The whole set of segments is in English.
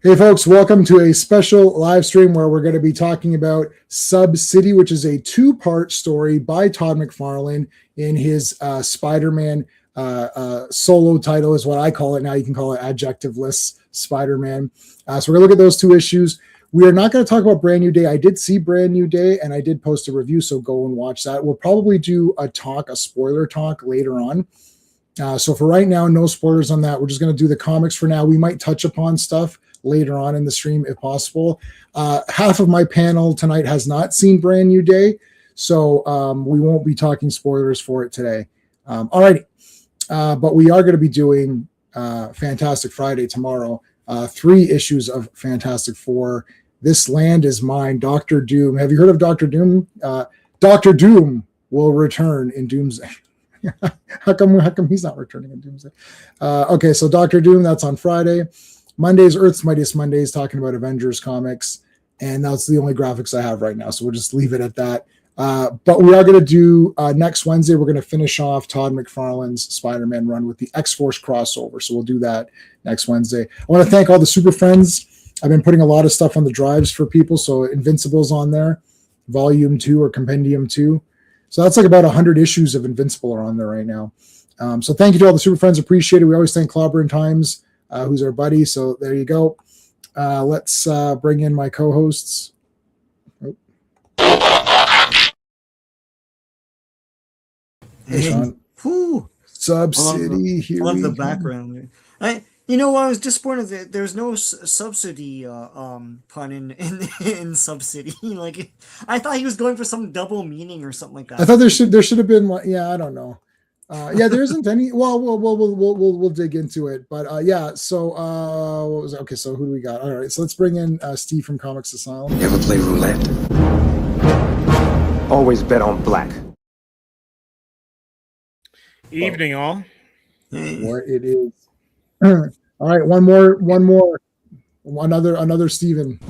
Hey folks, welcome to a special live stream where we're going to be talking about Sub-City, which is a two-part story by Todd McFarlane in his Spider-Man solo title is what I call it. Now you can call it adjectiveless Spider-Man. So we're going to look at those two issues. We are not going to talk about Brand New Day. I did see Brand New Day and I did post a review, so go and watch that. We'll probably do a spoiler talk later on. So for right now, no spoilers on that. We're just going to do the comics for now. We might touch upon stuff later on in the stream if possible. Half of my panel tonight has not seen Brand New Day, so we won't be talking spoilers for it today. Alrighty, but we are going to be doing Fantastic Friday tomorrow. 3 issues of Fantastic Four. This Land Is Mine. Doctor Doom. Have you heard of Doctor Doom? Doctor Doom will return in Doomsday. How come he's not returning in Doomsday? Okay, so Doctor Doom, that's on Friday. Monday's Earth's Mightiest Mondays, talking about Avengers comics, and that's the only graphics I have right now, so we'll just leave it at that. But we are going to do next Wednesday, we're going to finish off Todd McFarlane's Spider-Man run with the X-Force crossover, so we'll do that next Wednesday. I want to thank all the super friends. I've been putting a lot of stuff on the drives for people, so Invincible's on there, Volume 2 or Compendium 2. So that's like about 100 issues of Invincible are on there right now. So thank you to all the super friends. Appreciate it. We always thank Clobber and Times, who's our buddy. So there you go. Let's bring in my co-hosts. Oh. Hey, Sean. Sub-City. I love the background. I was disappointed that there's no subsidy pun in Sub-City. Like, I thought he was going for some double meaning or something like that. I thought there should have been like, I don't know. There isn't any. Well, we'll dig into it. But yeah. So what was it? Okay? So who do we got? All right. So let's bring in Steve from Comics Asylum. You ever play roulette? Always bet on black. Evening, all. What it is. All right, one more. Another Steven.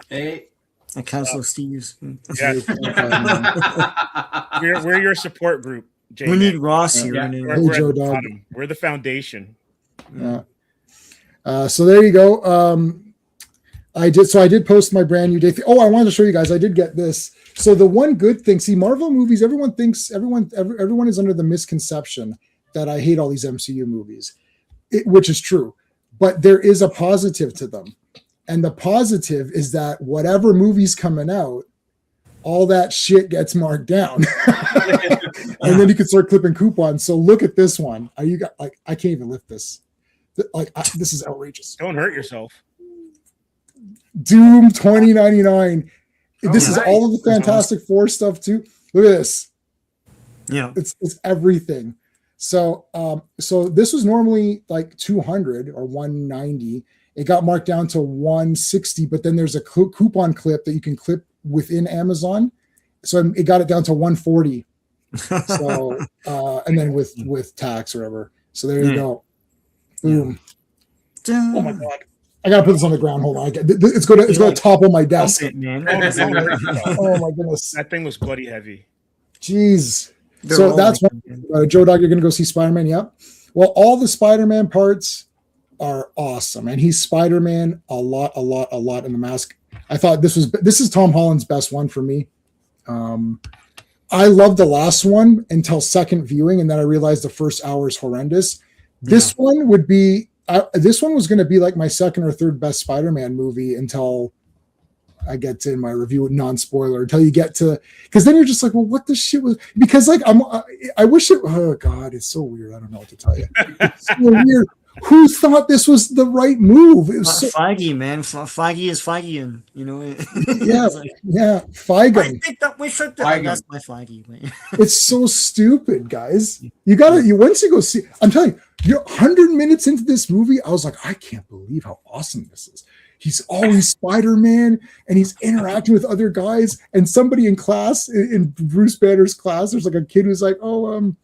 Hey. I cancel Steve's. Yeah. we're your support group, Jay. We need Ross here. We're the foundation. Yeah. So there you go. I did post my Brand New Day. I wanted to show you guys. I did get this. So the one good thing, see, Marvel movies, everyone is under the misconception that I hate all these MCU movies, which is true. But there is a positive to them. And the positive is that whatever movie's coming out, all that shit gets marked down. And then you can start clipping coupons. So look at this one. I can't even lift this. This is outrageous. Don't hurt yourself. Doom 2099. This is all of the Fantastic Four stuff too. Look at this. Yeah, it's everything. So this was normally like 200 or 190. It got marked down to 160, but then there's a coupon clip that you can clip within Amazon. So it got it down to 140. So and then with tax or whatever. So there you go. Boom. Yeah. Oh my God. I gotta put this on the ground. Hold on. It's gonna topple my desk. Oh my goodness. That thing was bloody heavy. Jeez. So that's one. Joe Dog, you're gonna go see Spider-Man. Yep. Well, all the Spider-Man parts are awesome, and he's Spider-Man a lot in the mask. I thought this is Tom Holland's best one for me. I loved the last one until second viewing, and then I realized the first hour is horrendous. This one would be. This one was going to be like my second or third best Spider-Man movie until I get to my review, non-spoiler, until you get to, because then you're just like, well, what this shit was, because like, I wish it, oh God, it's so weird. I don't know what to tell you. It's so weird. Who thought this was the right move? It was Feige, man. Feige is Feigean, you know. Feige. I think that we should. That's my Feige. Man. It's so stupid, guys. Once you go see. I'm telling you, you're 100 minutes into this movie. I was like, I can't believe how awesome this is. He's always Spider-Man, and he's interacting with other guys. And somebody in class, in Bruce Banner's class, there's like a kid who's like, "Oh,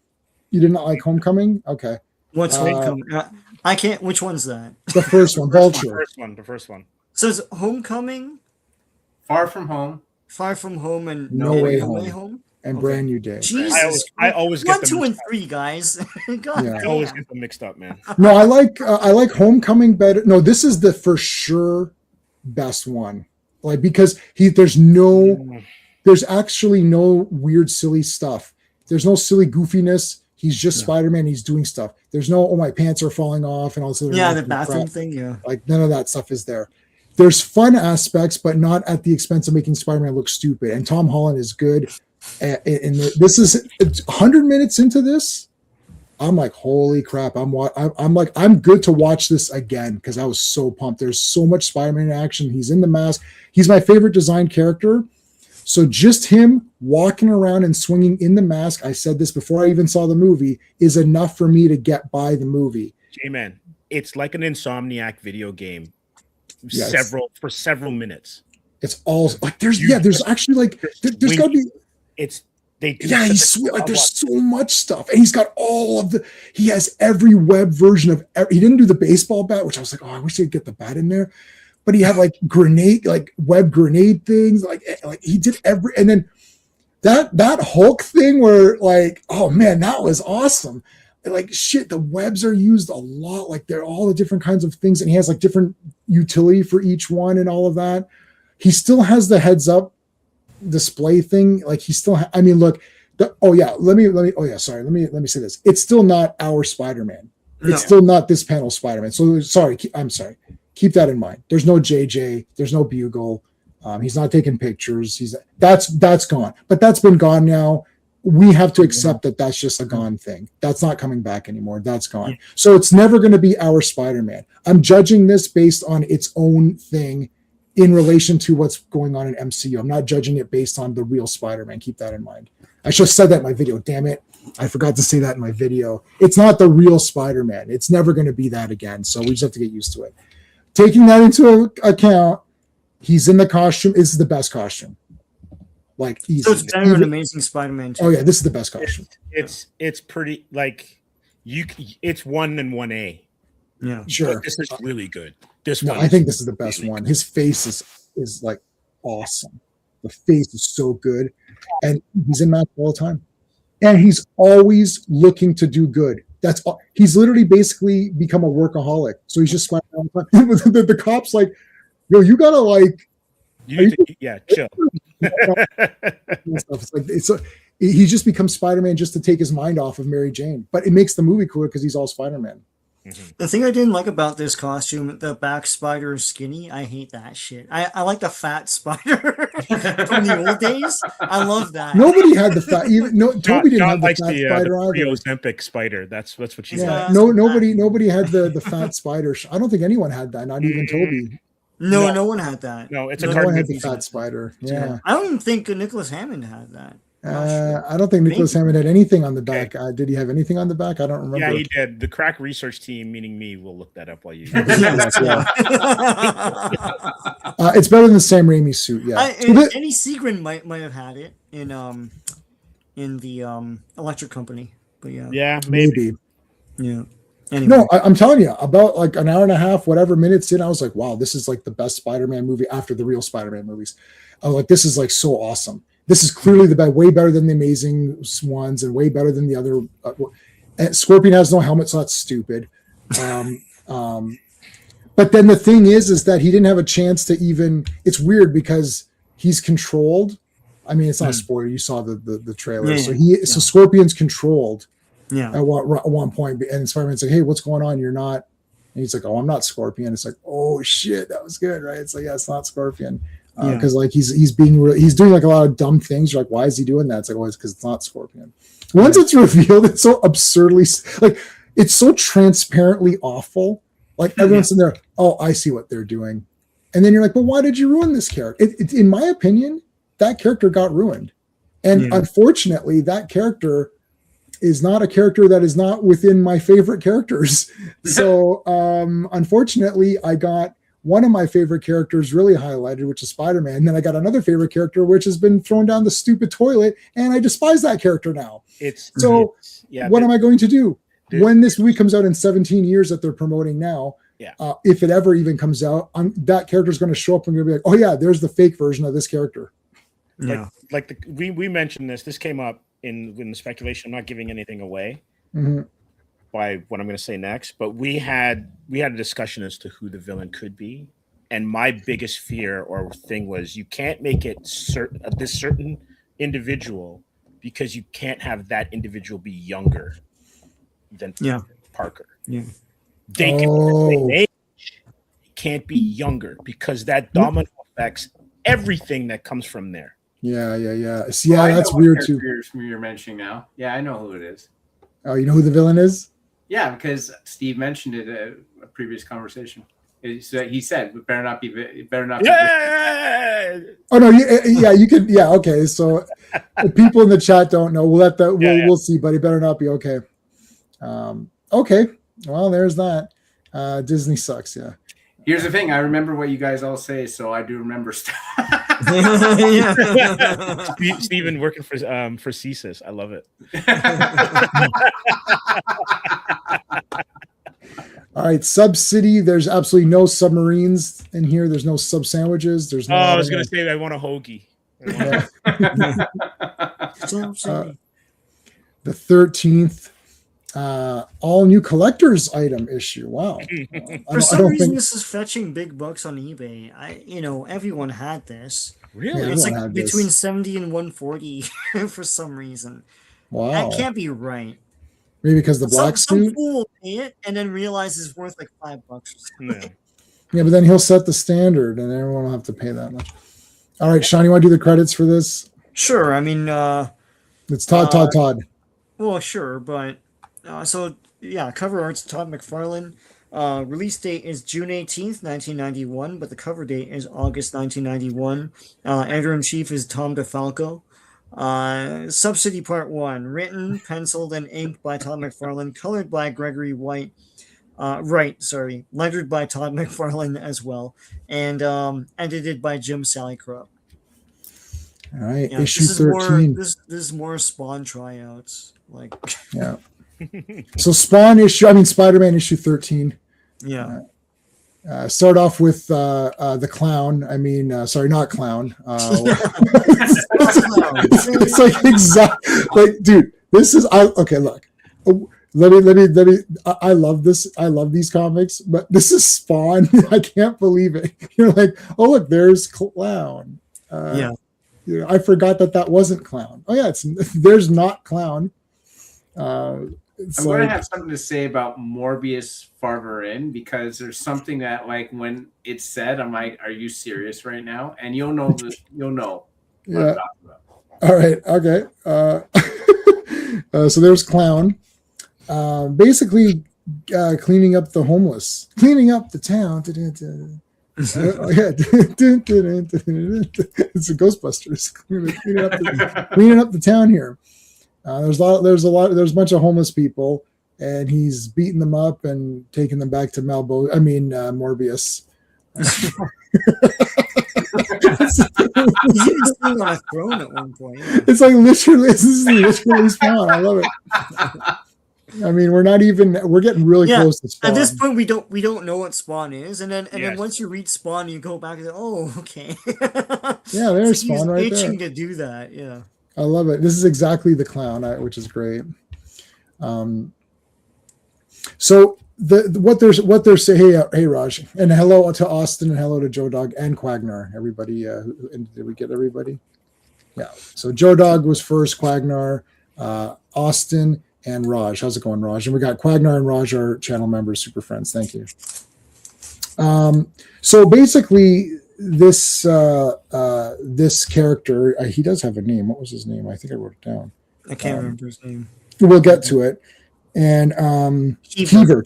you did not like Homecoming? Okay." What's Homecoming? I can't. Which one's that? The first one, Vulture. The first one. So it's Homecoming, Far From Home, and No Way Home. and Brand New Day. Jesus, I always get 1, them 2, and mixed up. 3, guys. God Yeah. I always damn. get them mixed up, man. No, I like Homecoming better. No, this is the for sure best one. Like because there's actually no weird silly stuff. There's no silly goofiness. He's just Spider-Man. He's doing stuff. There's no, oh, my pants are falling off and all this other The bathroom crap. thing. Yeah, Like none of that stuff is there. There's fun aspects, but not at the expense of making Spider-Man look stupid. And Tom Holland is good. And this is 100 minutes into this. I'm like, holy crap! I'm good to watch this again because I was so pumped. There's so much Spider-Man action. He's in the mask. He's my favorite design character. So just him walking around and swinging in the mask, I said this before I even saw the movie, is enough for me to get by the movie. J-Man, it's like an Insomniac video game. Yes. For several minutes. It's all like there's actually like there's got to be there's so much stuff, and he's got all of he has every web version of he didn't do the baseball bat, which I was like, oh, I wish they'd get the bat in there, but he had like web grenade things, like he did and then that Hulk thing where like, oh man, that was awesome. Like shit, the webs are used a lot, like they're all the different kinds of things, and he has like different utility for each one and all of that. He still has the heads up display thing, like he still let me say this, it's still not our Spider-Man. It's still not this panel Spider-Man, so I'm sorry, keep that in mind. There's no JJ, there's no Bugle, he's not taking pictures, that's gone, but that's been gone now. We have to accept that that's just a gone thing. That's not coming back anymore. That's gone. So it's never going to be our Spider-Man. I'm judging this based on its own thing in relation to what's going on in MCU. I'm not judging it based on the real Spider-Man. Keep that in mind. I should have said that in my video. Damn it. I forgot to say that in my video. It's not the real Spider-Man. It's never going to be that again. So we just have to get used to it. Taking that into account, he's in the costume. This is the best costume. Like easy. So it's better than Amazing Spider-Man 2. Oh yeah, this is the best costume. It's pretty like it's 1 and 1A. Yeah, sure. But this is really good. I think this is the best one. His face is like awesome. The face is so good, and he's in match all the time, and he's always looking to do good. That's all. He's literally basically become a workaholic. So he's just smiling all the time. the cops like, yo, you gotta like. Chill. He just becomes Spider-Man just to take his mind off of Mary Jane, but it makes the movie cooler because he's all Spider-Man. The thing I didn't like about this costume, the back spider is skinny. I hate that shit. I like the fat spider from the old days. I love that. Nobody had the fat. Toby didn't have the fat spider the either. Ozempic spider. That's what she's got. Nobody had the fat spider. I don't think anyone had that. Not even Toby. No one had that. No, it's no one had the fat spider. Yeah. I don't even think Nicholas Hammond had that. I don't think Nicholas Hammond had anything on the back. Did he have anything on the back? I don't remember. Yeah, he did. The crack research team, meaning me, will look that up while you. It's better than the Sam Raimi suit. Yeah, Eddie Seagrin might have had it in the Electric Company, but yeah, maybe. Yeah. Anyway. No, I'm telling you, about like an hour and a half, whatever minutes in, I was like, wow, this is like the best Spider-Man movie after the real Spider-Man movies. I was like, this is like so awesome. This is clearly the best, way better than the Amazing ones and way better than the other. And Scorpion has no helmet, so that's stupid. But then the thing is that he didn't have a chance to even. It's weird because he's controlled. I mean, it's not a spoiler. You saw the trailer, so so Scorpion's controlled. Yeah. At one point, and Spider-Man's like, "Hey, what's going on? You're not." And he's like, "Oh, I'm not Scorpion." It's like, "Oh shit, that was good, right?" It's like, "Yeah, it's not Scorpion." Because like he's doing like a lot of dumb things. You're like, why is he doing that? It's like, well, it's because it's not Scorpion. Once it's revealed, it's so absurdly like it's so transparently awful. Like everyone's in there, oh, I see what they're doing, and then you're like, but why did you ruin this character? In my opinion, that character got ruined, and unfortunately, that character is not a character that is not within my favorite characters. So unfortunately, I got one of my favorite characters really highlighted, which is Spider-Man. And then I got another favorite character, which has been thrown down the stupid toilet, and I despise that character now. What am I going to do? When this movie comes out in 17 years that they're promoting now, if it ever even comes out, that character is going to show up and going to be like, oh yeah, there's the fake version of this character. Yeah. We mentioned this. This came up in the speculation. I'm not giving anything away by what I'm going to say next, but we had a discussion as to who the villain could be, and my biggest fear or thing was you can't make it this certain individual because you can't have that individual be younger than Parker. Yeah. They can the same age. It can't be younger because that domino affects everything that comes from there. Yeah. See, that's weird too. You're mentioning now. Yeah, I know who it is. Oh, you know who the villain is? Yeah, because Steve mentioned it in a previous conversation. He said, "It better not be." Yeah. Oh no, yeah, you can. Yeah, okay. So people in the chat don't know. We'll let that. We'll see, but it better not be okay. Okay. Well, there's that. Disney sucks. Yeah. Here's the thing. I remember what you guys all say, so I do remember stuff. Steven working for CSIS. I love it. All right, Sub-City. There's absolutely no submarines in here. There's no sub sandwiches. There's no. I was going to say I want a hoagie. The 13th. All new collector's item issue. Wow. For some reason, this is fetching big bucks on eBay. Everyone had this. Really? Yeah, It's like between 70 and 140 for some reason. Wow. That can't be right. Maybe because the black some suit. fool will pay it and then realize it's worth like $5 or something. Yeah, but then he'll set the standard and everyone will have to pay that much. All right, Sean, you want to do the credits for this? Sure. I mean, it's Todd. Well, sure, but cover art's Todd McFarlane. Release date is June 18th, 1991, but the cover date is August 1991. Editor-in-chief is Tom DeFalco. Sub-City Part 1, written, penciled, and inked by Todd McFarlane, colored by Gregory White. Lettered by Todd McFarlane as well, and edited by Jim Salicrup. All right, issue 13. This is more Spawn tryouts. Yeah. So Spider-Man issue 13. Yeah. Start off with the clown. Not clown. It's like exactly dude. This is okay. Look, let me. I love this. I love these comics, but this is Spawn. I can't believe it. You're like, oh look, there's clown. I forgot that wasn't clown. Oh yeah, there's not clown. I'm going to have something to say about Morbius farther in because there's something that when it's said, I'm like, are you serious right now? And you'll know this. You'll know. Yeah. All right. Okay. So there's clown. Basically, cleaning up the homeless, cleaning up the town. It's a Ghostbusters cleaning up the town here. There's a bunch of homeless people, and he's beating them up and taking them back to Morbius. He's even sitting on a throne at one point. Yeah. It's like this is literally Spawn. I love it. We're getting really close to Spawn. At this point, we don't know what Spawn is, and then once you read Spawn, you go back and say, "Oh, okay." Yeah, there's Spawn right there. Itching to do that, yeah. I love it. This is exactly the clown, which is great. So what they're saying. Hey, Raj, and hello to Austin, and hello to Joe Dog and Quagnar. Everybody, did we get everybody? Yeah. So Joe Dog was first. Quagnar, Austin, and Raj. How's it going, Raj? And we got Quagnar and Raj, our channel members, super friends. Thank you. So basically, this character, he does have a name. What was his name? I think I wrote it down. I can't remember his name. We'll get to it. And Keever.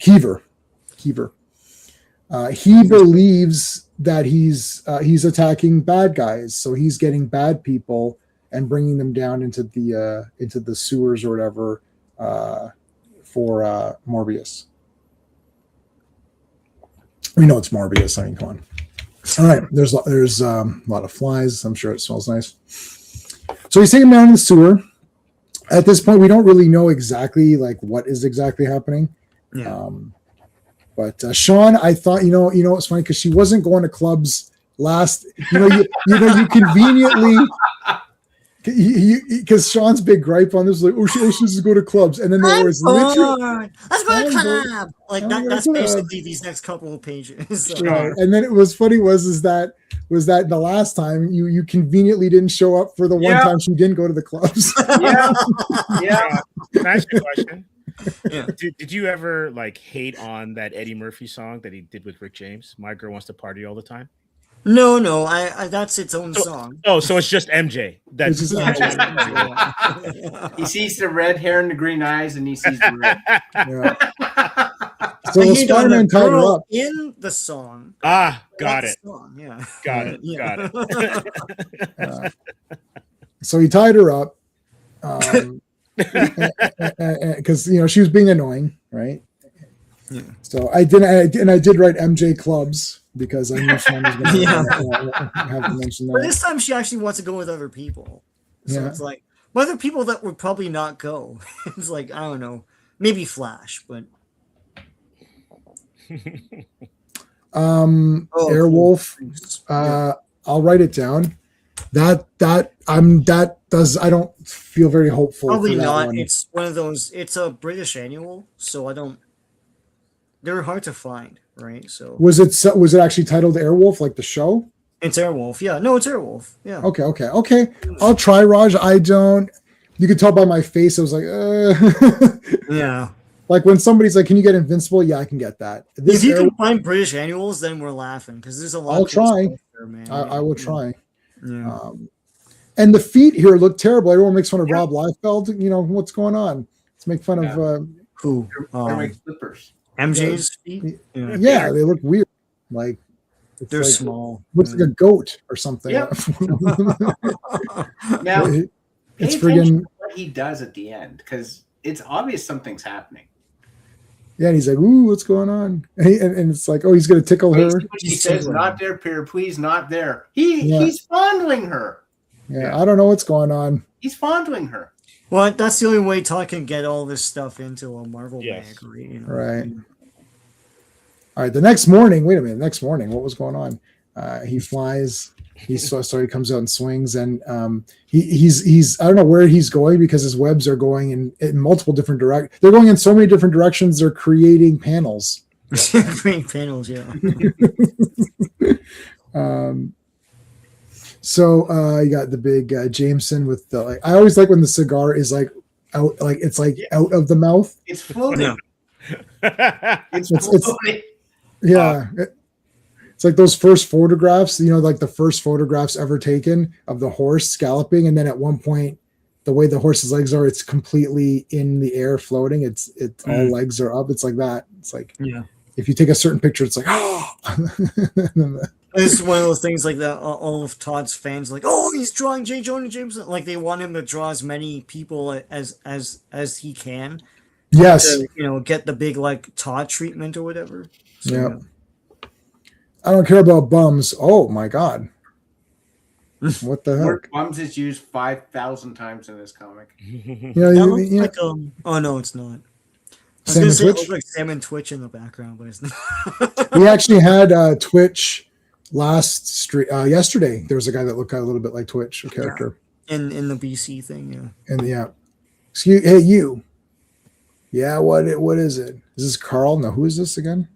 He believes that he's attacking bad guys, so he's getting bad people and bringing them down into the sewers or whatever for Morbius. We know it's Morbius. I mean, come on. All right, there's a lot of flies. I'm sure it smells nice. So he's taking him down in the sewer. At this point, we don't really know exactly what is exactly happening. Yeah. But Sean, I thought, it's funny because she wasn't going to clubs last, you conveniently, because Sean's big gripe on this was like, oh, she always go to clubs, and then there was literally, let's go to club. Like that's basically these next couple of pages. So. Right. And then it was funny was that the last time you conveniently didn't show up for the one time she didn't go to the clubs. Yeah. Can I ask you a question? Yeah. Did you ever like hate on that Eddie Murphy song that he did with Rick James? My Girl Wants to Party All the Time. No, I that's its own song. Oh, so it's just MJ. That's just MJ. He sees the red hair and the green eyes, and he sees the red. Yeah. So the Spider-Man tied her up in the song. Got it. Song, yeah. Got it. So he tied her up because she was being annoying, right? Yeah. So I did write MJ clubs because I knew Sean was going to have to mention that. But this time she actually wants to go with other people. So it's like other people that would probably not go. It's like, I don't know, maybe Flash, but Airwolf. I'll write it down. I don't feel very hopeful. Probably for that not. one. It's one of those. It's a British annual, so I don't. They're hard to find, right? So was it actually titled Airwolf, like the show? It's Airwolf. Yeah, no, it's Airwolf. Yeah. Okay. I'll try, Raj. I don't. You could tell by my face. I was like, Yeah. Like when somebody's like, "Can you get Invincible?" Yeah, I can get that. If you can find British annuals, then we're laughing because there's a lot. I'll try. There, man. I will try. Yeah. And the feet here look terrible. Everyone makes fun of Rob Liefeld. What's going on? Let's make fun of who? They're like slippers. MJ's feet. Yeah, they look weird. Like they're small. Looks like a goat or something. Yep. Now, it's friggin' what he does at the end because it's obvious something's happening. Yeah, and he's like, "Ooh, what's going on?" And it's like, "Oh, he's gonna tickle her." He says, "Not there, Peter. Please, not there." He's fondling her. Yeah, I don't know what's going on. He's fondling her. Well, that's the only way Todd can get all this stuff into a Marvel bag, Right. All right. The next morning, wait a minute. Next morning, what was going on? He flies. He comes out and swings, and he's I don't know where he's going because his webs are going in multiple different directions. They're going in so many different directions. They're creating panels. Creating panels, yeah. So you got the big Jameson with the like. I always like when the cigar is like out, like it's like out of the mouth. It's floating. It's floating. Yeah. It's like those first photographs, like the first photographs ever taken of the horse galloping, and then at one point, the way the horse's legs are, it's completely in the air floating. It's all legs are up. It's like that. It's like if you take a certain picture, it's like This is one of those things like that. All of Todd's fans are like, oh, he's drawing J. Jonah Jameson. Like they want him to draw as many people as he can. Yes, to, get the big like Todd treatment or whatever. So, yeah. I don't care about bums. Oh my god. What the heck? Bums is used 5,000 times in this comic. Like, oh no, it's not. I was going to say it looks like Sam and Twitch in the background, but it's not. We actually had Twitch yesterday. There was a guy that looked a little bit like Twitch, a character. In the BC thing, yeah. And excuse, hey you. Yeah, what is it? Is this Carl? No, who is this again?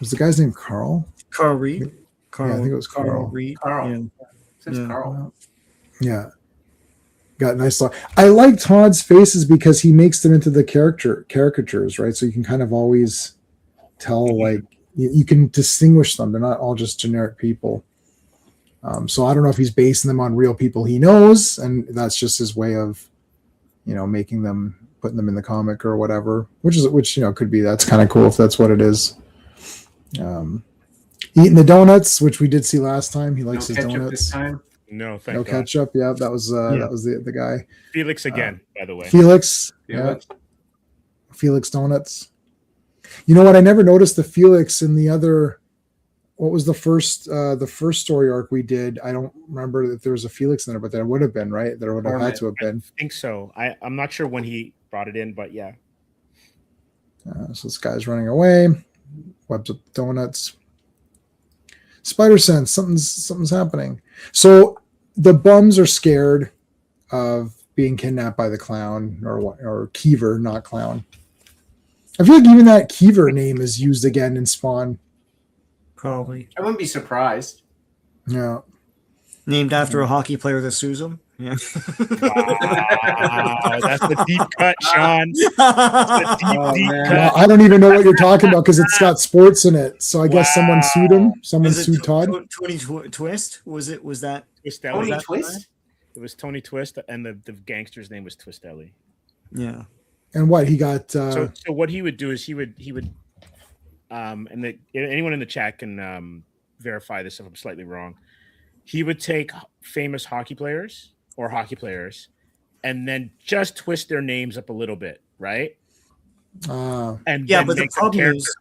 Was the guy's name Carl? Carl Reed. Yeah, I think it was Carl. Reed. Carl. Yeah. Says Carl. Yeah. Got nice look. I like Todd's faces because he makes them into the caricatures, right? So you can kind of always tell, like, you can distinguish them. They're not all just generic people. So I don't know if he's basing them on real people he knows, and that's just his way of, making them, putting them in the comic or whatever, which could be, that's kind of cool if that's what it is. Eating the donuts, which we did see last time. He likes his donuts. This time? No, thank no God. ketchup. Yeah, that was the guy. Felix again, by the way. Felix. Yeah. Felix donuts. You know what? I never noticed the Felix in the other. What was the first story arc we did? I don't remember that there was a Felix in there, but there would have been, right? There would have had to have been. I think so. I'm not sure when he brought it in, but yeah. So this guy's running away. Webs of donuts. spider sense. Something's happening. So the bums are scared of being kidnapped by the clown or Keever, not clown. I feel like even that Keever name is used again in Spawn. Probably. I wouldn't be surprised. Yeah. Named after a hockey player that sues him. Yeah. Wow, that's a deep cut, Sean. That's a deep cut. I don't even know what you're talking about because it's got sports in it. So I guess someone sued him. Someone sued Todd. Tony Twist? Was that Twistelli. Tony Twist? It was Tony Twist, and the gangster's name was Twistelli. Yeah. And what he got? So what he would do is he would and anyone in the chat can verify this if I'm slightly wrong. He would take famous hockey players and then just twist their names up a little bit, right? And yeah, but the problem is,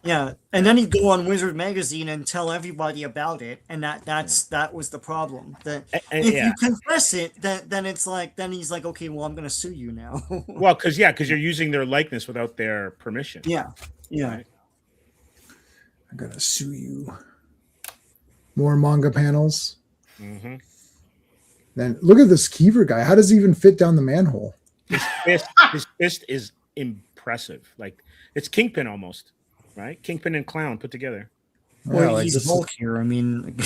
yeah, and then he'd go on Wizard Magazine and tell everybody about it, and that was the problem. That if you confess it, then it's like he's like, okay, well, I'm going to sue you now. Well, because you're using their likeness without their permission. Yeah, yeah. Right? I'm going to sue you. More manga panels. Mm-hmm. Then look at this Keever guy. How does he even fit down the manhole? His fist is impressive. Like it's Kingpin almost, right? Kingpin and Clown put together. Well, like he's Hulk here. I mean,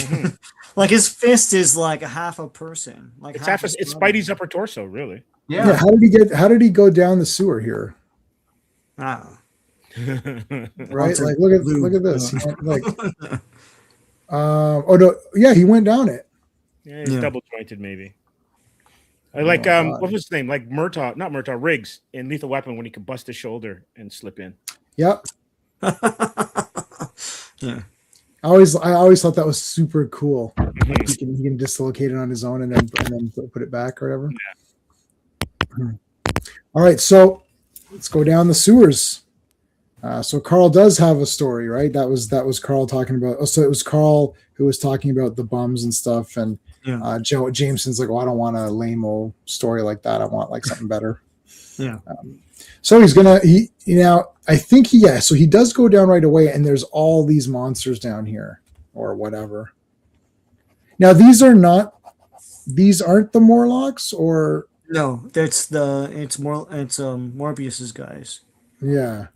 like his fist is like a half a person. Like it's it's Spidey's upper torso, really. Yeah. How did he go down the sewer here? Ah. Right. Like look at this. He went, like. Oh no! Yeah, he went down it. Yeah, he's double jointed, maybe. I like what was his name? Like not Murtaugh, Riggs in Lethal Weapon when he could bust his shoulder and slip in. Yep. Yeah. I always thought that was super cool. Mm-hmm. He can dislocate it on his own and then put it back or whatever. Yeah. All right, so let's go down the sewers. So Carl does have a story, right? That was Carl talking about. Oh, so it was Carl who was talking about the bums and stuff, and Joe Jameson's like, "Oh, I don't want a lame old story like that. I want like something better." Yeah. So he's gonna I think so he does go down right away, and there's all these monsters down here or whatever. Now these aren't the Morlocks, or no, it's Morbius's guys. Yeah.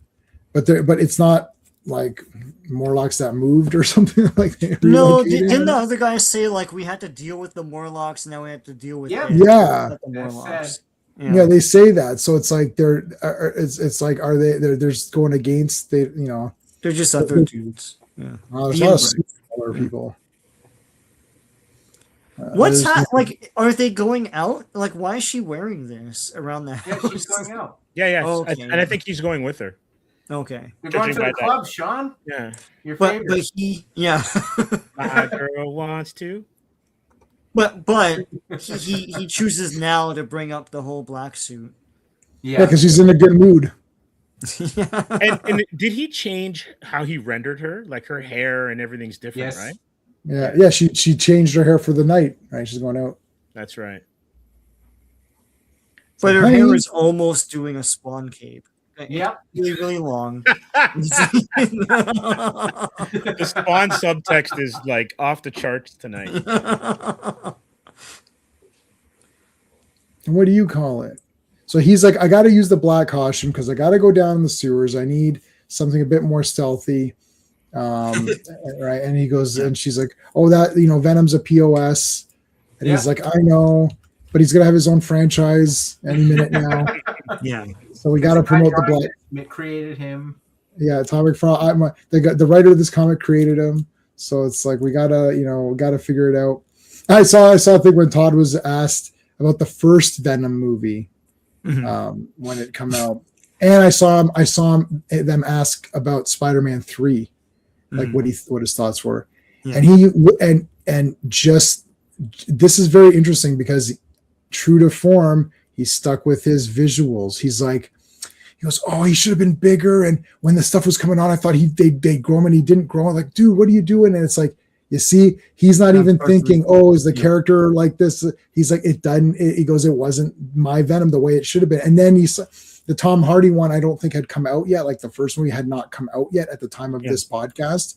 But it's not like Morlocks that moved or something like that. No, didn't the other guys say like we had to deal with the Morlocks and now we have to deal with the Morlocks? Yeah, they say that. So it's like it's like they're just going against they're just other dudes. Yeah. There's a lot of smaller people. What's that like? Are they going out? Like, why is she wearing this around the house? Yeah, she's going out. Yeah. Okay. And I think he's going with her. Okay. You're going to the club, Sean? Yeah. Your favorite. But he, yeah. My girl wants to. But he chooses now to bring up the whole black suit. Yeah, because he's in a good mood. and did he change how he rendered her? Like her hair and everything's different, right? Yeah. She changed her hair for the night, right? She's going out. That's right. But her hair is almost doing a Spawn cape. Yeah, really, really long. The Spawn subtext is like off the charts tonight. What do you call it? So he's like, I got to use the black costume because I got to go down in the sewers. I need something a bit more stealthy, right? And he goes, and she's like, oh, that Venom's a POS, and he's like, I know, but he's gonna have his own franchise any minute now. Yeah. So we got to promote the black. Created him. Yeah, Todd McFarlane. The writer of this comic created him. So it's like we gotta figure it out. I saw a thing when Todd was asked about the first Venom movie when it come out, and I saw them ask about Spider-Man 3, like what his thoughts were, and just this is very interesting because true to form, he's stuck with his visuals. He goes, oh, he should have been bigger. And when the stuff was coming on, I thought they'd grow him, and he didn't grow. I'm like, dude, what are you doing? And it's like, you see, he's not even thinking, oh, is the character like this? He's like, it doesn't. He goes, it wasn't my Venom the way it should have been. And then the Tom Hardy one, I don't think had come out yet. Like the first movie had not come out yet at the time of this podcast.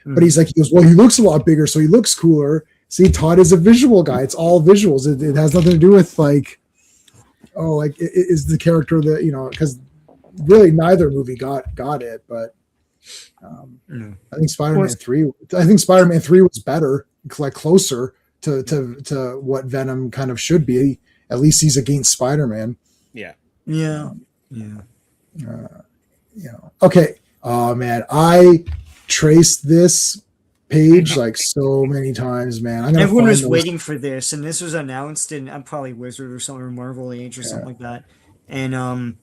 But he goes, well, he looks a lot bigger, so he looks cooler. See, Todd is a visual guy. It's all visuals. It has nothing to do with like, it is the character that, because really neither movie got it. But I think Spider-Man 3 was better, like closer to what Venom kind of should be. At least he's against Spider-Man. Yeah. Okay. Oh man, I traced this page like so many times, man. Everyone was waiting for this, and this was announced in probably Wizard or something, or Marvel Age or something like that. And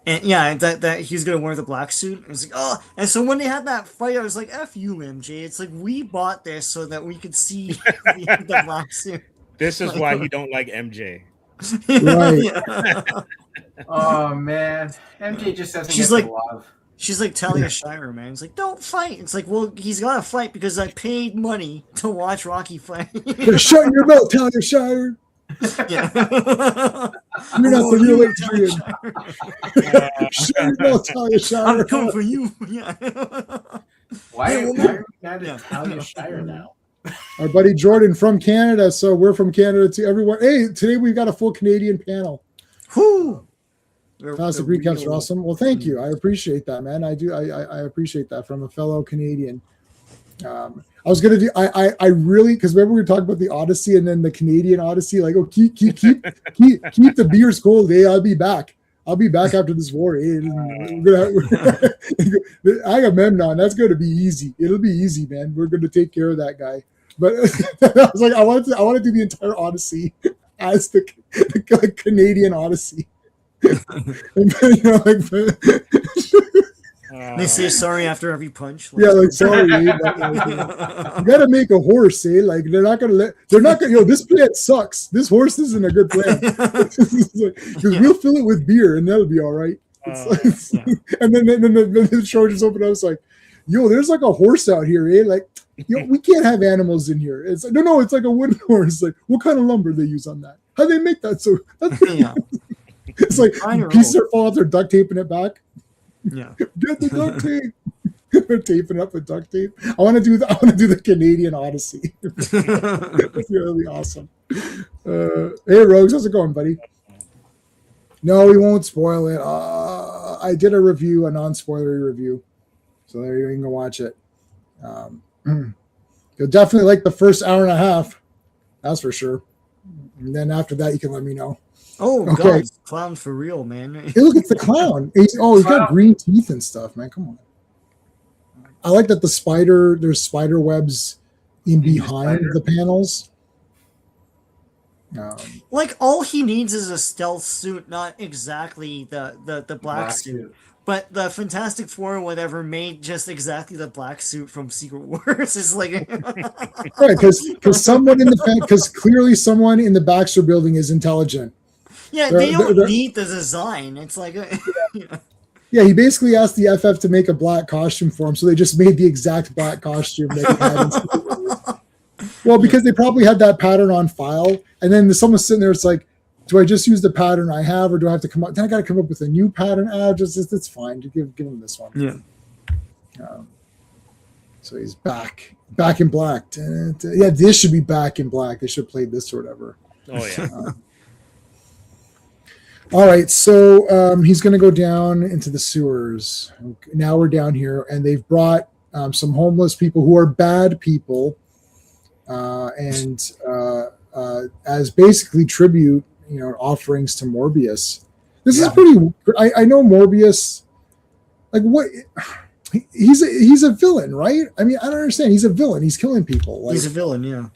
yeah, that he's gonna wear the black suit. It's like, oh, and so when they had that fight, I was like, "F you, MJ." It's like we bought this so that we could see the black suit. This is why you don't like MJ. Right. Oh man, MJ just doesn't get the love. She's like Talia Shire, man. It's like, don't fight. It's like, well, he's got to fight because I paid money to watch Rocky fight. Shut your mouth, Talia Shire. Yeah. You're not the real Adrian. Shut your mouth, Talia Shire. I'm coming for you. Yeah. Why are we mad at Talia Shire now? Our buddy Jordan from Canada. So we're from Canada too. Everyone. Hey, today we've got a full Canadian panel. Whoo! Classic recaps are awesome. Well, thank you. I appreciate that, man. I do. I appreciate that from a fellow Canadian. I was gonna do. I really, because remember we were talking about the Odyssey and then the Canadian Odyssey. Like, oh, keep the beers cold. Eh? I'll be back. After this war. Eh? Agamemnon. That's gonna be easy. It'll be easy, man. We're gonna take care of that guy. But I was like, I want to do the entire Odyssey as the Canadian Odyssey. They say sorry after every punch. Sorry. You gotta make a horse, eh? Like they're not gonna this plan sucks. This horse isn't a good plan. We'll fill it with beer and that'll be all right. And then the show just opened up. I was like, there's like a horse out here, eh? Like, we can't have animals in here. It's like, no, it's like a wooden horse. Like, what kind of lumber they use on that? How do they make that? So it's like pieces are falling off, they're duct taping it back. Yeah. Get the duct tape. They're taping up with duct tape. I want to do the Canadian Odyssey. It's gonna be awesome. Hey Rogues, how's it going, buddy? No, we won't spoil it. I did a non-spoilery review. So there you can go watch it. You'll definitely like the first hour and a half. That's for sure. And then after that, you can let me know. Oh, okay. God, clown for real, man. Hey, look, it's the clown. He's got green teeth and stuff, man. Come on. I like that there's spider webs in behind the panels. Like, all he needs is a stealth suit, not exactly the black suit. But the Fantastic Four or whatever made just exactly the black suit from Secret Wars. It's like right, because clearly someone in the Baxter building is intelligent. Yeah, they don't need the design. It's like yeah, he basically asked the FF to make a black costume for him, so they just made the exact black costume that he had in Secret Wars. Well, because they probably had that pattern on file, and then someone's sitting there. It's like, do I just use the pattern I have, or do I have to come up? Then I got to come up with a new pattern. It's fine. Give him this one. Yeah. So he's back in black. Yeah, this should be back in black. They should have played this or whatever. Oh yeah. All right, so he's going to go down into the sewers. Now we're down here, and they've brought some homeless people who are bad people, and as basically tribute, offerings to Morbius. This is pretty. I know Morbius. Like what? He's a villain, right? I mean, I don't understand. He's a villain. He's killing people. He's a villain, yeah.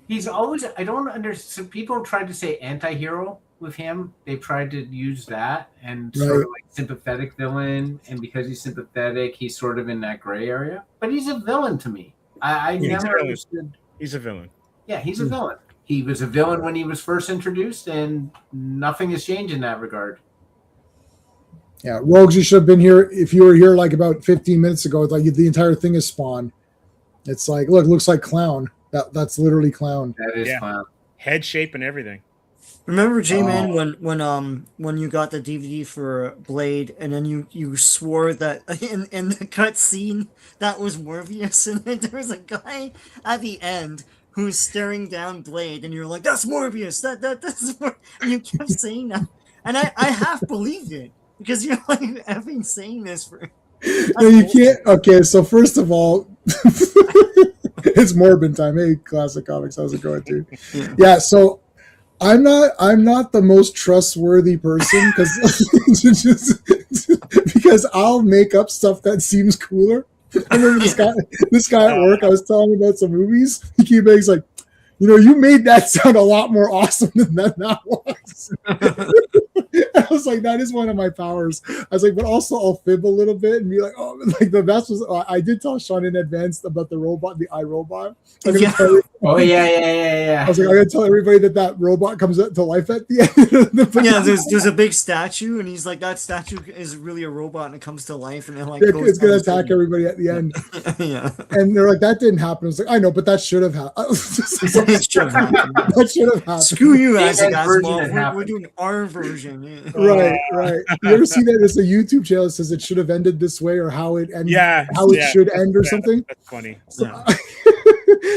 He's always. I don't understand. People tried to say anti-hero with him. They tried to use that and sort of like sympathetic villain. And because he's sympathetic, he's sort of in that gray area. But he's a villain to me. I never understood. He's a villain. Yeah, he's a villain. He was a villain when he was first introduced, and nothing has changed in that regard. Yeah, Rogues, you should have been here. If you were here like about 15 minutes ago, it's like the entire thing is Spawn. It's like, look, looks like Clown. That's literally Clown. That is Clown. Head shape and everything. Remember, J-Man, when you got the DVD for Blade, and then you swore that in the cutscene that was Morbius, and then there was a guy at the end who's staring down Blade, and you're like, "That's Morbius! That's and you kept saying that, and I half believed it because you're like effing saying this for. No, you can't. Okay, so first of all, it's Morbin time. Hey, Classic Comics, how's it going, dude? Yeah, so. I'm not the most trustworthy person because I'll make up stuff that seems cooler. I remember this guy at work. I was telling him about some movies. He's like, you made that sound a lot more awesome than that was. I was like, that is one of my powers. I was like, but also I'll fib a little bit and be like, oh, like the best was. I did tell Sean in advance about the robot, the iRobot. Oh yeah. I was like, I'm gonna tell everybody that robot comes to life at the end. Yeah, there's a big statue, and he's like, that statue is really a robot, and it comes to life, and it like it's gonna attack everybody at the end. Yeah, and they're like, that didn't happen. I was like, I know, but that should have happened. It should have happened. That should have happened. Screw you, Isaac Asimov. We're doing our version. Yeah. Right. You ever see that? There's a YouTube channel that says it should have ended this way, or how it ended, how it should end, or something. That's funny.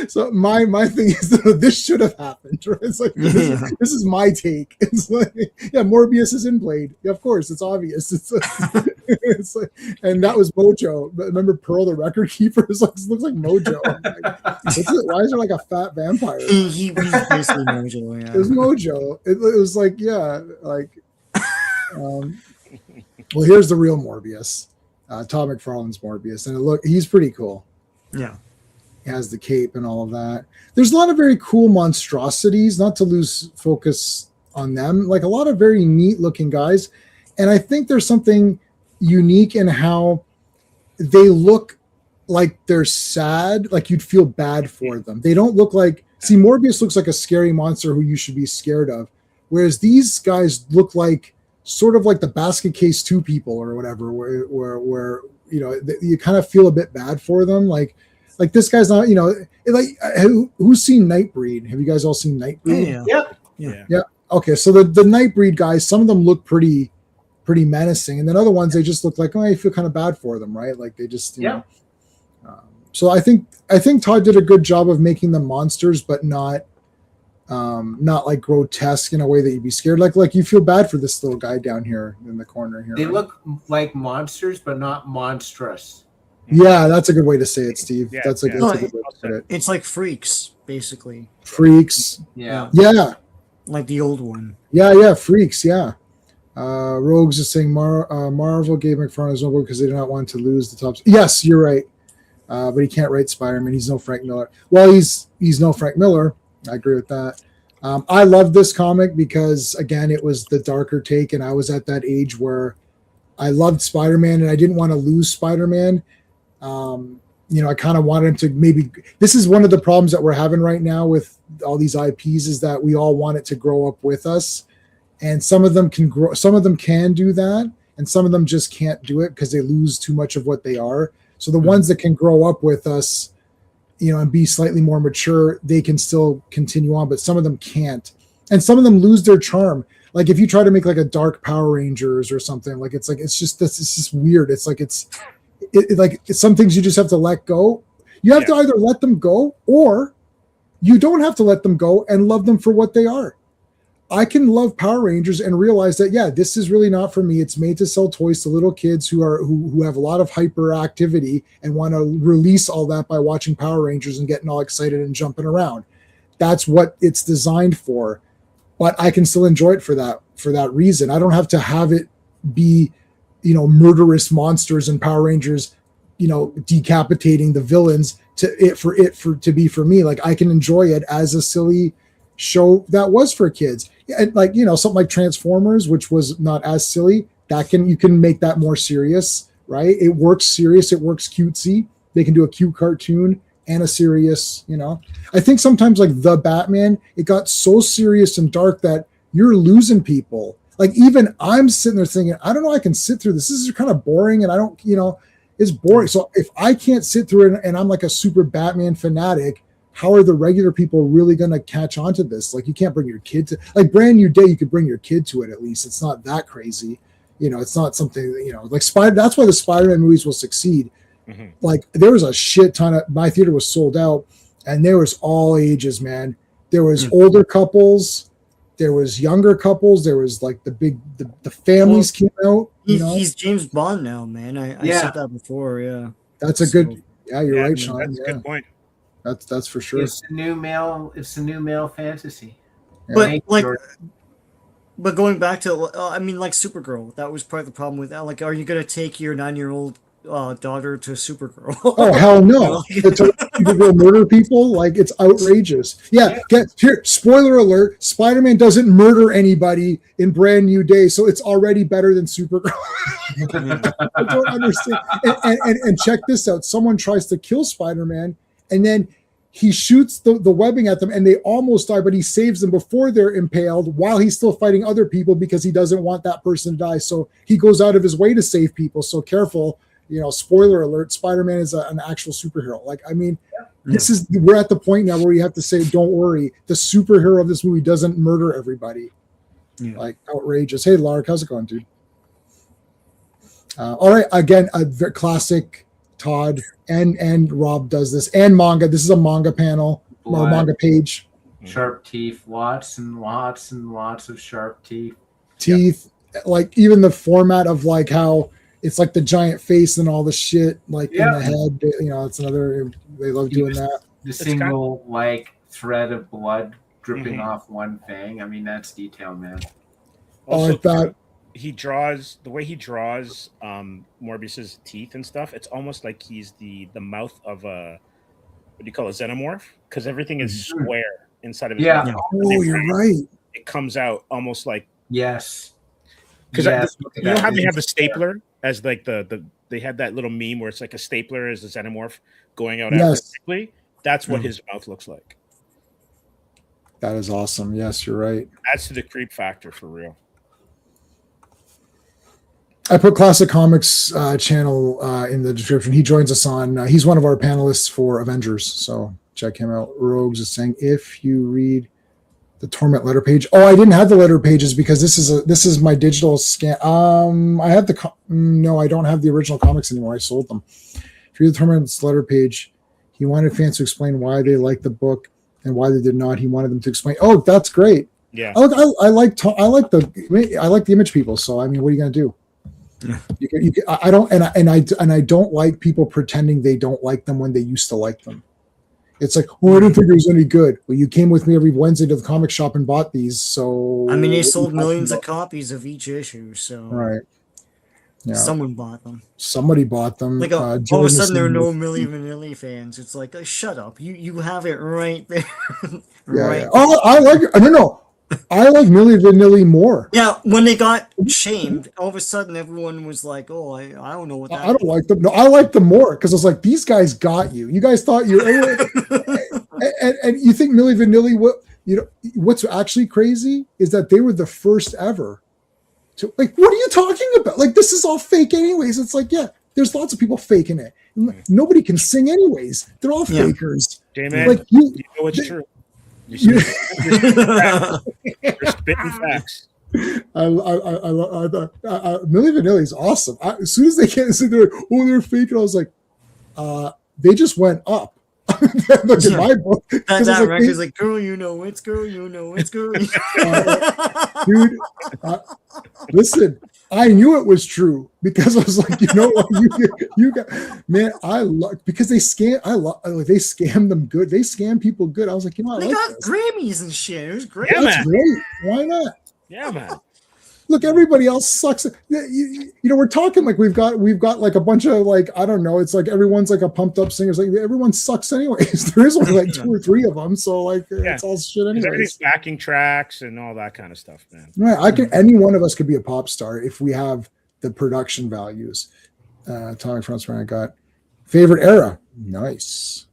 So my thing is that this should have happened. Right? It's like this is my take. It's like Morbius is in Blade. Yeah, of course, it's obvious. It's like, and that was Mojo. But remember Pearl the Record Keeper? It looks like Mojo. Why is there like a fat vampire? He's basically Mojo. Yeah. It was Mojo. It was like well, here's the real Morbius, Todd McFarlane's Morbius, and he's pretty cool. Yeah. He has the cape and all of that. There's a lot of very cool monstrosities, not to lose focus on them, like a lot of very neat looking guys. And I think there's something unique in how they look like they're sad, like you'd feel bad for them. They don't look like, Morbius looks like a scary monster who you should be scared of. Whereas these guys look like sort of like the Basket Case 2 people or whatever, where you kind of feel a bit bad for them. Like this guy's not, who's seen Nightbreed? Have you guys all seen Nightbreed? Yeah. Okay, so the Nightbreed guys, some of them look pretty menacing, and then other ones they just look like, I feel kind of bad for them, right? Like they just, you know. So I think Todd did a good job of making them monsters, but not like grotesque in a way that you'd be scared. Like you feel bad for this little guy down here in the corner here. They look like monsters, but not monstrous. Yeah, that's a good way to say it, Steve. Yeah, that's a good way to put it. It's like freaks, basically. Freaks. Yeah. Like the old one. Yeah, freaks. Yeah. Rogues is saying Marvel gave McFarlane's Nobel because they do not want to lose the top. Yes, you're right. But he can't write Spider-Man. He's no Frank Miller. Well, he's no Frank Miller. I agree with that. I love this comic because, again, it was the darker take, and I was at that age where I loved Spider-Man, and I didn't want to lose Spider-Man. I kind of wanted him to maybe. This is one of the problems that we're having right now with all these IPs is that we all want it to grow up with us, and some of them can grow. Some of them can do that, and some of them just can't do it because they lose too much of what they are. So the ones that can grow up with us, and be slightly more mature, they can still continue on, but some of them can't. And some of them lose their charm. Like if you try to make like a dark Power Rangers or something, it's just weird. It's like, it's some things you just have to let go. You have to either let them go or you don't have to let them go and love them for what they are. I can love Power Rangers and realize that, this is really not for me. It's made to sell toys to little kids who have a lot of hyperactivity and want to release all that by watching Power Rangers and getting all excited and jumping around. That's what it's designed for. But I can still enjoy it for that reason. I don't have to have it be, murderous monsters and Power Rangers, decapitating the villains to be for me. Like I can enjoy it as a silly show that was for kids. And like, something like Transformers, which was not as silly, you can make that more serious, right? It works serious. It works cutesy. They can do a cute cartoon and a serious, I think sometimes like the Batman, it got so serious and dark that you're losing people. Like even I'm sitting there thinking, I don't know, I can sit through this. This is kind of boring. And I don't, it's boring. So if I can't sit through it and I'm like a super Batman fanatic, how are the regular people really going to catch on to this? Like, you can't bring your kid to, like, Brand New Day, you could bring your kid to it at least. It's not that crazy. You know, it's not something, you know, like that's why the Spider-Man movies will succeed. Mm-hmm. Like, there was a shit ton of, my theater was sold out, and there was all ages, man. There was older couples, there was younger couples, there was like the families came out. He's James Bond now, man. I said that before. Yeah, that's a good. Yeah, you're right, Sean. That's a good point. That's for sure. It's the new male fantasy. Yeah. But going back to, I mean, like Supergirl, that was part of the problem with that. Like, are you gonna take your 9-year-old daughter to Supergirl? Oh, hell no! People go murder people, like, it's outrageous. Yeah, here. Spoiler alert: Spider-Man doesn't murder anybody in Brand New Day, so it's already better than Supergirl. I don't understand. And check this out: someone tries to kill Spider-Man, and then he shoots the webbing at them, and they almost die, but he saves them before they're impaled while he's still fighting other people because he doesn't want that person to die. So he goes out of his way to save people. So careful. You know, spoiler alert, Spider-Man is an actual superhero. Like, I mean, we're at the point now where you have to say, don't worry, the superhero of this movie doesn't murder everybody. Yeah. Like, outrageous. Hey, Lark, how's it going, dude? All right, again, a classic Todd and Rob does this, and manga. This is a manga panel or manga page. Sharp teeth, lots and lots and lots of sharp teeth. Like, even the format of like how it's like the giant face and all the shit like in the head. You know, it's another. They love doing that. The single like thread of blood dripping off one fang. I mean, that's detail, man. Also, I thought he draws the way he draws Morbius's teeth and stuff. It's almost like he's the mouth of a, what do you call it, xenomorph? Because everything is square inside of his mouth. Oh, you're right. It comes out almost like because you know how they have the stapler as like they had that little meme where it's like a stapler as a xenomorph going out quickly. That's what his mouth looks like. That is awesome. Yes, you're right. Adds to the creep factor for real. I put Classic Comics channel in the description. He joins us on. He's one of our panelists for Avengers, so check him out. Rogues is saying if you read the Torment letter page. Oh, I didn't have the letter pages because this is my digital scan. I have no, I don't have the original comics anymore. I sold them. If you read the Torment's letter page, he wanted fans to explain why they liked the book and why they did not. He wanted them to explain. Oh, that's great. Yeah, I like the Image people. So I mean, what are you gonna do? I don't like people pretending they don't like them when they used to like them. It's like, I didn't think it was any good. Well, you came with me every Wednesday to the comic shop and bought these. So I mean, they sold millions of copies of each issue. So right, yeah, someone bought them. Somebody bought them. Like all of a sudden, there are no Milli Vanilli fans. It's like, shut up. You have it right there. Right. Oh, I like it. No. I like Milli Vanilli more. Yeah, when they got shamed, all of a sudden everyone was like, "Oh, I don't know what that." I don't like them. No, I like them more because I was like, these guys got you. You guys thought you, and you think Milli Vanilli? What's actually crazy is that they were the first ever to like. What are you talking about? Like, this is all fake, anyways. It's like, yeah, there's lots of people faking it. Nobody can sing, anyways. They're all fakers. J-Man, like you know it's true. You're spitting facts. Milli Vanilli is awesome. As soon as they can't say they're fake, and I was like, they just went up. Look at my book. That record's like, girl, you know it's girl, you know it's girl. Dude, listen, I knew it was true because I was like, you know what, you got, man, I love because they scam them good. They scam people good. I was like, you know, they got Grammys and shit. It was great. Yeah, That's great. Why not? Yeah, man. Look, everybody else sucks. You know, we're talking like we've got like a bunch of like, I don't know. It's like everyone's like a pumped up singer. It's like everyone sucks anyways. There is only like 2 or 3 of them, so like it's all shit anyways. Everything's backing tracks and all that kind of stuff, man. Right, any one of us could be a pop star if we have the production values. Tommy Frontsman, I got favorite era. Nice.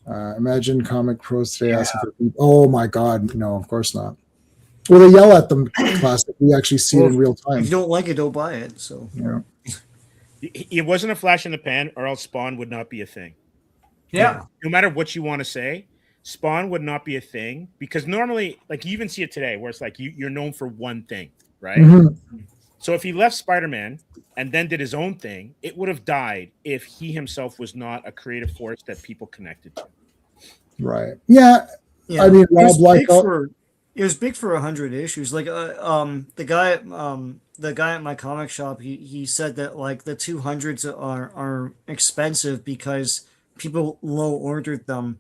Imagine comic pros today asking for people. Oh my God, no, of course not. Well, they yell at them. Classic. We actually see it in real time. If you don't like it, don't buy it. So yeah, it wasn't a flash in the pan, or else Spawn would not be a thing. Yeah. No matter what you want to say, Spawn would not be a thing because normally, like you even see it today, where it's like you're known for one thing, right? Mm-hmm. So if he left Spider-Man and then did his own thing, it would have died if he himself was not a creative force that people connected to. Right. Yeah. Yeah. I mean, It was big for 100 issues. Like the guy at my comic shop, he said that like the 200s are expensive because people low ordered them.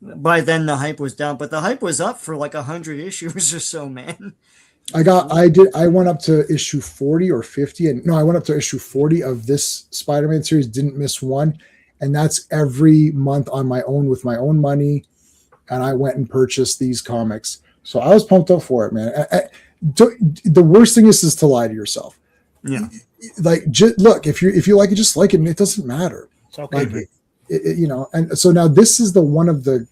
By then the hype was down, but the hype was up for like 100 issues or so, man. I went up to issue 40 or 50, and no, I went up to issue 40 of this Spider-Man series, didn't miss one, and that's every month on my own with my own money, and I went and purchased these comics. So I was pumped up for it, man. The worst thing is to lie to yourself. Yeah. Like, look, if you like it, just like it, and it doesn't matter. It's okay. Like, and so now this is the one of the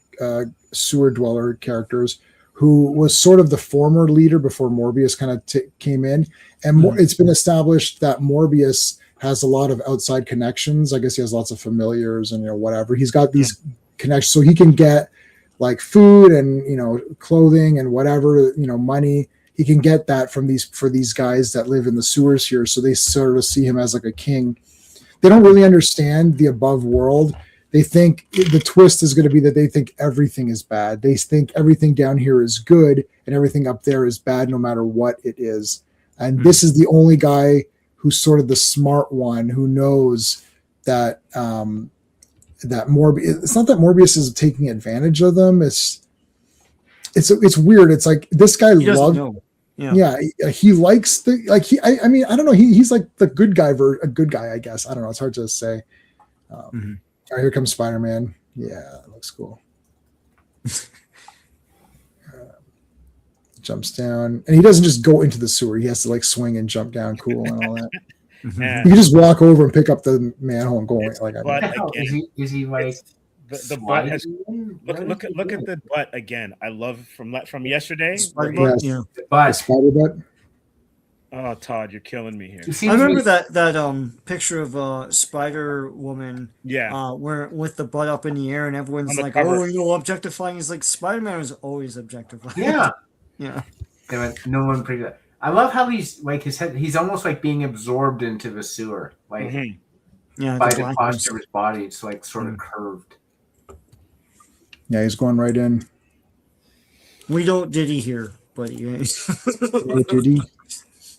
sewer dweller characters who was sort of the former leader before Morbius kind of came in. And it's been established that Morbius has a lot of outside connections. I guess he has lots of familiars and, whatever. He's got these connections, so he can get like food and, clothing and whatever, money. He can get that for these guys that live in the sewers here. So they sort of see him as like a king. They don't really understand the above world. They think the twist is going to be that they think everything is bad. They think everything down here is good and everything up there is bad, no matter what it is. And this is the only guy who's sort of the smart one who knows that that Morbius. It's not that Morbius is taking advantage of them. It's weird. It's like this guy loves. Yeah, he likes I mean, I don't know. He's like the good guy a good guy, I guess. I don't know. It's hard to say. All right, here comes Spider-Man. Yeah, that looks cool. Jumps down, and he doesn't just go into the sewer. He has to like swing and jump down, cool, and all that. You can just walk over and pick up the manhole and go in. Like, is he like the butt has, look at the butt again. I love from yesterday. Spider butt. Oh, Todd, you're killing me here. I remember that picture of Spider Woman. Yeah. Where with the butt up in the air and everyone's like, cover. "Oh, objectifying." He's like, Spider-Man was always objectifying. Yeah. Yeah. No one pretty good. I love how he's like his head. He's almost like being absorbed into the sewer, like by the posture of his body. It's like sort of curved. Yeah, he's going right in. We don't Diddy here, but No Diddy.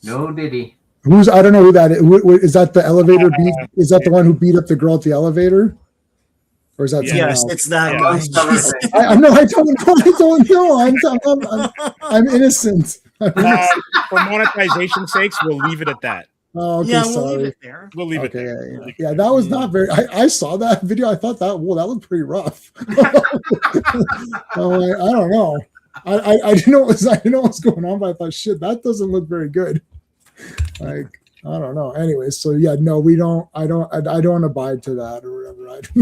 No Diddy. I don't know who that is. Is that the elevator beat? Is that the one who beat up the girl at the elevator? Or is that yes, it's that guy. I don't know. I'm innocent. For monetization sakes, we'll leave it at that. Oh, okay, yeah, we'll leave it there. We'll leave it there. Yeah, that was not very. I saw that video. I thought that looked pretty rough. I don't know. I didn't know I didn't know what was going on, but I thought, shit, that doesn't look very good. Like, I don't know. Anyway, so yeah, no, we don't. I don't abide to that or whatever.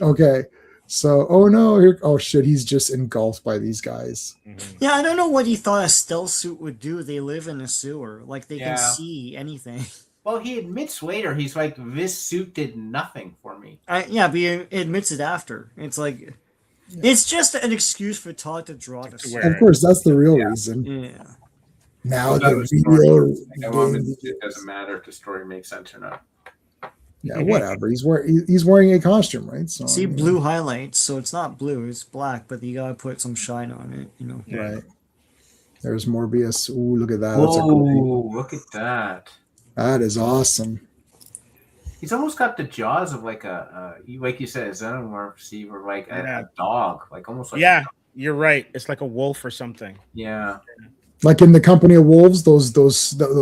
Okay. So, oh shit, he's just engulfed by these guys. Yeah, I don't know what he thought a stealth suit would do. They live in a sewer, like they can see anything. Well, he admits later, he's like, this suit did nothing for me. But he admits it after. It's like, it's just an excuse for Todd to draw the suit. Of course, that's the real reason. Yeah. Now the video. It doesn't matter if the story makes sense or not. Yeah, whatever. He's wearing a costume, right? So see blue highlights, so it's not blue, it's black, but you gotta put some shine on it, Right. There's Morbius. Ooh, look at that. Look at that. That is awesome. He's almost got the jaws of like like you said, a xenomorph, or like a dog, like almost like. Yeah, you're right. It's like a wolf or something. Yeah. Like in the Company of Wolves, those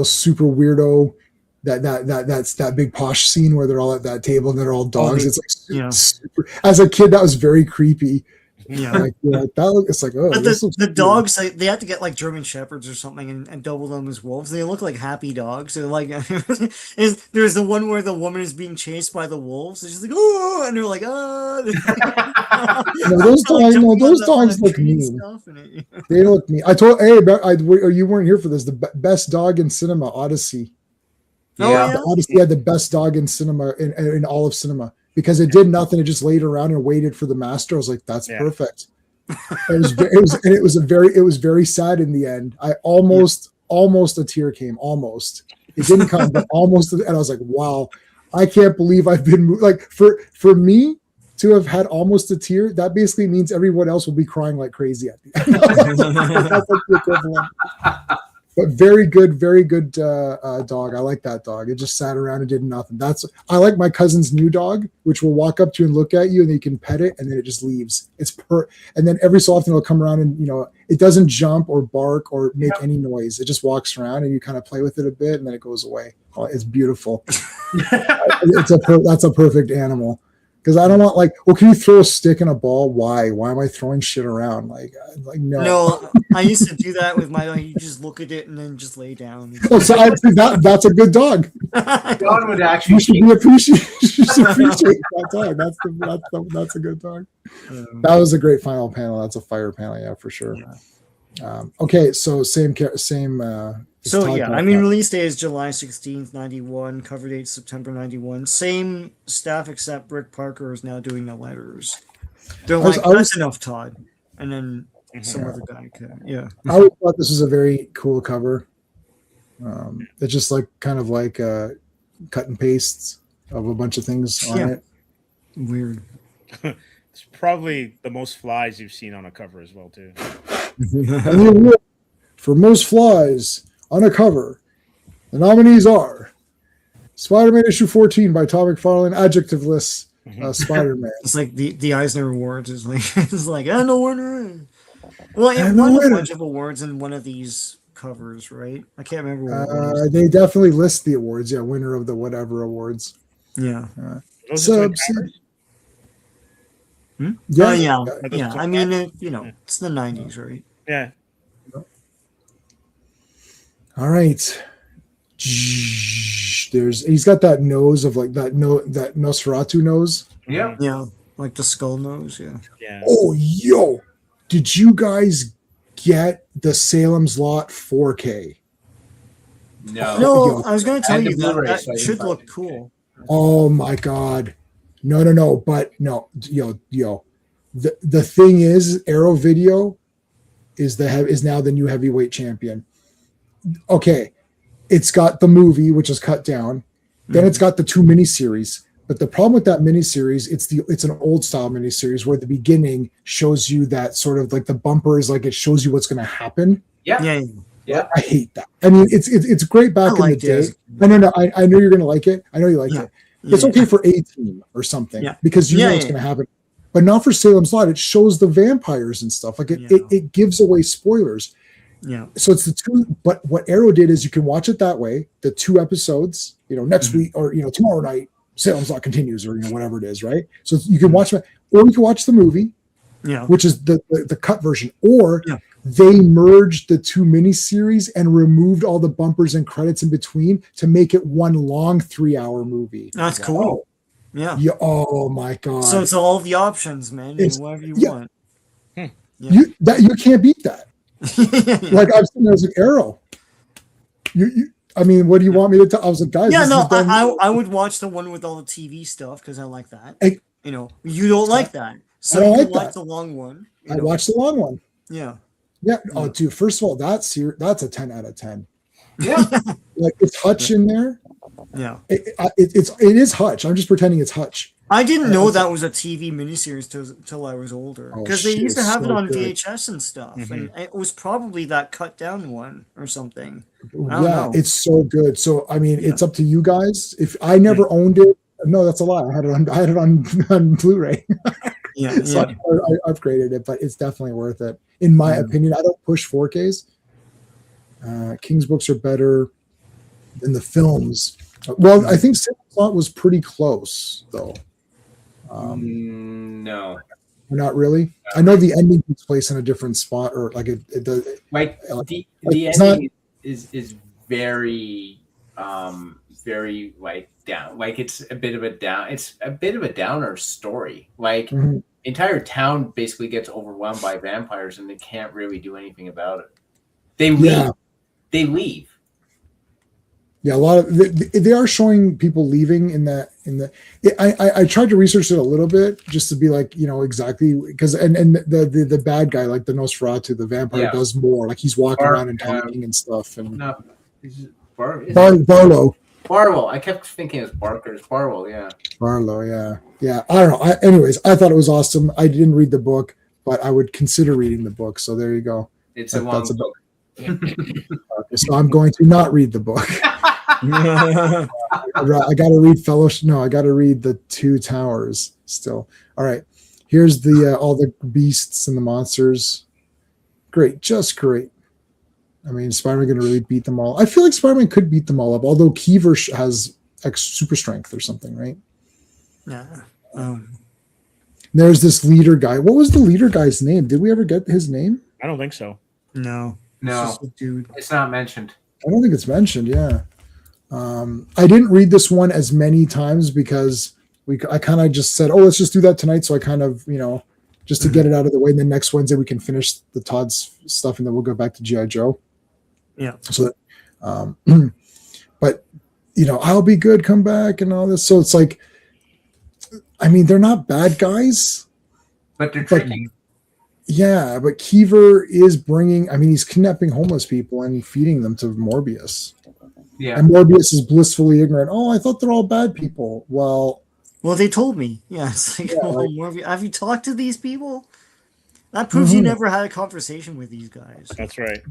super weirdo. That's that big posh scene where they're all at that table and they're all dogs. It's like super. As a kid, that was very creepy. Yeah, it's like, oh. But the dogs, they have to get like German shepherds or something and double them as wolves. They look like happy dogs. They're like, there's the one where the woman is being chased by the wolves. It's just like, oh, and they're like, oh. Those dogs look mean. They look mean. I told you weren't here for this. The best dog in cinema, Odyssey. Yeah. Odyssey had the best dog in cinema in all of cinema. because it did nothing. It just laid around and waited for the master. I was like, that's perfect. It was very sad in the end. I almost a tear came. Almost. It didn't come, but almost. And I was like, wow, I can't believe I've been like, for me to have had almost a tear, that basically means everyone else will be crying like crazy at the end. That's like the equivalent. But very good dog. I like that dog. It just sat around and did nothing. I like my cousin's new dog, which will walk up to you and look at you, and then you can pet it, and then it just leaves. And then every so often it'll come around, and it doesn't jump or bark or make any noise. It just walks around, and you kind of play with it a bit, and then it goes away. Oh, it's beautiful. That's a perfect animal. Because I don't want can you throw a stick and a ball? Why? Why am I throwing shit around? Like no. No, I used to do that with my dog. You just look at it and then just lay down. So that's a good dog. John would actually. You should appreciate that dog. That's a good dog. That was a great final panel. That's a fire panel, yeah, for sure. Yeah. Okay, so same. So yeah, release date is July 16th, 91. Cover date September 91. Same staff except Rick Parker is now doing the letters. They're that's enough, Todd. And then some other guy. I always thought this was a very cool cover. It's just kind of cut and pastes of a bunch of things on it. Weird. It's probably the most flies you've seen on a cover as well, too. For most flies on a cover, the nominees are Spider-Man issue 14 by Todd McFarlane, adjectiveless Spider-Man. It's like the Eisner Awards is I know winner. Well, it won a bunch of awards in one of these covers, right? I can't remember what they definitely list the awards. Yeah, winner of the whatever awards. Yeah. Yeah. Yeah. I mean, it's the 90s, right? Yeah. All right. He's got that nose of that Nosferatu nose. Yeah. Yeah. Like the skull nose. Yeah. Yeah. Oh, yo. Did you guys get the Salem's Lot 4K? No, I was going to tell you that should look cool. Oh my God. No. But no, yo. The thing is, Arrow Video is now the new heavyweight champion. Okay, it's got the movie, which is cut down. Then it's got the 2 miniseries. But the problem with that miniseries, it's an old style miniseries where the beginning shows you that sort of the bumper is it shows you what's going to happen. Yeah. I hate that. I mean, it's great back in the day. No. I know you're going to like it. I know you like it. It's okay for 18 or something because you know what's going to happen. But not for Salem's Lot. It shows the vampires and stuff. It gives away spoilers. Yeah. So it's the 2, but what Arrow did is you can watch it that way, the 2 episodes, next week or tomorrow night, Salem's Lot continues or whatever it is, right? So you can watch it, or you can watch the movie, which is the cut version, or they merged the 2 miniseries and removed all the bumpers and credits in between to make it one long 3-hour movie. That's cool. Yeah. Oh my God. So it's all the options, man. Whatever you want. You can't beat that. I've seen it as an Arrow. I mean, what do you want me to tell? I was like, guys. Yeah, no, I would watch the one with all the TV stuff because I like that. You don't like that. So I don't like the long one. I watched the long one. Yeah. Yeah. Oh, dude. First of all, that's a 10 out of 10. Yeah. It's Hutch in there. Yeah. It is Hutch. I'm just pretending it's Hutch. I didn't know that was a TV miniseries till I was older because they used to have it on VHS and stuff, and it was probably that cut down one or something. I don't know. It's so good. So I mean, it's up to you guys. If I never owned it, no, that's a lie. I had it on Blu-ray. So I upgraded it, but it's definitely worth it in my opinion. I don't push 4Ks. King's books are better than the films. Well, I think Salem's Lot was pretty close though. No, not really. I know the ending takes place in a different spot, or it does. The ending is very very down. It's a bit of a down. It's a bit of a downer story. Entire town basically gets overwhelmed by vampires, and they can't really do anything about it. They leave. They leave. Yeah, a lot of they are showing people leaving in that. I tried to research it a little bit just to be like, exactly, because and the bad guy, like the Nosferatu, the vampire, does more. Like he's walking around and talking and stuff. And no, Barlow. Barlow. I kept thinking it's Barker. It's Barlow. Yeah. Barlow. Yeah. I don't know. Anyways, I thought it was awesome. I didn't read the book, but I would consider reading the book. So there you go. It's a long book. So I'm going to not read the book. I got to read Fellowship. No, I got to read the Two Towers still. All right. Here's the all the beasts and the monsters. Great, just great. I mean, Spider-Man going to really beat them all. I feel like Spider-Man could beat them all up, although Kiever has super strength or something, right? Yeah. There's this leader guy. What was the leader guy's name? Did we ever get his name? I don't think so. No. Dude, it's not mentioned. I don't think it's mentioned. Yeah. I didn't read this one as many times because I kind of just said, oh, let's just do that tonight. So I kind of, just to get it out of the way. And then next Wednesday we can finish the Todd's stuff and then we'll go back to G.I. Joe. Yeah. So, but I'll be good, come back and all this. So it's like, I mean, they're not bad guys, but they're tricky. Yeah, but Kiever is he's kidnapping homeless people and feeding them to Morbius. Yeah. And Morbius is blissfully ignorant. Oh, I thought they're all bad people. Well, they told me. Yeah, it's like, Morbius, have you talked to these people? That proves you never had a conversation with these guys. That's right.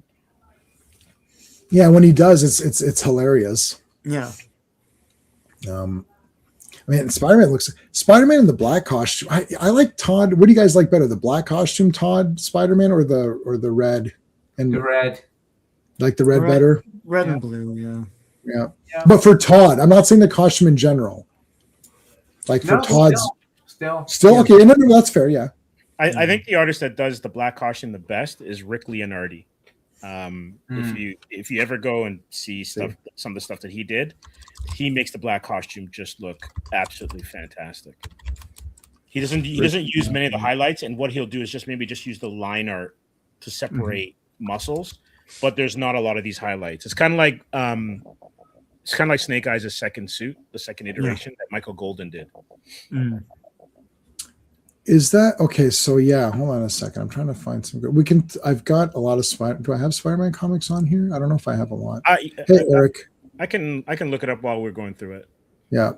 Yeah, when he does, it's hilarious. Yeah. Spider-Man in the black costume. I like Todd. What do you guys like better, the black costume Todd Spider-Man or the red? And the red. Like the red better? Red and blue, yeah. But for Todd, I'm not saying the costume in general. Like for Todd's still okay. No, that's fair. Yeah. I think the artist that does the black costume the best is Rick Leonardi. If you ever go and see some of the stuff that he did, he makes the black costume just look absolutely fantastic. He doesn't use many of the highlights, and what he'll do is just use the line art to separate muscles, but there's not a lot of these highlights. It's kind of like Snake Eyes' second suit, the second iteration that Michael Golden did. Is that okay? So yeah, hold on a second. I'm trying to find some good. I've got a lot of do I have Spider-Man comics on here? I don't know if I have a lot. Hey, Eric. I can look it up while we're going through it. Yeah.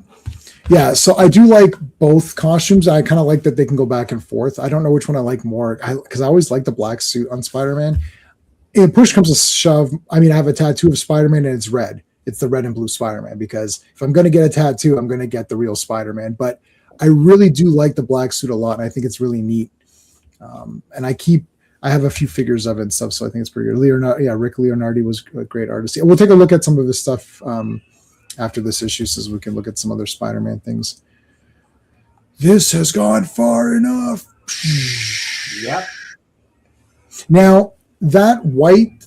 So I do like both costumes. I kind of like that they can go back and forth. I don't know which one I like more because I always like the black suit on Spider-Man. And push comes to shove. I mean, I have a tattoo of Spider-Man and it's red. It's the red and blue Spider-Man because if I'm going to get a tattoo, I'm going to get the real Spider-Man. But I really do like the black suit a lot, and I think it's really neat. And I have a few figures of it and stuff, so I think it's pretty good. Rick Leonardi was a great artist. We'll take a look at some of his stuff after this issue, so we can look at some other Spider-Man things. This has gone far enough. Yep. Now the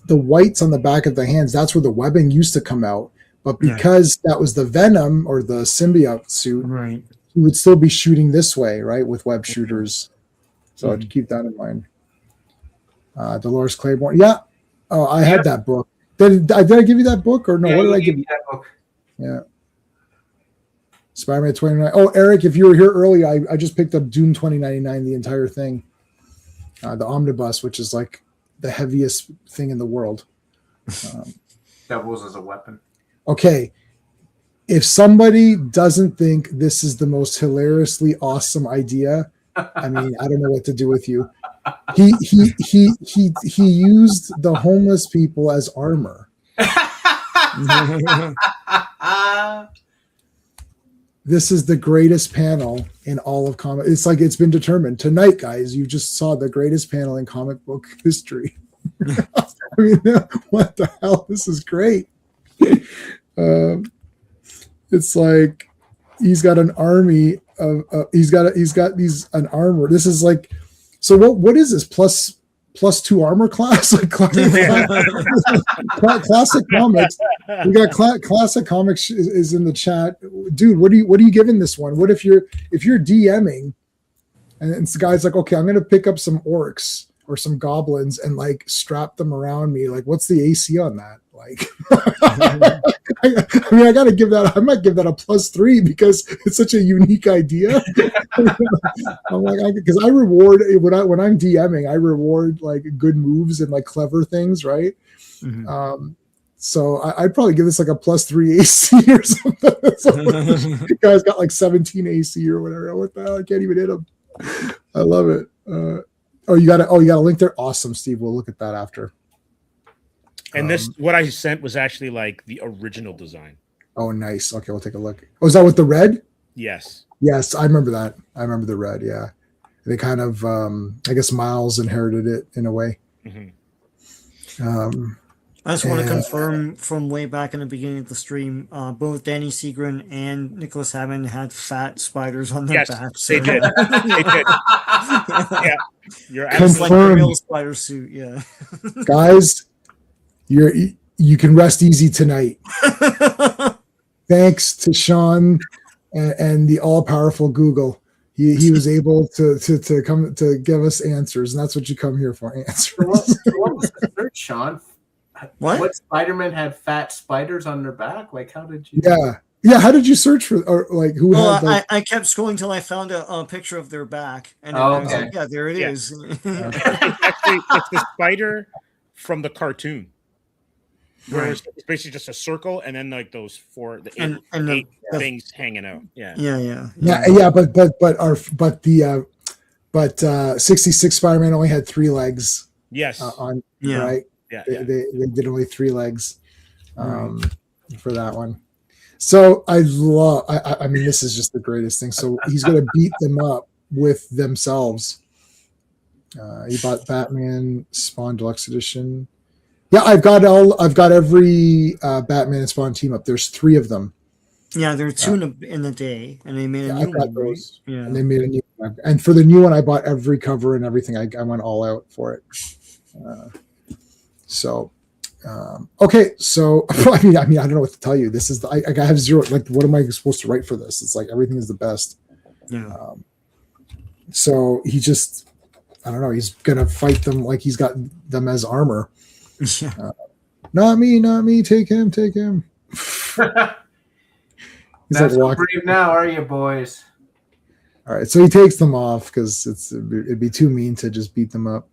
whites on the back of the hands, that's where the webbing used to come out, but because that was the Venom or the symbiote suit, right? He would still be shooting this way, right, with web shooters. So I'd keep that in mind. Dolores Claiborne. Yeah. Oh, I had that book. Did I give you that book or no? Yeah, what did I give you? That book. Yeah. Spider-Man 2099. Oh, Eric, if you were here early, I just picked up Doom 2099, the entire thing. The omnibus, which is like the heaviest thing in the world. Doubles as a weapon. Okay. If somebody doesn't think this is the most hilariously awesome idea, I mean, I don't know what to do with you. He used the homeless people as armor. This is the greatest panel in all of comic. It's like it's been determined tonight, guys. You just saw the greatest panel in comic book history. I mean, what the hell? This is great. It's like he's got an army of he's got an armor. This is like, so what is this plus 2 armor class? Like classic comics. We got classic comics is in the chat, dude. What are you giving this one? What if you're DMing and the guy's like, okay, I'm gonna pick up some orcs. or some goblins and like strap them around me. Like, what's the AC on that? Like, I mean, I might give that a +3 because it's such a unique idea. I'm like, because I reward when I'm DMing, I reward like good moves and like clever things, right? Mm-hmm. So I'd probably give this like a +3 AC or something. The guy's got like 17 AC or whatever. What the hell? I can't even hit him. I love it. You got a link there. Awesome, Steve. We'll look at that after. And this, what I sent was actually like the original design. Oh, nice. Okay, we'll take a look. Oh, is that with the red? Yes. Yes, I remember that. I remember the red. Yeah, they kind of, I guess, Miles inherited it in a way. Mm-hmm. I just want to confirm from way back in the beginning of the stream, both Danny Seagren and Nicholas Hammond had fat spiders on their backs. They did. They did. Yeah, you're like a real spider suit. Yeah, guys, you can rest easy tonight. Thanks to Sean and the all-powerful Google. He was able to come to give us answers, and that's what you come here for, answers. What was the search, Sean? What Spider-Man had fat spiders on their back? Like, how did you? Yeah. How did you search for, or like who had? Like... I kept scrolling till I found a picture of their back, and I was like, yeah, there it is. Actually, it's the spider from the cartoon. Where it's basically just a circle, and then like those eight things hanging out. Yeah. But 66 Spider-Man only had 3 legs. Yes. Right. Yeah. They did only 3 legs, for that one. So I mean, this is just the greatest thing. So he's going to beat them up with themselves. He bought Batman Spawn Deluxe Edition. Yeah, I've got every Batman and Spawn team up. There's 3 of them. Yeah, there are 2 in the day, and they made a new one. Those. Right? Yeah, and they made a new one. And for the new one, I bought every cover and everything. I went all out for it. Okay. So I mean, I don't know what to tell you. This is I have 0. Like, what am I supposed to write for this? It's like everything is the best. Yeah. So he just, I don't know. He's gonna fight them like he's got them as armor. Not me. Take him. He's like brave now, are you, boys? All right, so he takes them off because it'd be too mean to just beat them up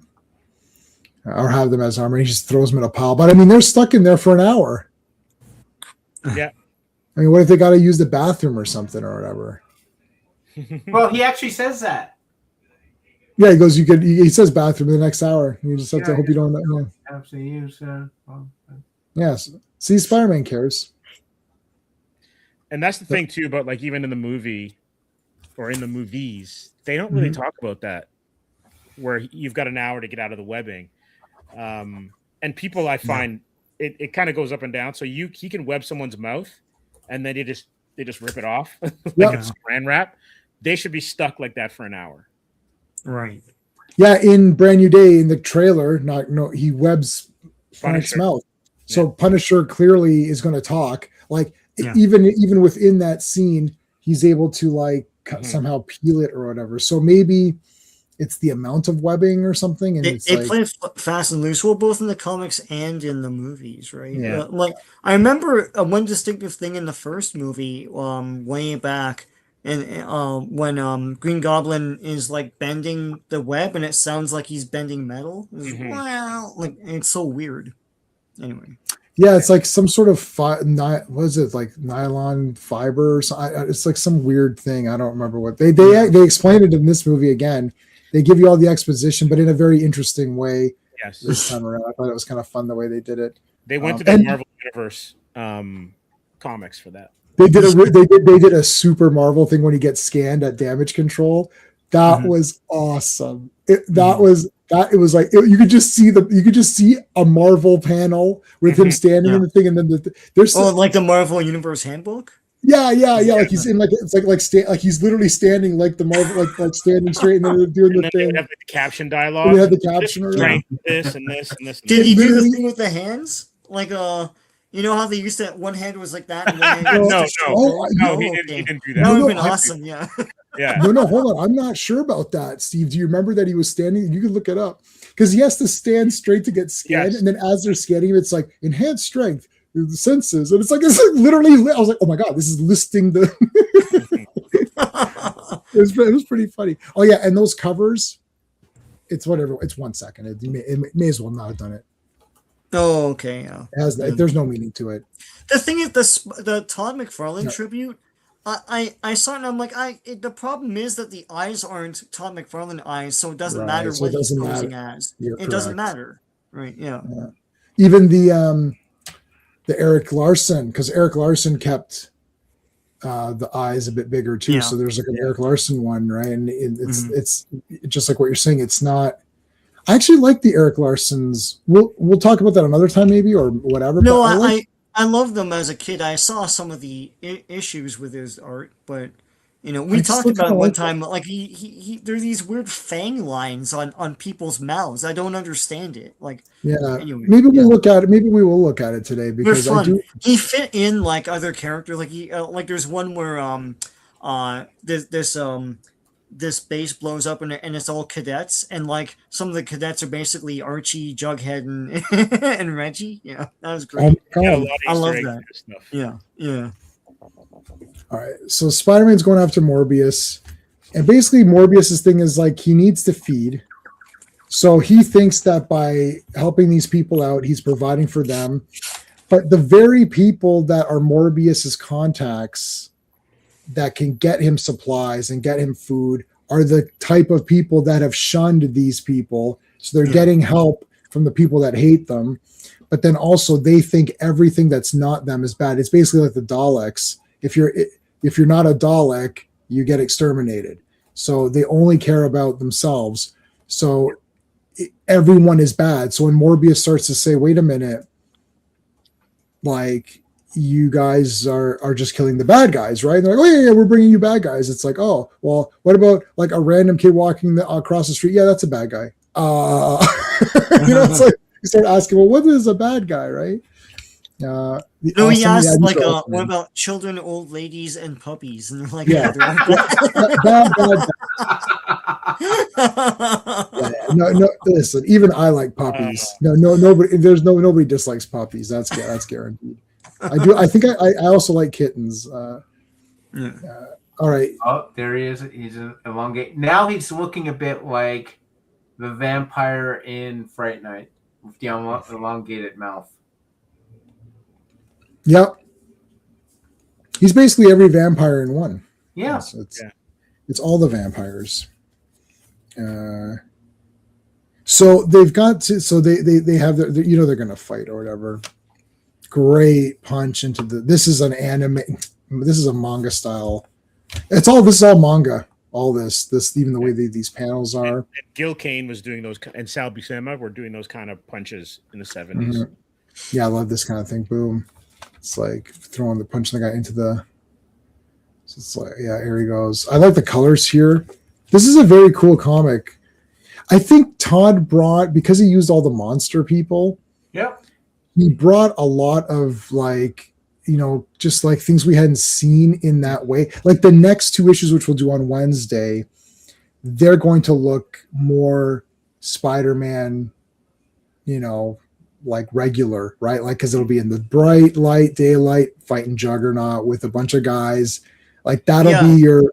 or have them as armor. He just throws them in a pile. But I mean, they're stuck in there for an hour. Yeah. I mean, what if they got to use the bathroom or something or whatever? Well, he actually says that. Yeah, he goes. He says bathroom in the next hour. You just have to hope you don't. Yes. See, Spider-Man cares. And that's the thing too. But like, even in the movie, or in the movies, they don't really talk about that. Where you've got an hour to get out of the webbing, and people, I find it kind of goes up and down. So he can web someone's mouth, and then they just rip it off like it's Saran wrap. They should be stuck like that for an hour. Right. Yeah, in Brand New Day in the trailer, he webs Frank's mouth. So Punisher clearly is going to talk. Like even within that scene, he's able to like somehow peel it or whatever. So maybe it's the amount of webbing or something. And they play fast and loose. Well, both in the comics and in the movies, right? Yeah. Like I remember one distinctive thing in the first movie, way back. And when Green Goblin is like bending the web, and it sounds like he's bending metal. Wow, like it's so weird. Anyway, yeah, it's like some sort of what is it, like nylon fiber or something? It's like some weird thing. I don't remember what they explained it in this movie again. They give you all the exposition, but in a very interesting way. Yes, this time around, I thought it was kind of fun the way they did it. They went to the Marvel Universe comics for that. They did a super Marvel thing when he gets scanned at damage control. That was awesome. It was like you could just see a Marvel panel with him standing in the thing, and then there's like the Marvel Universe handbook. Yeah. Like he's in like he's literally standing like the Marvel like standing straight, and then they're doing the thing. They have the caption dialogue. They have the caption. This and this and this. Did he do the thing with the hands? Like you know how they used to, one hand was like that, and one hand no, he didn't do that. That would have been awesome, yeah. Yeah. No, hold on. I'm not sure about that, Steve. Do you remember that he was standing? You can look it up because he has to stand straight to get scanned, Yes. and then as they're scanning him, it's like enhanced strength, the senses, and it's like literally. I was like, oh my god, this is listing the. It was pretty funny. Oh yeah, and those covers, it's whatever. It's 1 second. It may as well not have done it. Oh, okay. Yeah. There's no meaning to it. The thing is, the Todd McFarlane tribute, I saw it and I'm like, the problem is that the eyes aren't Todd McFarlane eyes, so it doesn't matter so what it he's doesn't posing matter. as. You're It doesn't correct. matter. Right, yeah. Even the Eric Larson, because Eric Larson kept the eyes a bit bigger too. Yeah. So there's like an Eric Larson one, right? And it's just like what you're saying. It's not. I actually like the Eric Larsons. We'll talk about that another time, maybe, or whatever. No, but I loved them as a kid. I saw some of the issues with his art, but we I talked still about kinda it one like time. Like he there are these weird fang lines on people's mouths. I don't understand it. Like yeah, anyway, maybe we'll look at it. Maybe we will look at it today they're because I fun. do. He fit in like other characters. Like like there's one where this base blows up and it's all cadets, and like some of the cadets are basically Archie, Jughead, and and Reggie. Yeah, that was great. Yeah, a lot of I love Easter eggs that. and stuff. Yeah. All right, so Spider-Man's going after Morbius, and basically Morbius's thing is like he needs to feed. So he thinks that by helping these people out, he's providing for them. But the very people that are Morbius's contacts that can get him supplies and get him food are the type of people that have shunned these people. So they're getting help from the people that hate them. But then also they think everything that's not them is bad. It's basically like the Daleks. If you're not a Dalek, you get exterminated. So they only care about themselves. So everyone is bad. So when Morbius starts to say, wait a minute, like you guys are just killing the bad guys, right? And they're like, oh yeah, we're bringing you bad guys. It's like, oh, well, what about like a random kid walking across the street? Yeah, that's a bad guy. It's like you start asking, well, what is a bad guy, right? He asked like, what about children, old ladies, and puppies? And they're like, yeah, bad. No. Listen, even I like puppies. Nobody. There's nobody dislikes puppies. That's guaranteed. I do. I think I also like kittens. All right. Oh, there he is. He's an elongate. Now he's looking a bit like the vampire in Fright Night with the elongated mouth. Yep. He's basically every vampire in one. Yeah. It's all the vampires. So they've got to. So they have their they're going to fight or whatever. Great punch into the. This is an anime. This is a manga style. This is all manga. All this even the way these panels are. And Gil Kane was doing those, and Sal Buscema were doing those kind of punches in the 70s. Mm-hmm. Yeah, I love this kind of thing. Boom. It's like throwing the punch the guy into the. So it's like, yeah, here he goes. I like the colors here. This is a very cool comic. I think Todd brought, because he used all the monster people. Yep. He brought a lot of like, just like things we hadn't seen in that way. Like the next two issues, which we'll do on Wednesday, they're going to look more Spider-Man, like regular, right? Like, because it'll be in the bright light, daylight, fighting Juggernaut with a bunch of guys. Like that'll be your.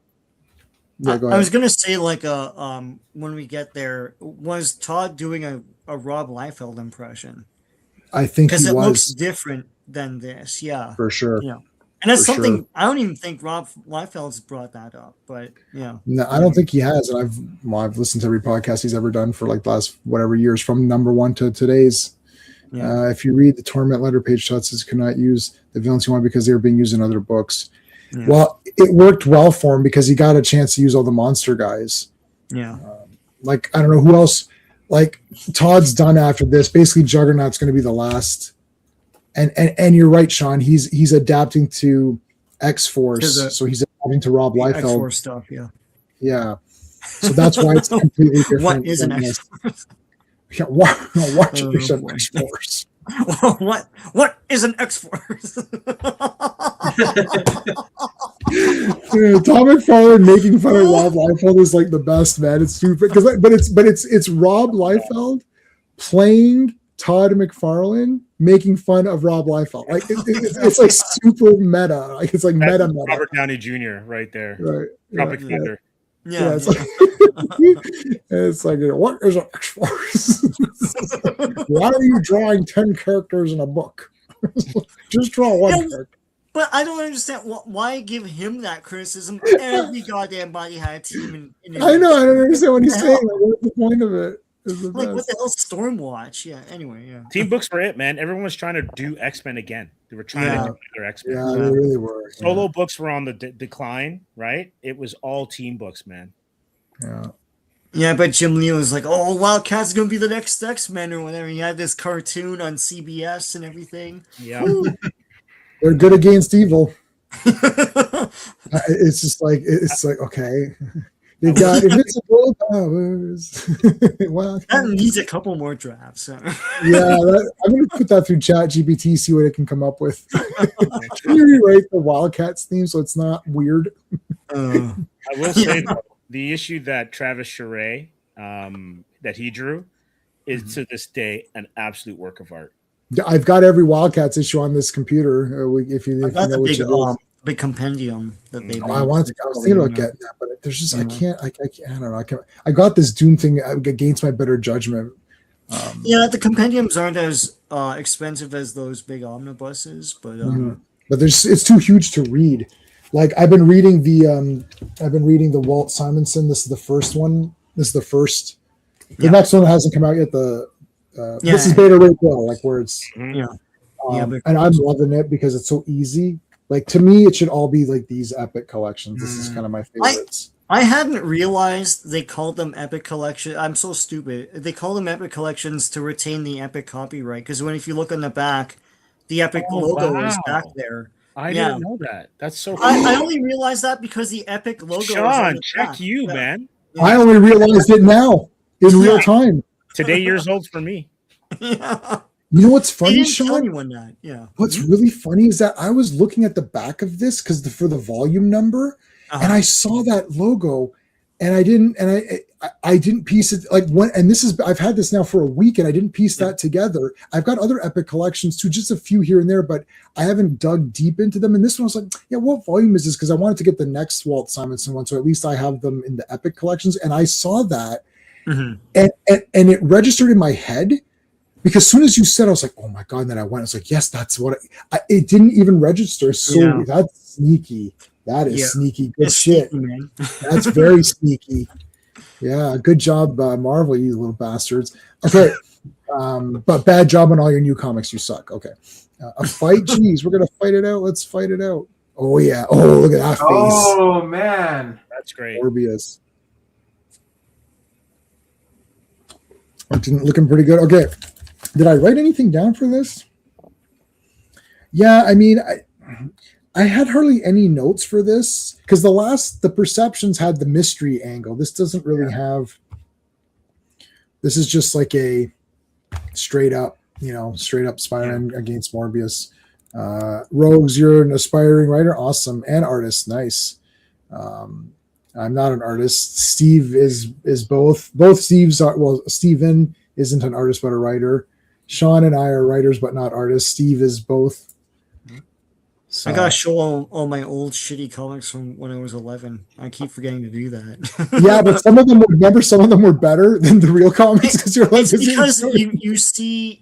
I was gonna say like when we get there, was Todd doing a Rob Liefeld impression? I think because it looks different than this, yeah, for sure. Yeah, and that's for something sure. I don't even think Rob Liefeld's brought that up, but yeah, no, I don't think he has. And I've listened to every podcast he's ever done for like the last whatever years, from number one to today's. Yeah. If you read the Torment letter page, Todd says could not use the villains he wanted because they were being used in other books. Yeah. Well, it worked well for him because he got a chance to use all the monster guys. Yeah. Like, I don't know who else. Like, Todd's done after this. Basically, Juggernaut's going to be the last. And you're right, Sean. He's adapting to X-Force. So he's adapting to Rob Liefeld. X-Force stuff, yeah. Yeah. So that's why it's completely different. What is an X-Force? Yeah, watch X-Force. What is an X-Force? Yeah, Tom McFarlane making fun of Rob Liefeld is like the best, man. It's stupid because, it's Rob Liefeld playing Todd McFarlane making fun of Rob Liefeld. Like it's like super meta. Like it's like That's meta. Robert Downey Jr. right there. Right. Tropic Thunder. Yeah, It's like, it's like, what is an X-Force? Why are you drawing 10 characters in a book? Just draw one character. but I don't understand why give him that criticism. Every goddamn body had a team in his I know. I don't understand what he's saying. Like, what's the point of it? Like, what the hell's Stormwatch? Yeah. Anyway, yeah. Team books were it, man. Everyone was trying to do X-Men again. They were trying to do their X-Men. Yeah, they really were. Solo books were on the decline, right? It was all team books, man. Yeah. Yeah, but Jim Lee was like, "Oh, Wildcat's gonna be the next X-Men or whatever." He had this cartoon on CBS and everything. Yeah, they're good against evil. It's just like okay. They've got invincible powers. Wow. That needs a couple more drafts. I'm going to put that through ChatGPT, see what it can come up with. Can you rewrite the Wildcats theme so it's not weird? I will say, though, the issue that Travis Charest, that he drew, is to this day an absolute work of art. I've got every Wildcats issue on this computer. If you know what you do. Big compendium that they. I was thinking about getting that, but there's just I can't. I don't know. I got this Doom thing against my better judgment. The compendiums aren't as expensive as those big omnibuses, but it's too huge to read. Like I've been reading the Walt Simonson. This is the first one. The next one hasn't come out yet. This is Beta Ray Bill, like where it's and I'm loving it because it's so easy. Like to me, it should all be like these epic collections. This is kind of my favorites. I hadn't realized they called them epic collection. I'm so stupid. They call them epic collections to retain the epic copyright. Because if you look on the back, the epic logo is back there. I didn't know that. That's so cool. I only realized that because the epic logo. Sean, check you, man. I only realized it now in real time. Today years old for me. Yeah. You know what's funny, Sean? Tell anyone that. Yeah. What's really funny is that I was looking at the back of this because for the volume number, and I saw that logo, and I didn't piece it like when. And I've had this now for a week, and I didn't piece that together. I've got other epic collections too, just a few here and there, but I haven't dug deep into them. And this one was like, what volume is this? Because I wanted to get the next Walt Simonson one, so at least I have them in the epic collections. And I saw that, and it registered in my head. Because as soon as you said, I was like, oh my God. And then I went, I was like, yes, that's what it didn't even register. So that's sneaky. That is sneaky. Good shit. Sneaky, man. That's very sneaky. Yeah. Good job, Marvel, you little bastards. Okay. But bad job on all your new comics. You suck. Okay. A fight. Geez, we're going to fight it out. Let's fight it out. Oh, yeah. Oh, look at that face. Oh, man. That's great. Morbius. Looking pretty good. Okay. Did I write anything down for this? Yeah, I mean, I had hardly any notes for this because the Perceptions had the mystery angle. This doesn't really have. This is just like a straight up Spider-Man against Morbius. Rogues, you're an aspiring writer, awesome, and artist, nice. I'm not an artist. Steve is both. Both Steves are. Well, Steven isn't an artist but a writer. Sean and I are writers but not artists. Steve is both. So. I gotta show all my old shitty comics from when I was 11. I keep forgetting to do that. Yeah, but some of them were better than the real comics because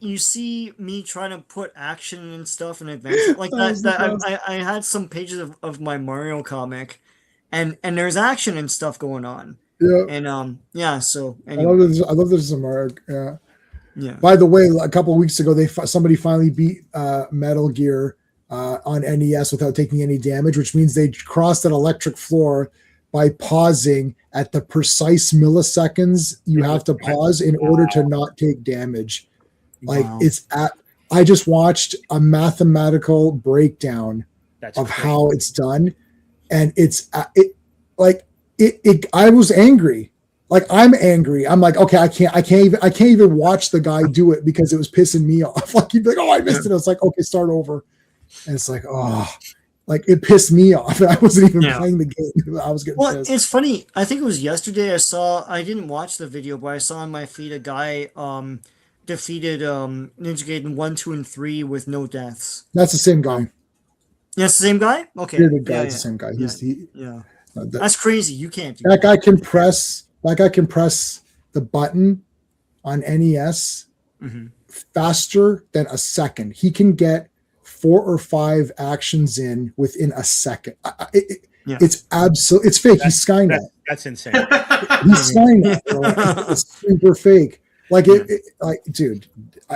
you see me trying to put action and stuff in advance like that. I had some pages of my Mario comic, and there's action and stuff going on. Yeah, and So anyway. I love this Mario. Yeah. Yeah. By the way, a couple of weeks ago, somebody finally beat Metal Gear on NES without taking any damage, which means they crossed an electric floor by pausing at the precise milliseconds you have to pause in order to not take damage. Like I just watched a mathematical breakdown of how it's done, and I was angry. Like I'm angry. I'm like, okay, I can't even watch the guy do it because it was pissing me off. Like he'd be like, oh, I missed it. I was like, okay, start over. And it's like, oh, Like it pissed me off. I wasn't even Yeah. playing the game. I was getting Well, pissed. it's funny. I think it was yesterday I didn't watch the video, but I saw on my feed a guy defeated Ninja Gaiden 1, 2, and 3 with no deaths. That's the same guy. That's the same guy? Okay. Bearded guy, Yeah, it's the same guy. yeah. That That's crazy. You can't do guy can press. That guy can press the button on NES Mhm. faster than a second. He can get 4 or 5 actions in within a second. Yeah. It's absolute. It's fake. He's Skynet. That's insane. He's Skynet. Bro. It's super fake. Like like, dude,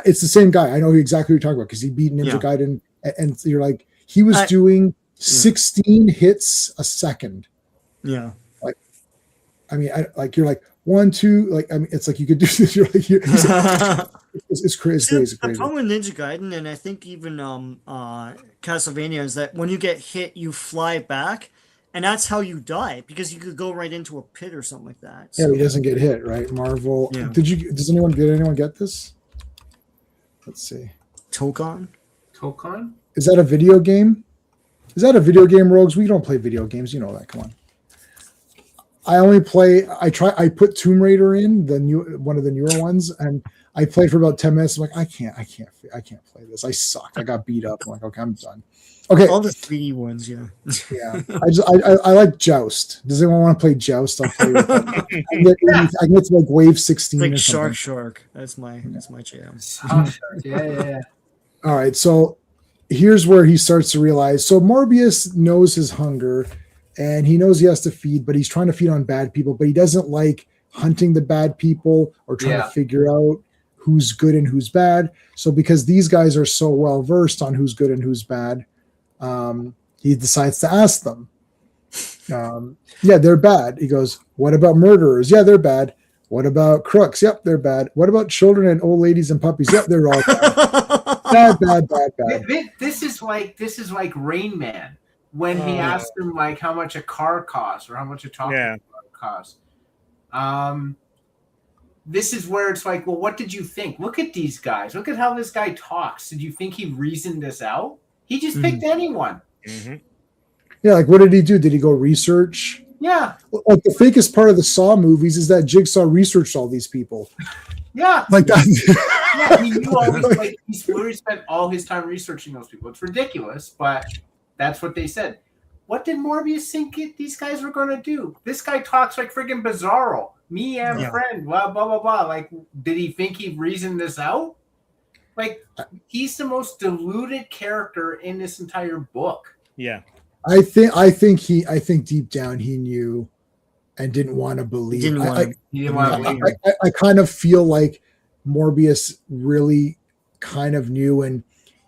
it's the same guy. I know exactly what you're talking about because he beat Ninja Gaiden, and you're like, he was doing 16 hits a second. Yeah. Like, I mean, you're like 1, 2. Like, I mean, it's like you could do this. You're like, it's crazy. It's The crazy. problem with Ninja Gaiden, and I think even Castlevania, is that when you get hit, you fly back, and that's how you die because you could go right into a pit or something like that. Yeah, he doesn't get hit, right? Marvel. Yeah. Did anyone get this? Let's see. Tokon? Is that a video game? Rogues? We don't play video games. You know that. Come on. I put Tomb Raider in one of the newer ones, and I played for about 10 minutes. I'm like, I can't play this. I suck. I got beat up. I'm like, okay, I'm done. Okay. All the 3D ones, yeah. Yeah. I like Joust. Does anyone want to play Joust? I'll play with them. I can get to like wave 16. Like or something. Shark. That's my jam. Yeah. All right. So here's where he starts to realize. So Morbius knows his hunger and he knows he has to feed, but he's trying to feed on bad people, but he doesn't like hunting the bad people or trying to figure out who's good and who's bad. So because these guys are so well versed on who's good and who's bad, he decides to ask them. Yeah, they're bad. He goes, what about murderers? Yeah, they're bad. What about crooks? Yep, they're bad. What about children and old ladies and puppies? Yep, they're all bad. bad. This is like Rain Man when he asked him like how much a car costs or how much a talking car costs. This is where it's like, well, what did you think? Look at these guys. Look at how this guy talks. Did you think he reasoned this out? He just picked anyone. Mm-hmm. Yeah, like what did he do? Did he go research? Yeah. Like the fakest part of the Saw movies is that Jigsaw researched all these people. Yeah. Like that. Yeah, he knew all this. Like he's literally spent all his time researching those people. It's ridiculous, but that's what they said. What did Morbius think these guys were going to do? This guy talks like friggin' Bizarro. Me and friend, blah, blah, blah, blah. Like, did he think he reasoned this out? Like, he's the most deluded character in this entire book. Yeah. I think deep down he knew and didn't want to believe. He didn't want to believe. I kind of feel like Morbius really kind of knew, and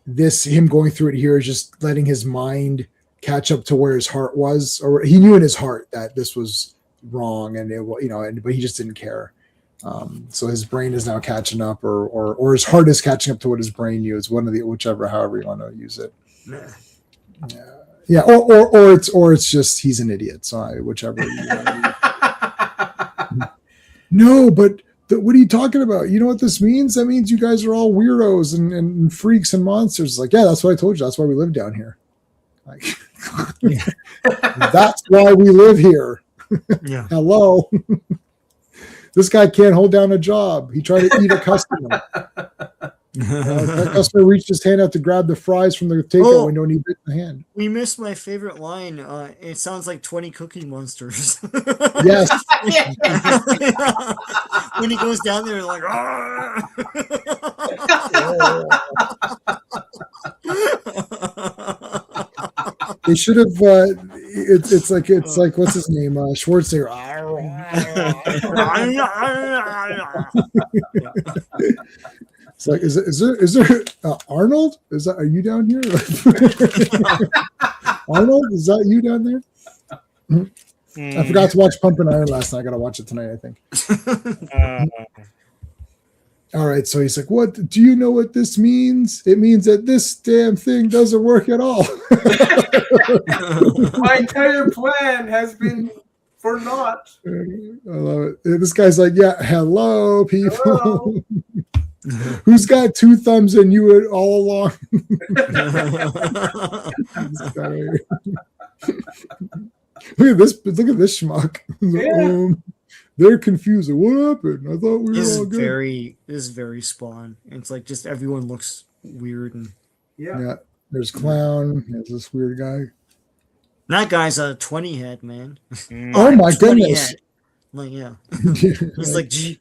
him going through it here is just letting his mind catch up to where his heart was, or he knew in his heart that this was wrong, and but he just didn't care. So his brain is now catching up, or his heart is catching up to what his brain knew. It's one of the however you want to use it. Yeah, or it's just he's an idiot. So whichever. No, but what are you talking about? You know what this means? That means you guys are all weirdos and freaks and monsters. Like, yeah, that's what I told you. That's why we live down here. Like, that's why we live here. Yeah. Hello. This guy can't hold down a job. He tried to eat a customer. That customer reached his hand out to grab the fries from the takeout window, and he bit the hand. We missed my favorite line. It sounds like 20 Cookie Monsters. Yes. When he goes down there, like, They should have. It's like what's his name? Schwarzenegger. It's like, is there Arnold? Are you down here? Arnold, is that you down there? I forgot to watch Pumping Iron last night. I gotta watch it tonight, I think. All right, so he's like, what do you know what this means? It means that this damn thing doesn't work at all. My entire plan has been for naught. I love it. This guy's like, yeah, hello, people. Hello. Who's got two thumbs and you it all along? Look at this! Look at this schmuck. Yeah. They're confused. What happened? I thought we were This all is good. very Spawn. It's like just everyone looks weird, and Yeah. There's Clown. There's this weird guy. that guy's a 20 head, man. Oh my 20 goodness! head. Like, yeah, he's like G.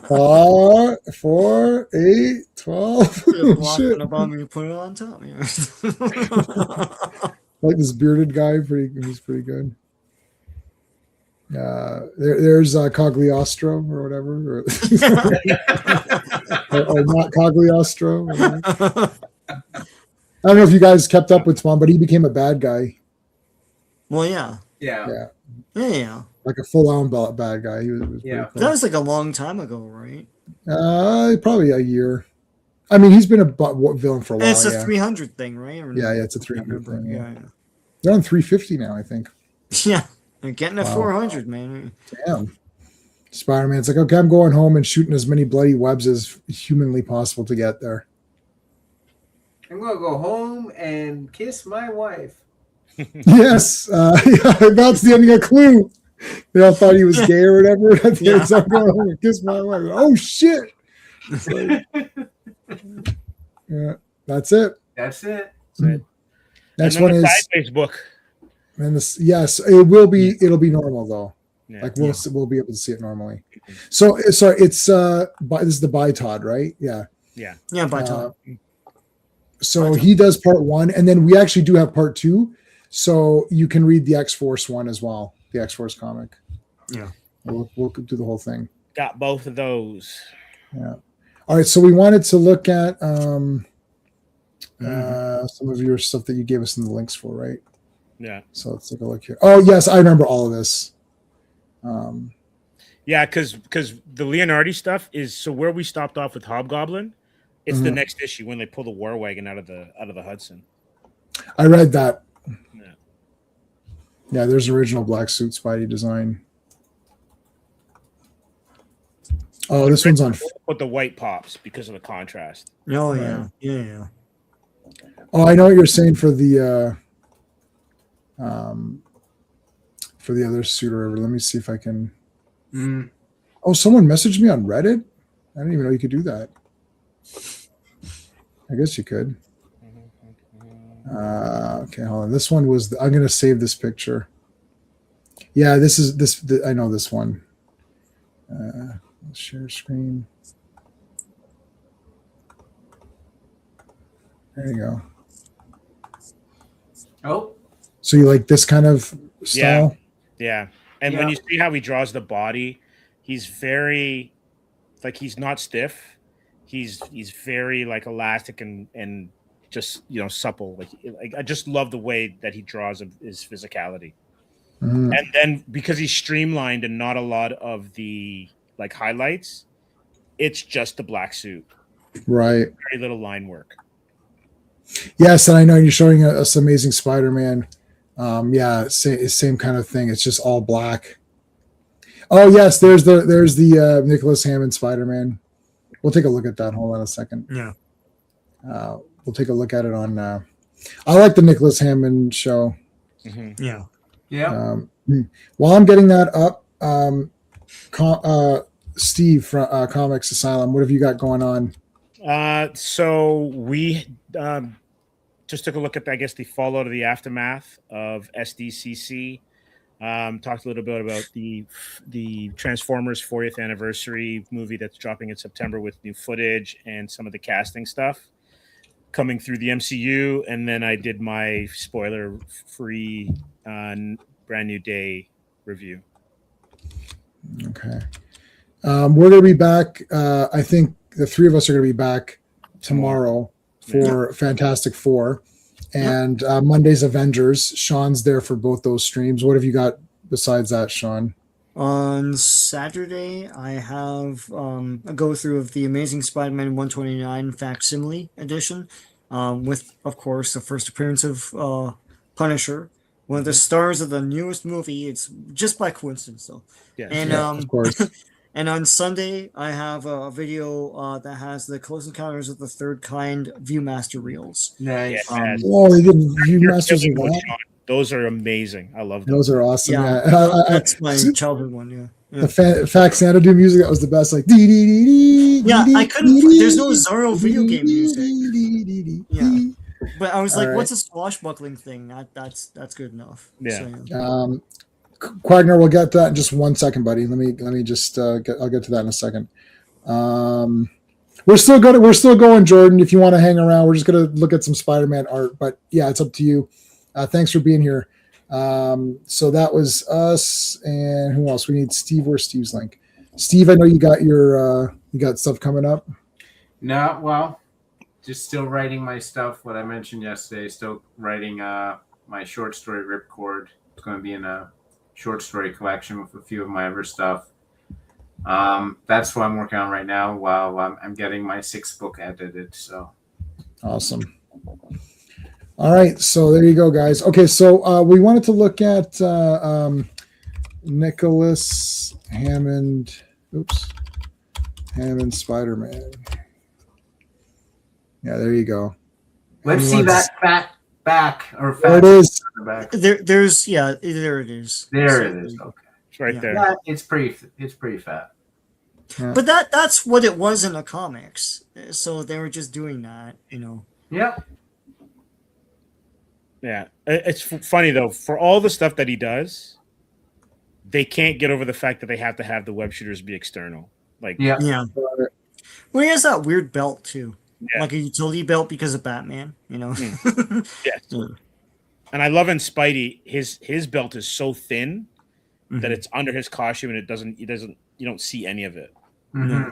4, 4, 8, 12. Block Shit. on the bottom and you put it on top. Yeah. Like this bearded guy, he's pretty good. There's Cogliostro or whatever, or not Cogliostro. Whatever. I don't know if you guys kept up with Spawn, but he became a bad guy. Well, yeah, Yeah. Like a full-on bad guy. He was pretty Yeah. cool. that was like a long time ago, right? Probably a year. I mean, he's been a villain for a while. And it's a yeah. 300 thing, right? Or Yeah, it's a I 300 remember. thing. Yeah. Yeah, They're on 350 now, I think. yeah. They're getting a Wow. 400, man. Damn. Spider-Man's like, okay, I'm going home and shooting as many bloody webs as humanly possible to get there. I'm gonna go home and kiss my wife. Yes, that's the ending of Clue. They all thought he was gay or whatever. At the end, so I'm going home and kiss my wife. Oh shit! It's like, yeah, that's it. That's it. Next and one then the is, Sideways book. and this. Yes, it will be. It'll be normal though. Yeah. Like we'll be able to see it normally. So sorry, it's this is the by Todd, right? Yeah. Yeah, by Todd. So he does part 1, and then we actually do have part 2. So you can read the X-Force one as well, the X-Force comic. Yeah. We'll do the whole thing. Got both of those. Yeah. All right. So we wanted to look at some of your stuff that you gave us in the links for, right? Yeah. So let's take a look here. Oh yes, I remember all of this. Yeah, because the Leonardi stuff is so where we stopped off with Hobgoblin. It's the next issue when they pull the War Wagon out of the Hudson. I read that. Yeah. Yeah, there's original black suit Spidey design. Oh, this one's on. But the white pops because of the contrast. Oh, yeah. Yeah. Oh, I know what you're saying for the other suit or whatever. Let me see if I can. Oh, someone messaged me on Reddit. I didn't even know you could do that. I guess you could. Okay, hold on. This one was. I'm going to save this picture. Yeah, this is this. I know this one. Share screen. There you go. Oh, So you like this kind of style? Yeah. And when you see how he draws the body, he's very like he's not stiff. He's very like elastic and just supple. Like I just love the way that he draws his physicality. Mhm. And then because he's streamlined and not a lot of the like highlights, it's just the black suit. Right. Very little line work. Yes, and I know you're showing us Amazing Spider-Man. Yeah, same kind of thing. It's just all black. Oh yes, there's the Nicholas Hammond Spider-Man. We'll take a look at that. Hold on a second. Yeah. We'll take a look at it on. I like the Nicholas Hammond show. Mm-hmm. Yeah. yeah. While I'm getting that up, Steve from Comics Asylum, what have you got going on? So we just took a look at, I guess, the fallout of the aftermath of SDCC. Talked a little bit about the Transformers 40th anniversary movie that's dropping in September with new footage and some of the casting stuff coming through the MCU. And then I did my spoiler-free Brand New Day review. Okay. We're going to be back. I think the three of us are going to be back tomorrow for Fantastic Four. And Monday's Avengers. Sean's there for both those streams. What have you got besides that, Sean? On Saturday, I have a go through of the Amazing Spider-Man 129 facsimile edition, with, of course, the first appearance of Punisher, one of the stars of the newest movie. It's just by coincidence, though. Yeah. And of course. And on Sunday, I have a video that has the Close Encounters of the Third Kind Viewmaster reels. Nice. Oh, they did Viewmasters of that. Those are amazing. I love them. Those are awesome. Yeah, Yeah, that's my childhood one. Yeah. The Fact Santa do music, that was the best. Like dee dee dee dee. Yeah, dee, I couldn't. dee, There's no dee, Zorro video game music. dee, dee, dee, Yeah. dee. But I was All like, right. "What's a swashbuckling thing?" That's good enough. Yeah. So, Quagner, we'll get to that in just 1 second, buddy. Let me just I'll get to that in a second. We're still going, Jordan. If you want to hang around, we're just gonna look at some Spider-Man art. But yeah, it's up to you. Thanks for being here. So that was us, and who else? We need Steve. Where's Steve's link? Steve, I know you got your you got stuff coming up. No, well, just still writing my stuff. What I mentioned yesterday, still writing my short story Ripcord. It's going to be in a short story collection with a few of my other stuff. That's what I'm working on right now while I'm getting my 6th book edited. So Awesome. All right, so there you go, guys. Okay, so we wanted to look at Nicholas Hammond. Hammond Spider-Man. Yeah, there you go. let's see that fat back or fat. There it is. Back. there it is. There it is. Okay. It's right Yeah. there. Yeah, it's pretty fat. Yeah. But that's what it was in the comics. So they were just doing that, Yep. Yeah, it's funny though. For all the stuff that he does, they can't get over the fact that they have to have the web shooters be external. Like, Yeah. Yeah. Well, he has that weird belt too, Yeah. like a utility belt because of Batman. yes. Yeah. And I love in Spidey, his belt is so thin Mhm. that it's under his costume and you don't see any of it. Mhm.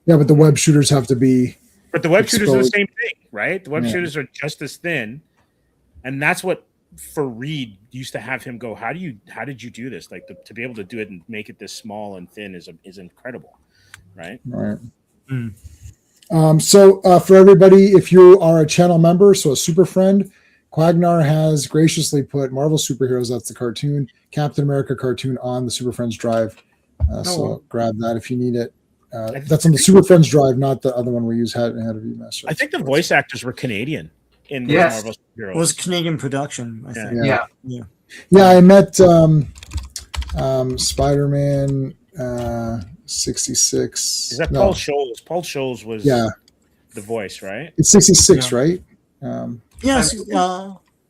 Yeah, but the web shooters have to be. But the web shooters are the Exposed. same thing, right? The web Yeah. shooters are just as thin, and that's what for Reed used to have him go. How did you do this? Like to be able to do it and make it this small and thin is incredible, right? Right. Mm. So for everybody, if you are a channel member, so a super friend, Quagnar has graciously put Marvel Superheroes, that's the cartoon, Captain America cartoon on the Super Friends drive. So grab that if you need it. That's on the Super Friends drive, not the other one we use head of Viewmaster. I think the voice actors were Canadian in the Yes. Marvel Superheroes. It was Canadian production, I think. Yeah. Yeah. Yeah, I met Spider-Man 66. Is that No, Paul Scholes? Paul Scholes was Yeah, the voice, right? it's 66, Yeah. right? Yes.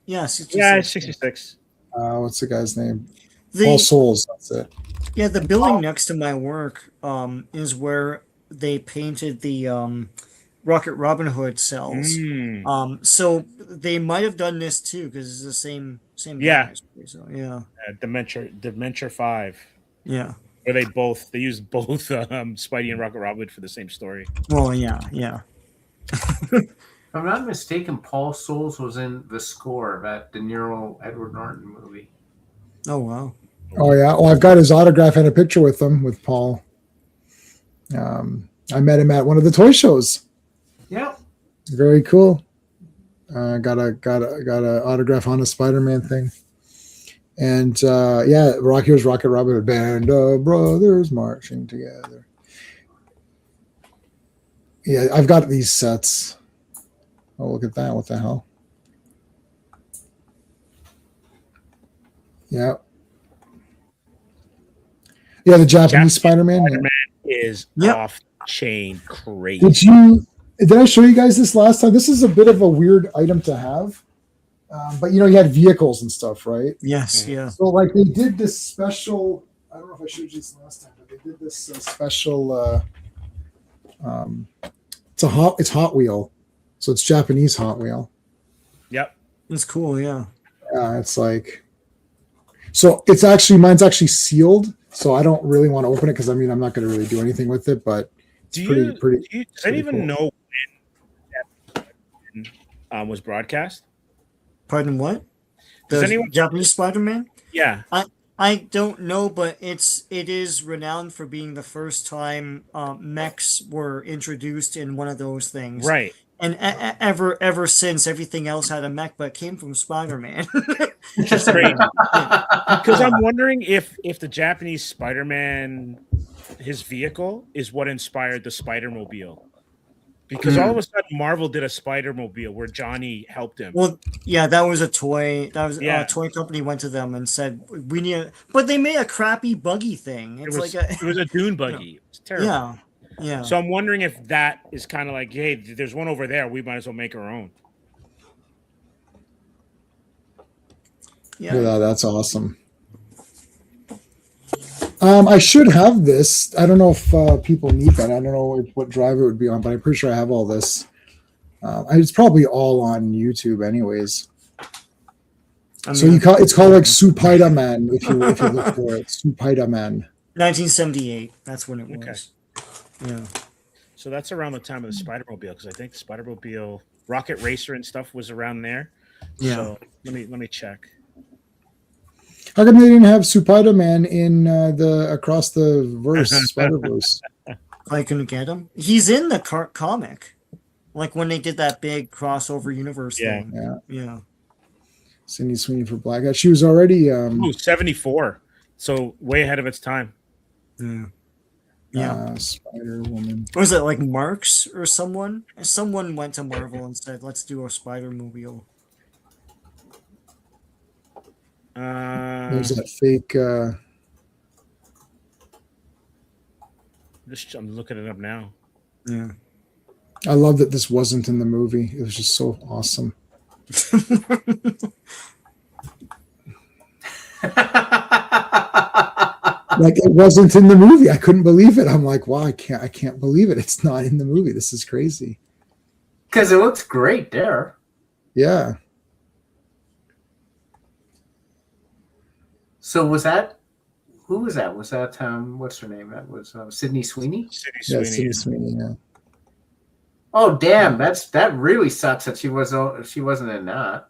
Yes. Yeah, it's 66. What's the guy's name? The, Paul Souls. That's it. Yeah, the building next to my work is where they painted the Rocket Robin Hood cells. Mm. So they might have done this too because it's the same Yeah. guys. So yeah, Dementia 5. yeah. Where they used both Spidey and Rocket Robin for the same story. Well, yeah. If I'm not mistaken, Paul Souls was in the score of that De Niro Edward Norton movie. Oh wow. Oh yeah. Oh, I've got his autograph and a picture with him with Paul. I met him at one of the toy shows. Yep. Very cool. Got a autograph on a Spider-Man thing. And here's Rocket Robin, a band of brothers marching together. Yeah, I've got these sets. Oh, look at that. What the hell? Yeah. Yeah, the Japanese Spider-Man. Spider-Man is Yep. off chain crazy. Did I show you guys this last time? This is a bit of a weird item to have. But you had vehicles and stuff, right? Yes. Yeah. So like they did this special, I don't know if I showed you this last time, but they did this special it's Hot Wheel. So it's Japanese Hot Wheel. Yep. It's cool. Yeah. It's like, so mine's actually sealed. So I don't really want to open it because I'm not going to really do anything with it, but it's Does pretty anyone cool. know when was broadcast? Pardon what? Does The anyone- Japanese Spider-Man? Yeah. I don't know, but it is renowned for being the first time mechs were introduced in one of those things. Right. And ever since, everything else had a mech, but it came from Spider-Man. Which is great. Because I'm wondering if the Japanese Spider-Man, his vehicle is what inspired the Spider-Mobile. Because all of a sudden Marvel did a Spider-Mobile where Johnny helped him. Well, yeah, that was a toy. That was Yeah. a toy company went to them and said, "We need," but they made a crappy buggy thing. It's it was a dune buggy. It's terrible. Yeah, yeah. So I'm wondering if that is kind of like, hey, there's one over there. We might as well make our own. Yeah, that's awesome. I should have this. I don't know if people need that. I don't know what drive it would be on, but I'm pretty sure I have all this. It's probably all on YouTube, anyways. So it's called like Spiderman if you look for it. Spiderman. 1978. That's when it was. Yeah. So that's around the time of the Spider-Mobile, because I think the Spider-Mobile, Rocket Racer and stuff was around there. Yeah. So let me check. How come they didn't have Spiderman in the Across the Verse Spider-Verse? I couldn't get him. He's in the comic, like when they did that big crossover universe thing. Yeah. Sydney Sweeney for Black Hat. She was already 74, so way ahead of its time. Yeah. Spider-Woman. Was it like Marx or someone? Someone went to Marvel and said, "Let's do a Spider-Mobile." There's that fake. I'm looking it up now. Yeah. I love that this wasn't in the movie. It was just so awesome. Like it wasn't in the movie. I couldn't believe it. I'm like, wow, I can't believe it. It's not in the movie. This is crazy. Because it looks great there. Yeah. So was that? Who was that? Was that what's her name? That was Sydney Sweeney. Sydney Sweeney. Yeah. Oh damn! That really sucks that she wasn't in that.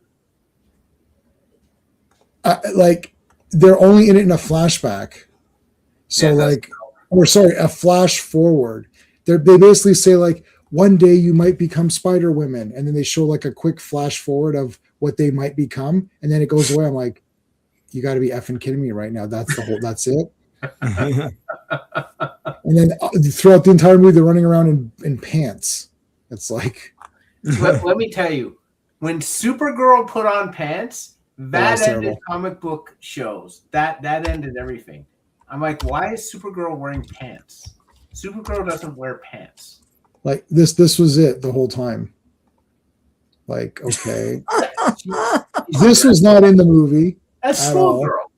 Like they're only in it in a flashback. So a flash forward. They basically say like one day you might become Spider Women, and then they show like a quick flash forward of what they might become, and then it goes away. I'm like, you got to be effing kidding me right now. That's it. And then throughout the entire movie, they're running around in pants. It's like, let me tell you, when Supergirl put on pants, that ended terrible. comic book shows. That ended everything. I'm like, why is Supergirl wearing pants? Supergirl doesn't wear pants. Like this was it the whole time. Like, okay, this was not in the movie. That's Schoolgirl.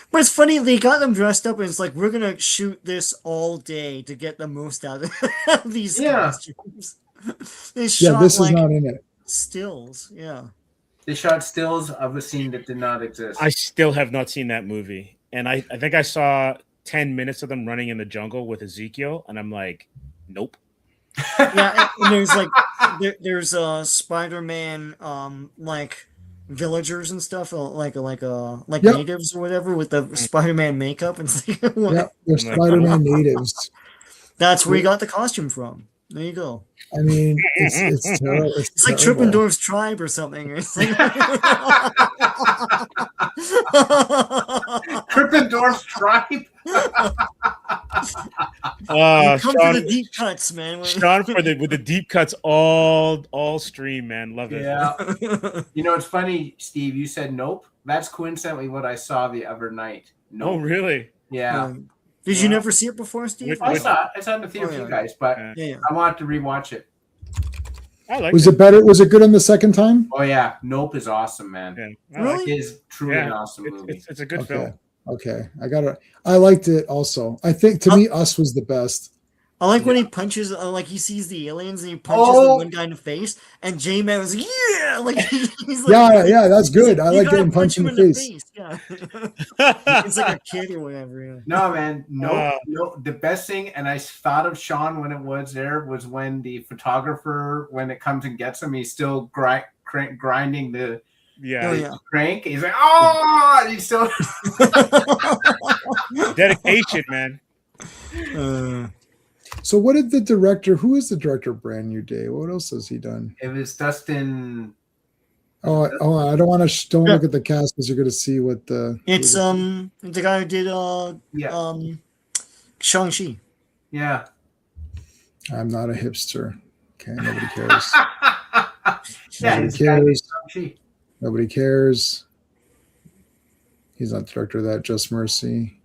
But it's funny, they got them dressed up and it's like, we're going to shoot this all day to get the most out of these costumes. This is not in it. Stills, yeah. They shot stills of a scene that did not exist. I still have not seen that movie. And I think I saw 10 minutes of them running in the jungle with Ezekiel, and I'm like, nope. Yeah, and there's like, there's Spider-Man, like villagers and stuff, like natives or whatever with the Spider-Man makeup and stuff. Yeah, they're Spider-Man natives. That's where you got the costume from. There you go. I mean, it's terrible. It's like Trippendorf's tribe or something. It's like... Trippendorf's tribe. Come Sean, to the deep cuts, man. Sean with the deep cuts all stream, man. Love it. Yeah. You know, it's funny, Steve. You said nope. That's coincidentally what I saw the other night. Nope. Oh, really? Yeah. Did you never see it before, Steve? I saw it in the theater for you guys, but I wanted to rewatch it. I like. Was it better? Was it good on the second time? Oh yeah, Nope is awesome, man. Yeah. Really? It is truly an awesome movie. It's a good film. Okay, I liked it also. I think to me, Us was the best. I like when he punches, like he sees the aliens and he punches the one guy in the face, and J-Man was like, yeah, like he's like, yeah, that's good. I like getting punched in the face. Yeah, it's like a kid or whatever. Yeah. No, man, no. The best thing, and I thought of Sean when it was there, was when the photographer, when it comes and gets him, he's still grinding the crank. He's like, oh, and he's still dedication, man. So what did the director, who is the director of Brand New Day? What else has he done? It was Dustin. Oh, I don't want to, don't look at the cast because you're going to see what the. It's, the guy who did, Shang-Chi. Yeah. I'm not a hipster. Okay, nobody cares. Yeah, Nobody it's gotta be cares. Shang-Chi. Nobody cares. He's not the director of that. Just Mercy.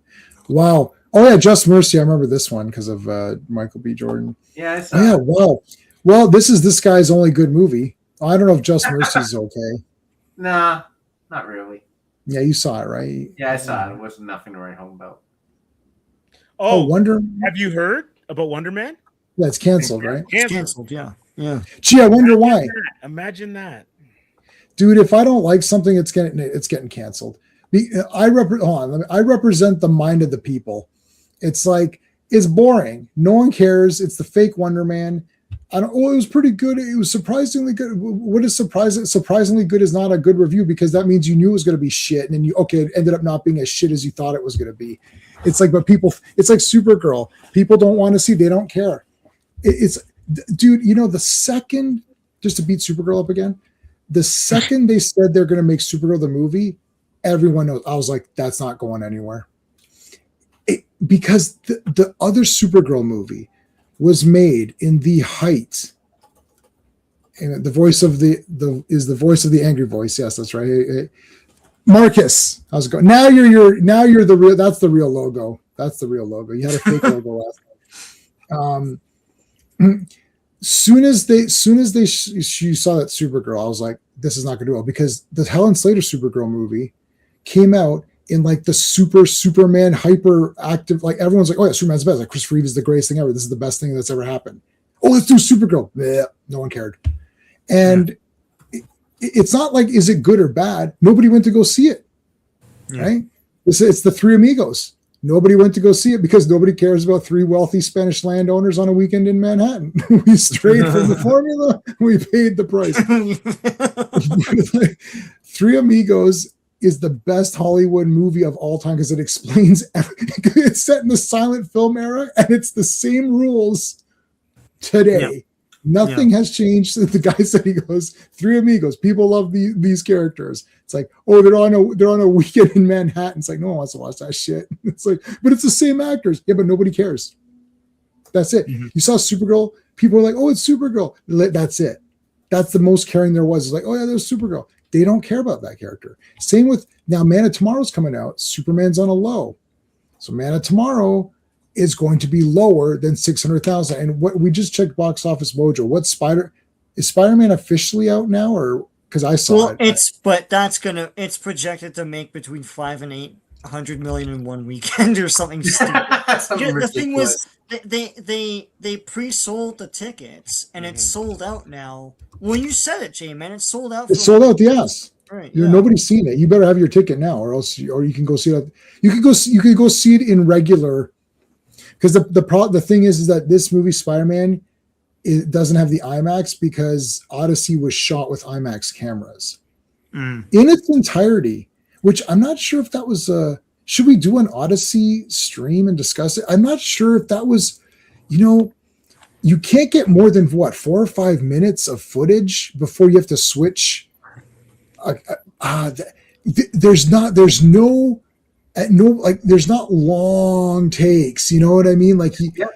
Wow. Oh yeah, Just Mercy. I remember this one because of Michael B. Jordan. Yeah, I saw Oh yeah. it. Wow. Well, this is this guy's only good movie. I don't know if Just Mercy's okay. Nah, not really. Yeah, you saw it, right? Yeah, I saw it. It was nothing to write home about. Oh, Wonder. Have you heard about Wonder Man? Yeah, it's canceled, right? It's canceled. Yeah. Gee, I wonder why. Imagine that. Dude, if I don't like something, it's getting canceled. I represent the mind of the people. It's like it's boring. No one cares. It's the fake Wonder Man. It was pretty good. It was surprisingly good. What is surprising? Surprisingly good is not a good review because that means you knew it was going to be shit, and then it ended up not being as shit as you thought it was going to be. It's like, but people, it's like Supergirl. People don't want to see. They don't care. Dude. You know, the second, just to beat Supergirl up again, the second they said they're going to make Supergirl the movie, everyone knows. I was like, that's not going anywhere. Because the other Supergirl movie was made in the height, and the voice of the voice of the angry voice. Yes, that's right. Marcus, how's it going? Now you're the real. That's the real logo. That's the real logo. You had a fake logo last night. Soon as they she saw that Supergirl, I was like, this is not going to do well because the Helen Slater Supergirl movie came out in like the Superman hyper active, like everyone's like, oh yeah, Superman's the best. Like Christopher Reeve is the greatest thing ever. This is the best thing that's ever happened. Oh, let's do Supergirl. Bleh, no one cared. And it's not like, is it good or bad? Nobody went to go see it. Right? It's the Three Amigos. Nobody went to go see it because nobody cares about three wealthy Spanish landowners on a weekend in Manhattan. We strayed from the formula. We paid the price. Three Amigos is the best Hollywood movie of all time because it explains everything. It's set in the silent film era and it's the same rules today. Nothing has changed. The guy said, he goes, Three Amigos. People love these characters. It's like, oh, they're on a weekend in Manhattan. It's like, no one wants to watch that shit. It's like, but it's the same actors. Yeah, but nobody cares. That's it. Mm-hmm. You saw Supergirl. People were like, oh, it's Supergirl. That's it. That's the most caring there was. It's like, oh yeah, there's Supergirl. They don't care about that character. Same with now, Man of Tomorrow's coming out. Superman's on a low. So Man of Tomorrow is going to be lower than 600,000. And what we just checked Box Office Mojo. Is Spider-Man officially out now, or because I saw it? It's projected to make between 5 and 800 million in one weekend or something stupid. The thing was they pre-sold the tickets and it's sold out now. Well, you said it, Jay, man. It's sold out. It's sold out. Yes. Right. Nobody's seen it. You better have your ticket now, or you can go see it. You can go see it in regular. Because the thing is that this movie Spider-Man, it doesn't have the IMAX because Odyssey was shot with IMAX cameras in its entirety. Which I'm not sure if that was should we do an Odyssey stream and discuss it? I'm not sure if that was, you can't get more than 4 or 5 minutes of footage before you have to switch. There's not long takes. You know what I mean? Like you're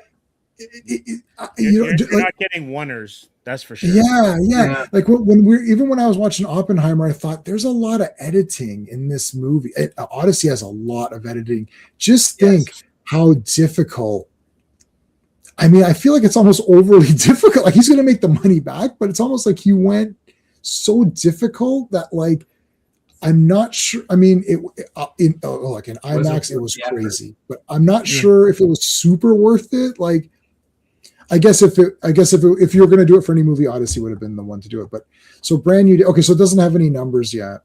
not getting oneers. That's for sure. Yeah. Like when I was watching Oppenheimer, I thought there's a lot of editing in this movie. Odyssey has a lot of editing. Just think how difficult. I mean, I feel like it's almost overly difficult. Like he's going to make the money back, but it's almost like he went so difficult that like, I'm not sure. I mean, in IMAX, it was crazy, but I'm not sure if it was super worth it. Like, I guess if you're going to do it for any movie, Odyssey would have been the one to do it. But so brand new. Okay, so it doesn't have any numbers yet.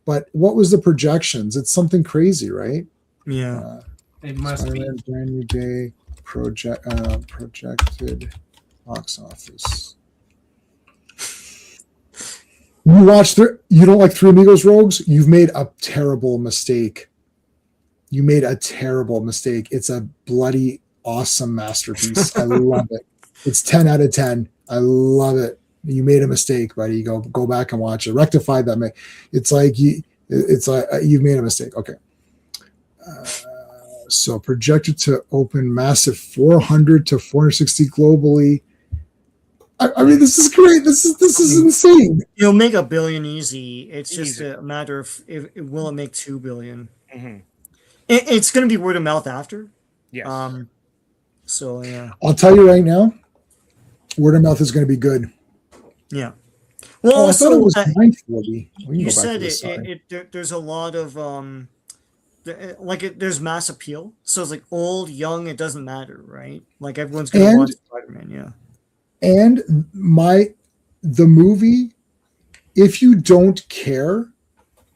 But what was the projections? It's something crazy, right? Yeah, it must be brand new day projected box office. You don't like Three Amigos, Rogues? You've made a terrible mistake. It's a bloody awesome masterpiece. I love it. It's 10 out of 10. I love it. You made a mistake, buddy. Go back and watch it. Rectify that. It's like you've made a mistake. Okay. So projected to open massive 400 to 460 globally. I mean, this is great. This is insane. You'll make $1 billion easy. It's just Easy. a matter of will it make $2 billion. Mm-hmm. It's going to be word of mouth after. Yes. So yeah. I'll tell you right now, word of mouth is going to be good. Yeah. Well, I thought it also, was 940. you said there's a lot of there's mass appeal. So it's like old, young, it doesn't matter, right? Like everyone's going to watch Spider-Man. Yeah. And the movie, if you don't care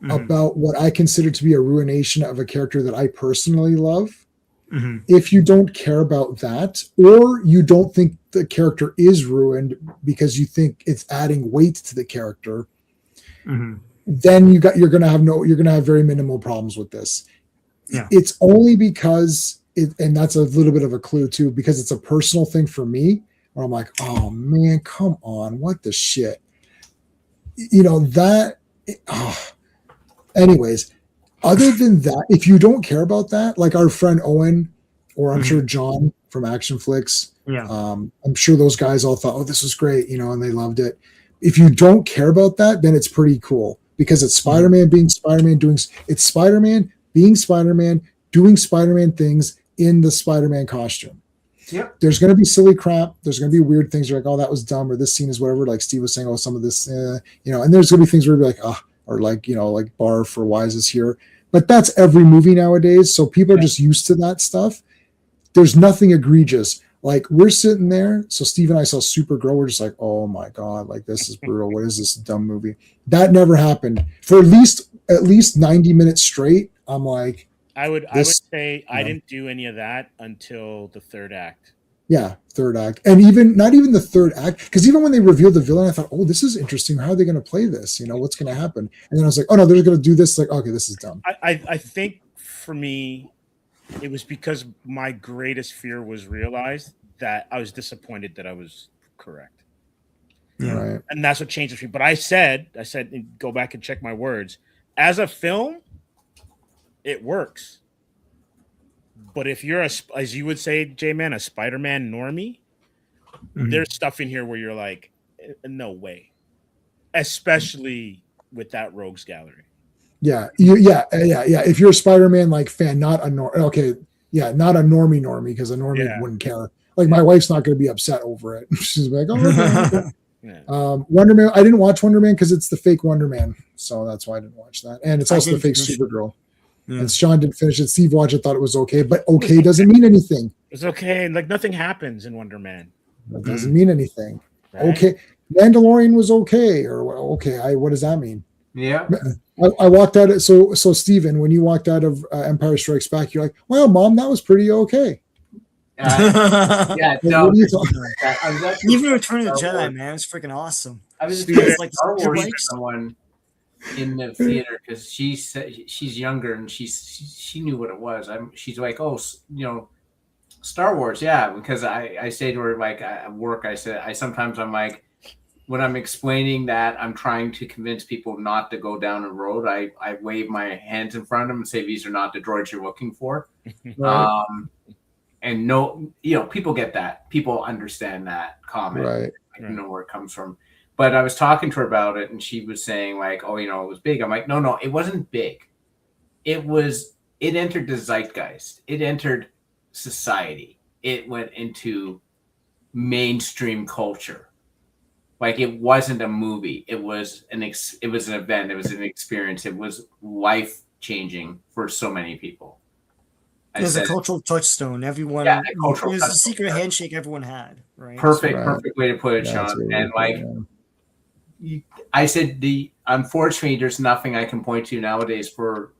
about what I consider to be a ruination of a character that I personally love, if you don't care about that, or you don't think the character is ruined because you think it's adding weight to the character, then you're gonna have very minimal problems with this. Yeah. It's only because and that's a little bit of a clue too, because it's a personal thing for me, where I'm like, oh man, come on, what the shit, that. Anyways, other than that, if you don't care about that, like our friend Owen, or I'm sure John from Action Flicks, I'm sure those guys all thought, oh, this was great, and they loved it. If you don't care about that, then it's pretty cool, because it's Spider-Man being Spider-Man it's Spider-Man being Spider-Man doing Spider-Man things in the Spider-Man costume. Yep. There's going to be silly crap. There's going to be weird things. You're like, oh, that was dumb, or this scene is whatever. Like Steve was saying, oh, some of this, and there's going to be things where you're like, oh, or like, like bar for wise is here. But that's every movie nowadays. So people are just used to that stuff. There's nothing egregious. Like we're sitting there. So Steve and I saw Supergirl. We're just like, oh my God, like this is brutal. What is this dumb movie? That never happened for at least 90 minutes straight. I'm like, I would say I didn't do any of that until the third act. Yeah, third act. And not even the third act, because even when they revealed the villain, I thought, oh, this is interesting. How are they going to play this? What's going to happen? And then I was like, oh no, they're going to do this. Like, okay, this is dumb. I think for me, it was because my greatest fear was realized that I was disappointed that I was correct. Yeah. Right. And that's what changed for me. But I said, go back and check my words. As a film, it works. But if you're as you would say, J-Man, a Spider-Man normie, there's stuff in here where you're like, no way. Especially with that Rogues Gallery. Yeah. If you're a Spider-Man like fan, not a not a normie, because a normie wouldn't care. Like my wife's not going to be upset over it. She's like, oh. Wonder Man. I didn't watch Wonder Man because it's the fake Wonder Man, so that's why I didn't watch that. And it's also the fake Supergirl. Yeah. And Sean didn't finish it. Steve watched it, thought it was okay, but okay doesn't mean anything. It's okay. Like nothing happens in Wonder Man. That doesn't mean anything. Right? Okay. Mandalorian was okay, or okay. What does that mean? Yeah. I walked out. So Steven, when you walked out of Empire Strikes Back, you're like, well, Mom, that was pretty okay. No. Even Return of the Jedi, man, it's freaking awesome. I was like Star Wars for someone in the theater because she said she's younger and she knew what it was. She's like, oh, Star Wars, yeah. Because I say to her like at work, I'm like, when I'm explaining that I'm trying to convince people not to go down a road, I wave my hands in front of them and say these are not the droids you're looking for. Right. And no, people get that. People understand that comment. Right. I know where it comes from. But I was talking to her about it, and she was saying, like, oh, it was big. I'm like, no, it wasn't big. It entered the zeitgeist. It entered society. It went into mainstream culture. Like, it wasn't a movie. It was an event. It was an experience. It was life-changing for so many people. It was a cultural touchstone. Everyone, it was a secret handshake everyone had, right? Perfect way to put it, Sean. And I said, unfortunately, there's nothing I can point to nowadays for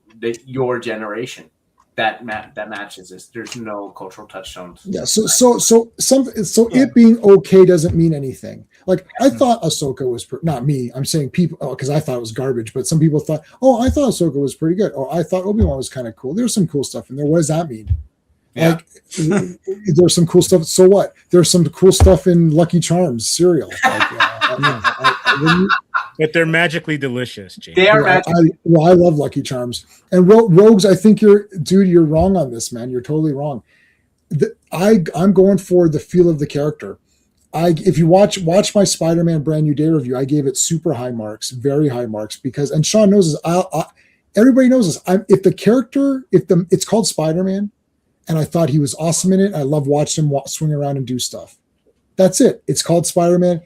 your generation that matches this. There's no cultural touchstones. Yeah. It being okay doesn't mean anything. Like I thought Ahsoka was not me. I'm saying people because I thought it was garbage, but some people thought, oh, I thought Ahsoka was pretty good. Or I thought Obi-Wan was kind of cool. There's some cool stuff in there. What does that mean? Yeah. Like there's some cool stuff. So what? There's some cool stuff in Lucky Charms cereal. Like, But they're magically delicious, James. They are Yeah, magic. I love Lucky Charms. And Rogues, I think you're wrong on this, man. You're totally wrong. I'm going for the feel of the character. If you watch my Spider-Man Brand New Day review, I gave it super high marks, very high marks, because, and Sean knows this. Everybody knows this. It's called Spider-Man, and I thought he was awesome in it. I love watching him swing around and do stuff. That's it. It's called Spider-Man.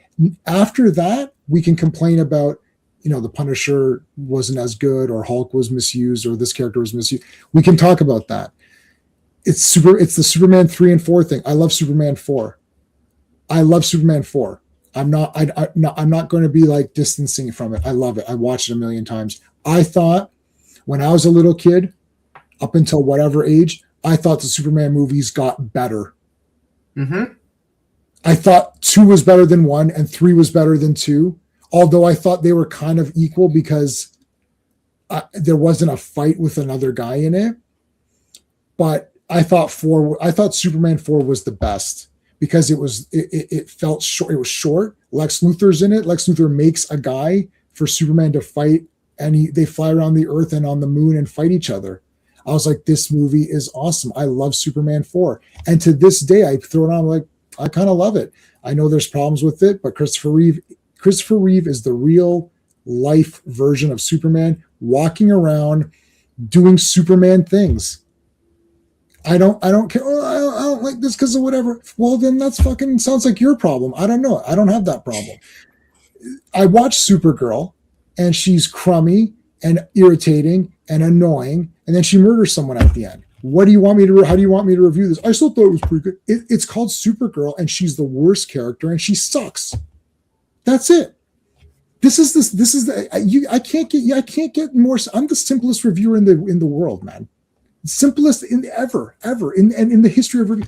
After that, we can complain about, the Punisher wasn't as good, or Hulk was misused, or this character was misused. We can talk about that. It's the Superman 3 and 4 thing. I love Superman 4. I'm not going to be like distancing from it. I love it. I watched it a million times. I thought when I was a little kid, up until whatever age, I thought the Superman movies got better. Mm-hmm. I thought 2 was better than 1 and 3 was better than 2. Although I thought they were kind of equal because there wasn't a fight with another guy in it. But I thought Superman 4 was the best because it felt short. It was short. Lex Luthor's in it. Lex Luthor makes a guy for Superman to fight, and they fly around the Earth and on the moon and fight each other. I was like, this movie is awesome. I love Superman 4. And to this day, I throw it on, like, I kind of love it. I know there's problems with it, but Christopher Reeve is the real life version of Superman, walking around doing Superman things. I don't care. Oh, I don't like this because of whatever. Well, then that's fucking sounds like your problem. I don't know. I don't have that problem. I watched Supergirl, and she's crummy and irritating and annoying, and then she murders someone at the end. How do you want me to review this? I still thought it was pretty good. It's called Supergirl, and she's the worst character, and she sucks. That's it. I can't get more. I'm the simplest reviewer in the world, man. Simplest ever in the history of review.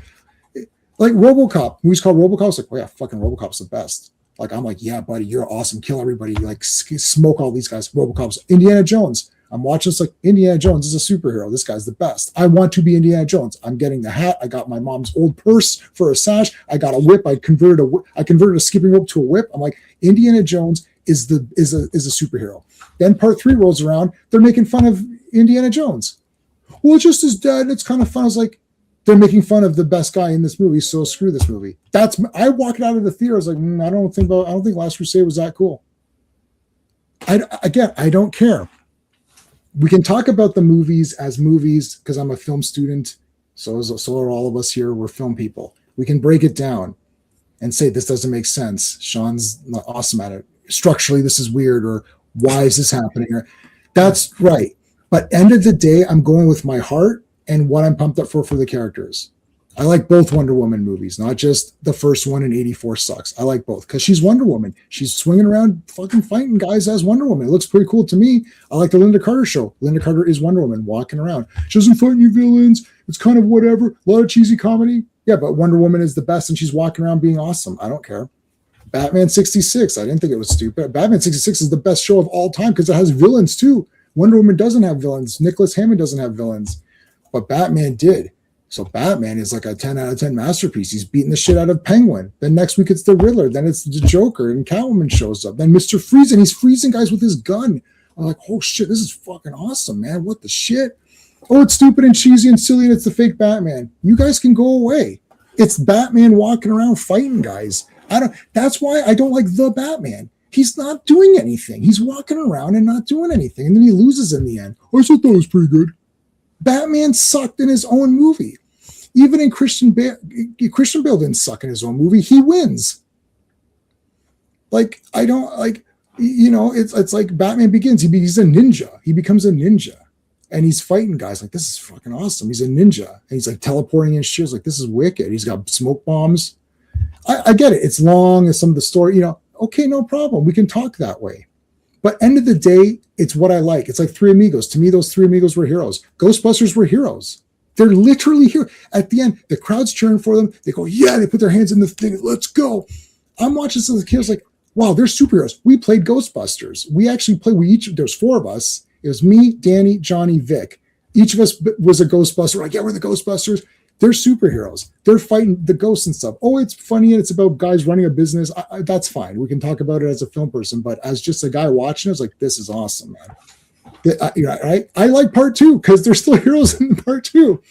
Like RoboCop, movies called RoboCop. It's like, well, yeah, fucking RoboCop's the best. Like, I'm like, yeah, buddy, you're awesome. Kill everybody. Like, smoke all these guys. RoboCop's Indiana Jones. I'm watching this like, Indiana Jones is a superhero. This guy's the best. I want to be Indiana Jones. I'm getting the hat. I got my mom's old purse for a sash. I got a whip. I converted a skipping rope to a whip. I'm like, Indiana Jones is a superhero. Then part 3 rolls around. They're making fun of Indiana Jones. Well, it's just his dad. It's kind of fun. I was like, they're making fun of the best guy in this movie, so screw this movie. I walked out of the theater. I was like, I don't think Last Crusade was that cool. I don't care. We can talk about the movies as movies because I'm a film student. So are all of us here. We're film people. We can break it down and say this doesn't make sense. Sean's not awesome at it. Structurally, this is weird, or why is this happening? That's right. But end of the day, I'm going with my heart and what I'm pumped up for the characters. I like both Wonder Woman movies, not just the first one in 84 sucks. I like both because she's Wonder Woman. She's swinging around fucking fighting guys as Wonder Woman. It looks pretty cool to me. I like the Linda Carter show. Linda Carter is Wonder Woman walking around. She doesn't fight any villains. It's kind of whatever. A lot of cheesy comedy. Yeah, but Wonder Woman is the best and she's walking around being awesome. I don't care. Batman 66. I didn't think it was stupid. Batman 66 is the best show of all time because it has villains too. Wonder Woman doesn't have villains. Nicholas Hammond doesn't have villains. But Batman did. So Batman is like a 10 out of 10 masterpiece. He's beating the shit out of Penguin. Then next week it's the Riddler. Then it's the Joker and Catwoman shows up. Then Mr. Freeze, and he's freezing guys with his gun. I'm like, oh shit, this is fucking awesome, man. What the shit? Oh, it's stupid and cheesy and silly and it's the fake Batman. You guys can go away. It's Batman walking around fighting guys. That's why I don't like the Batman. He's not doing anything. He's walking around and not doing anything. And then he loses in the end. I still thought it was pretty good. Batman sucked in his own movie. Even in Christian Bale didn't suck in his own movie. He wins. Like, I don't like, it's like Batman Begins. He's a ninja. He becomes a ninja. And he's fighting guys like, this is fucking awesome. He's a ninja. And he's like teleporting in shit. Like, this is wicked. He's got smoke bombs. I get it. It's long as some of the story, okay, no problem. We can talk that way. But end of the day, it's what I like. It's like Three Amigos. To me, those Three Amigos were heroes. Ghostbusters were heroes. They're literally here. At the end, the crowd's cheering for them. They go, yeah, they put their hands in the thing. Let's go. I'm watching some of the kids like, wow, they're superheroes. We played Ghostbusters. We actually played, there's 4 of us. It was me, Danny, Johnny, Vic. Each of us was a Ghostbuster. We're like, yeah, we're the Ghostbusters. They're superheroes. They're fighting the ghosts and stuff. Oh, it's funny and it's about guys running a business. That's fine. We can talk about it as a film person, but as just a guy watching, it's like, this is awesome, man. I like part 2 because they're still heroes in part 2.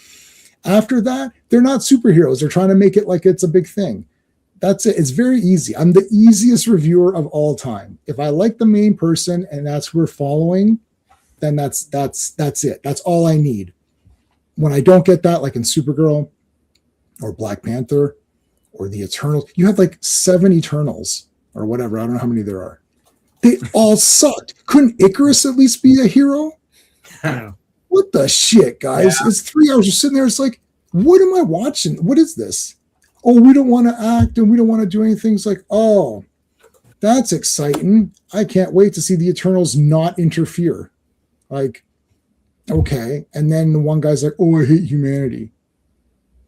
After that, they're not superheroes. They're trying to make it like it's a big thing. That's it. It's very easy. I'm the easiest reviewer of all time. If I like the main person and that's who we're following, then that's it. That's all I need. When I don't get that, like in Supergirl or Black Panther or the Eternals, you have like 7 Eternals or whatever. I don't know how many there are. They all sucked. Couldn't Icarus at least be a hero? What the shit, guys? Yeah. It's 3 hours. You're sitting there. It's like, what am I watching? What is this? Oh, we don't want to act and we don't want to do anything. It's like, oh, that's exciting. I can't wait to see the Eternals not interfere. Like, okay. And then the one guy's like, oh, I hate humanity.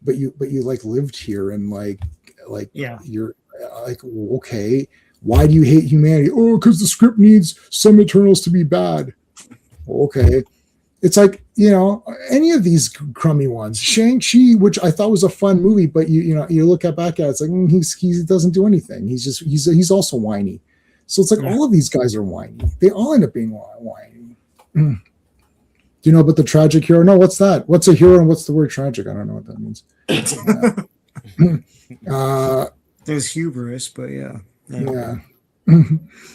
But you like lived here and like yeah, you're like, okay, why do you hate humanity? Oh, because the script needs some Eternals to be bad. Okay. It's like, any of these crummy ones. Shang-Chi, which I thought was a fun movie, but you look back at it, it's like he doesn't do anything. He's also whiny. So it's like all of these guys are whiny. They all end up being whiny. Do you know about the tragic hero? No, what's that? What's a hero and what's the word tragic? I don't know what that means. There's hubris, but yeah. Yeah.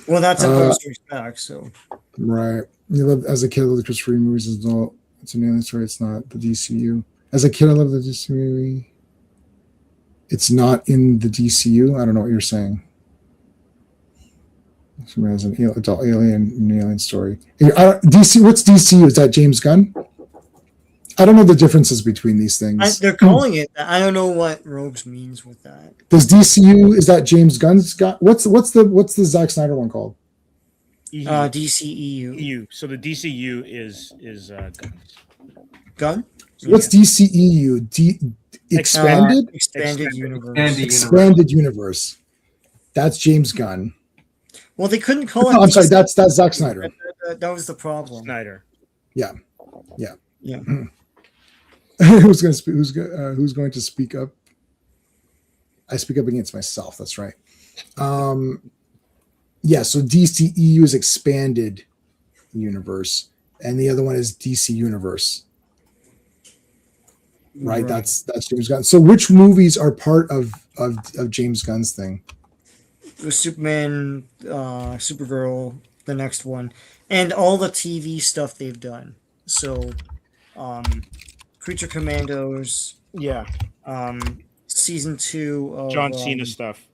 Well, that's a post-respect, so. Right. You love as a kid, I loved the Christopher Reeve movies as well. It's an alien story. It's not the DCU. As a kid, I loved the DC movie. It's not in the DCU. I don't know what you're saying. Somebody has an adult alien story. DC. What's DCU? Is that James Gunn? I don't know the differences between these things. They're calling it that. I don't know what Rogues means with that. Does DCU, is that James Gunn's got? What's the Zack Snyder one called? DCEU. EU. So the DCU is Gun? What's DCEU? Expanded? Expanded universe. Expanded universe. That's James Gunn. Well, they couldn't call it. I'm sorry, that's Zack Snyder. That was the problem. Snyder. Yeah. Who's going to speak up? I speak up against myself. That's right. Yeah. So DCEU is expanded universe, and the other one is DC Universe. Right. That's James Gunn. So which movies are part of James Gunn's thing? It was Superman, Supergirl, the next one, and all the TV stuff they've done. So, Creature Commandos. Yeah. Season 2 of John Cena stuff.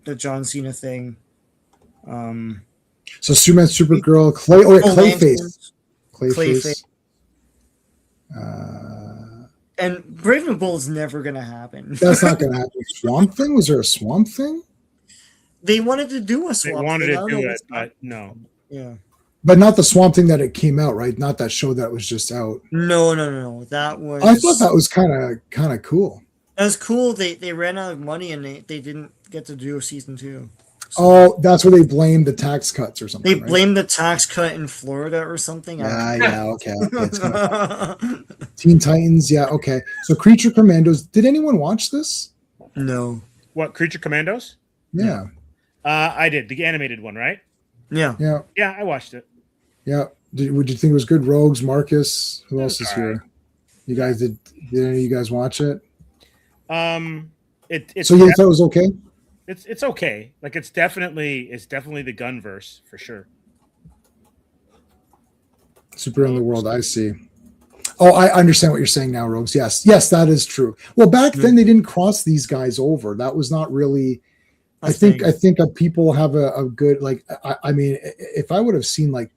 The John Cena thing. So Superman, Supergirl, Clayface. Clayface. And Brave and Bold is never going to happen. That's not going to happen. Swamp Thing? Was there a Swamp Thing? They wanted to do a Swamp Thing. They wanted to do it, but no. Yeah. But not the Swamp Thing that it came out, right? Not that show that was just out. No. That was. I thought that was kind of cool. That was cool. They ran out of money and they didn't get to do a season 2. So oh, that's where they blamed the tax cuts or something. They blamed the tax cut in Florida or something. Okay. Teen Titans, yeah, okay. So Creature Commandos. Did anyone watch this? No. What, Creature Commandos? Yeah. I did the animated one, right? Yeah. I watched it. Yeah. Would you think it was good? Rogues, Marcus, who else is here? Right. You guys did any of you guys watch it? It's so you thought it was okay? It's okay. Like it's definitely the Gunverse for sure. Super in the world, I see. Oh, I understand what you're saying now, Rogues. Yes, that is true. Well, back then they didn't cross these guys over. That was not really. I think people have a good like. I mean, if I would have seen like,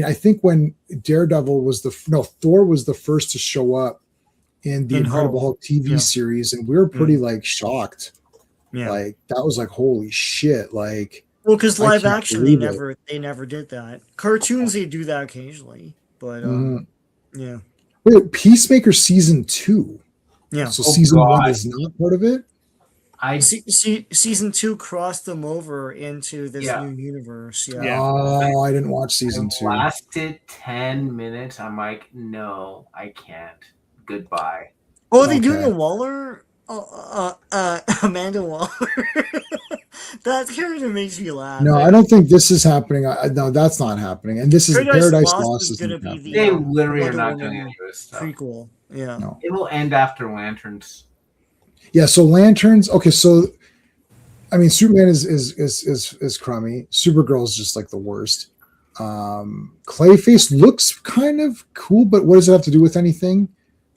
I think when Daredevil was Thor was the first to show up in the Incredible Hulk TV series, and we were pretty like shocked. Yeah, like that was like holy shit. Like, well, because live action they never did that. Cartoons they do that occasionally, but yeah. Wait, Peacemaker season 2. Yeah, so season 1 is not part of it. Season 2 crossed them over into this new universe. Yeah. Oh, I didn't watch season 2. Lasted 10 minutes. I'm like, no, I can't. Goodbye. Oh, are they doing Okay. a Waller? Amanda Waller. That character makes me laugh. No, I don't think this is happening. No, that's not happening. And this is Paradise Paradise Lost Lost is isn't gonna be happening. the They literally are Wonder not doing Woman any of this stuff. prequel. Yeah. No. It will end after Lanterns. Yeah. So Lanterns. Okay. So I mean, Superman is crummy. Supergirl is just like the worst. Clayface looks kind of cool, but what does it have to do with anything?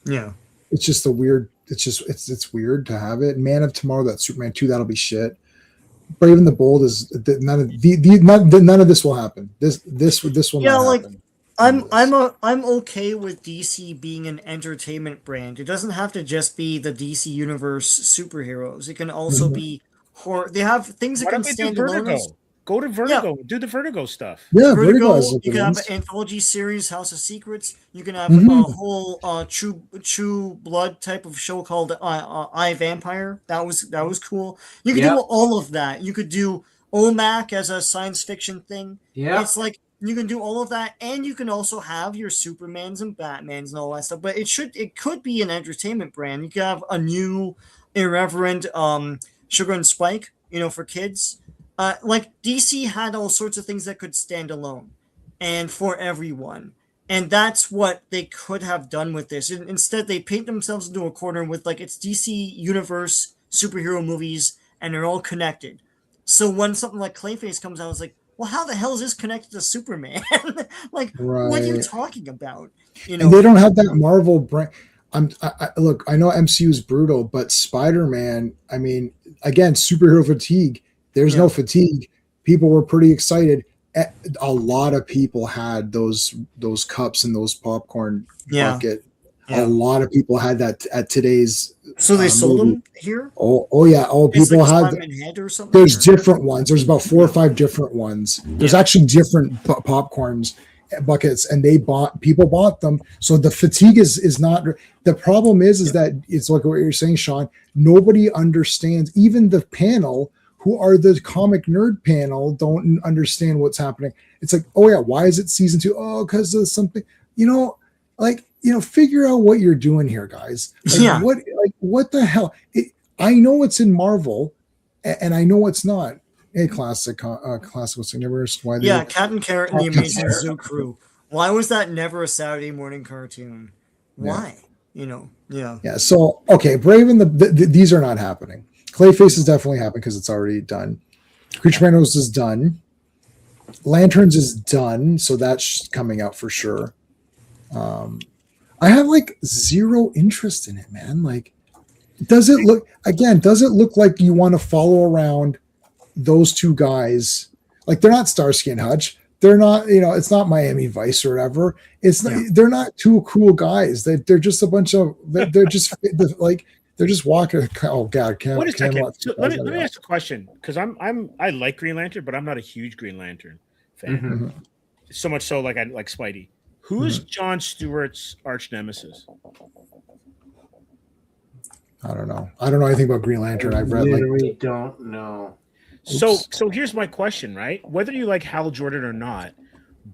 Yeah. It's just a weird. It's weird to have it. Man of Tomorrow, that Superman 2, that'll be shit. Brave and the Bold is none of this will happen. This will not happen. I'm okay with DC being an entertainment brand. It doesn't have to just be the DC universe superheroes. It can also be horror. They have things that Why can don't they stand do alone. Vertigo? Go to Vertigo. Do the Vertigo stuff. Yeah, Vertigo. has You can have ones. an anthology series, House of Secrets. You can have a whole True Blood type of show called I Vampire. That was cool. You could do all of that. You could do OMAC as a science fiction thing. Yeah. It's like you can do all of that, and you can also have your Supermans and Batmans and all that stuff. But it could be an entertainment brand. You could have a new irreverent Sugar and Spike, for kids. Like DC had all sorts of things that could stand alone and for everyone. And that's what they could have done with this. Instead, they paint themselves into a corner with it's DC universe superhero movies and they're all connected. So when something like Clayface comes out, it's like, well, how the hell is this connected to Superman? What are you talking about? And they don't have that Marvel brand. Look, I know MCU is brutal, but Spider-Man, I mean, again, superhero fatigue. There's no fatigue. People were pretty excited. A lot of people had those cups and those popcorn bucket. A lot of people had that at today's. So they sold them here? Oh yeah. Oh, people had. Head or something, there's different ones. There's about 4 or 5 different ones. There's actually different popcorns buckets, and people bought them. So the fatigue is not. The problem is that it's like what you're saying, Sean. Nobody understands. Even the panel, who are the comic nerd panel, don't understand what's happening. It's like, oh yeah, why is it season 2? Oh, because of something. Figure out what you're doing here, guys. What the hell? I know it's in Marvel, and I know it's not. A classical universe. Why? Captain Carrot and the Amazing Zoo Crew. Why was that never a Saturday morning cartoon? Why? Yeah. So okay, Brave and these are not happening. Clayface is definitely happening because it's already done. Creature Manos is done. Lanterns is done, so that's coming out for sure. I have zero interest in it, man. Does it look like you want to follow around those two guys? They're not Starsky and Hutch. They're not, it's not Miami Vice or whatever. It's not, they're not two cool guys. They're just a bunch of, they're just they're just walking. Oh God! Wait a second. So let me ask a question, because I like Green Lantern, but I'm not a huge Green Lantern fan. Mm-hmm. So much so, I like Spidey. Who is Jon Stewart's arch nemesis? I don't know. I don't know anything about Green Lantern. I've read literally don't know. So here's my question, right? Whether you like Hal Jordan or not,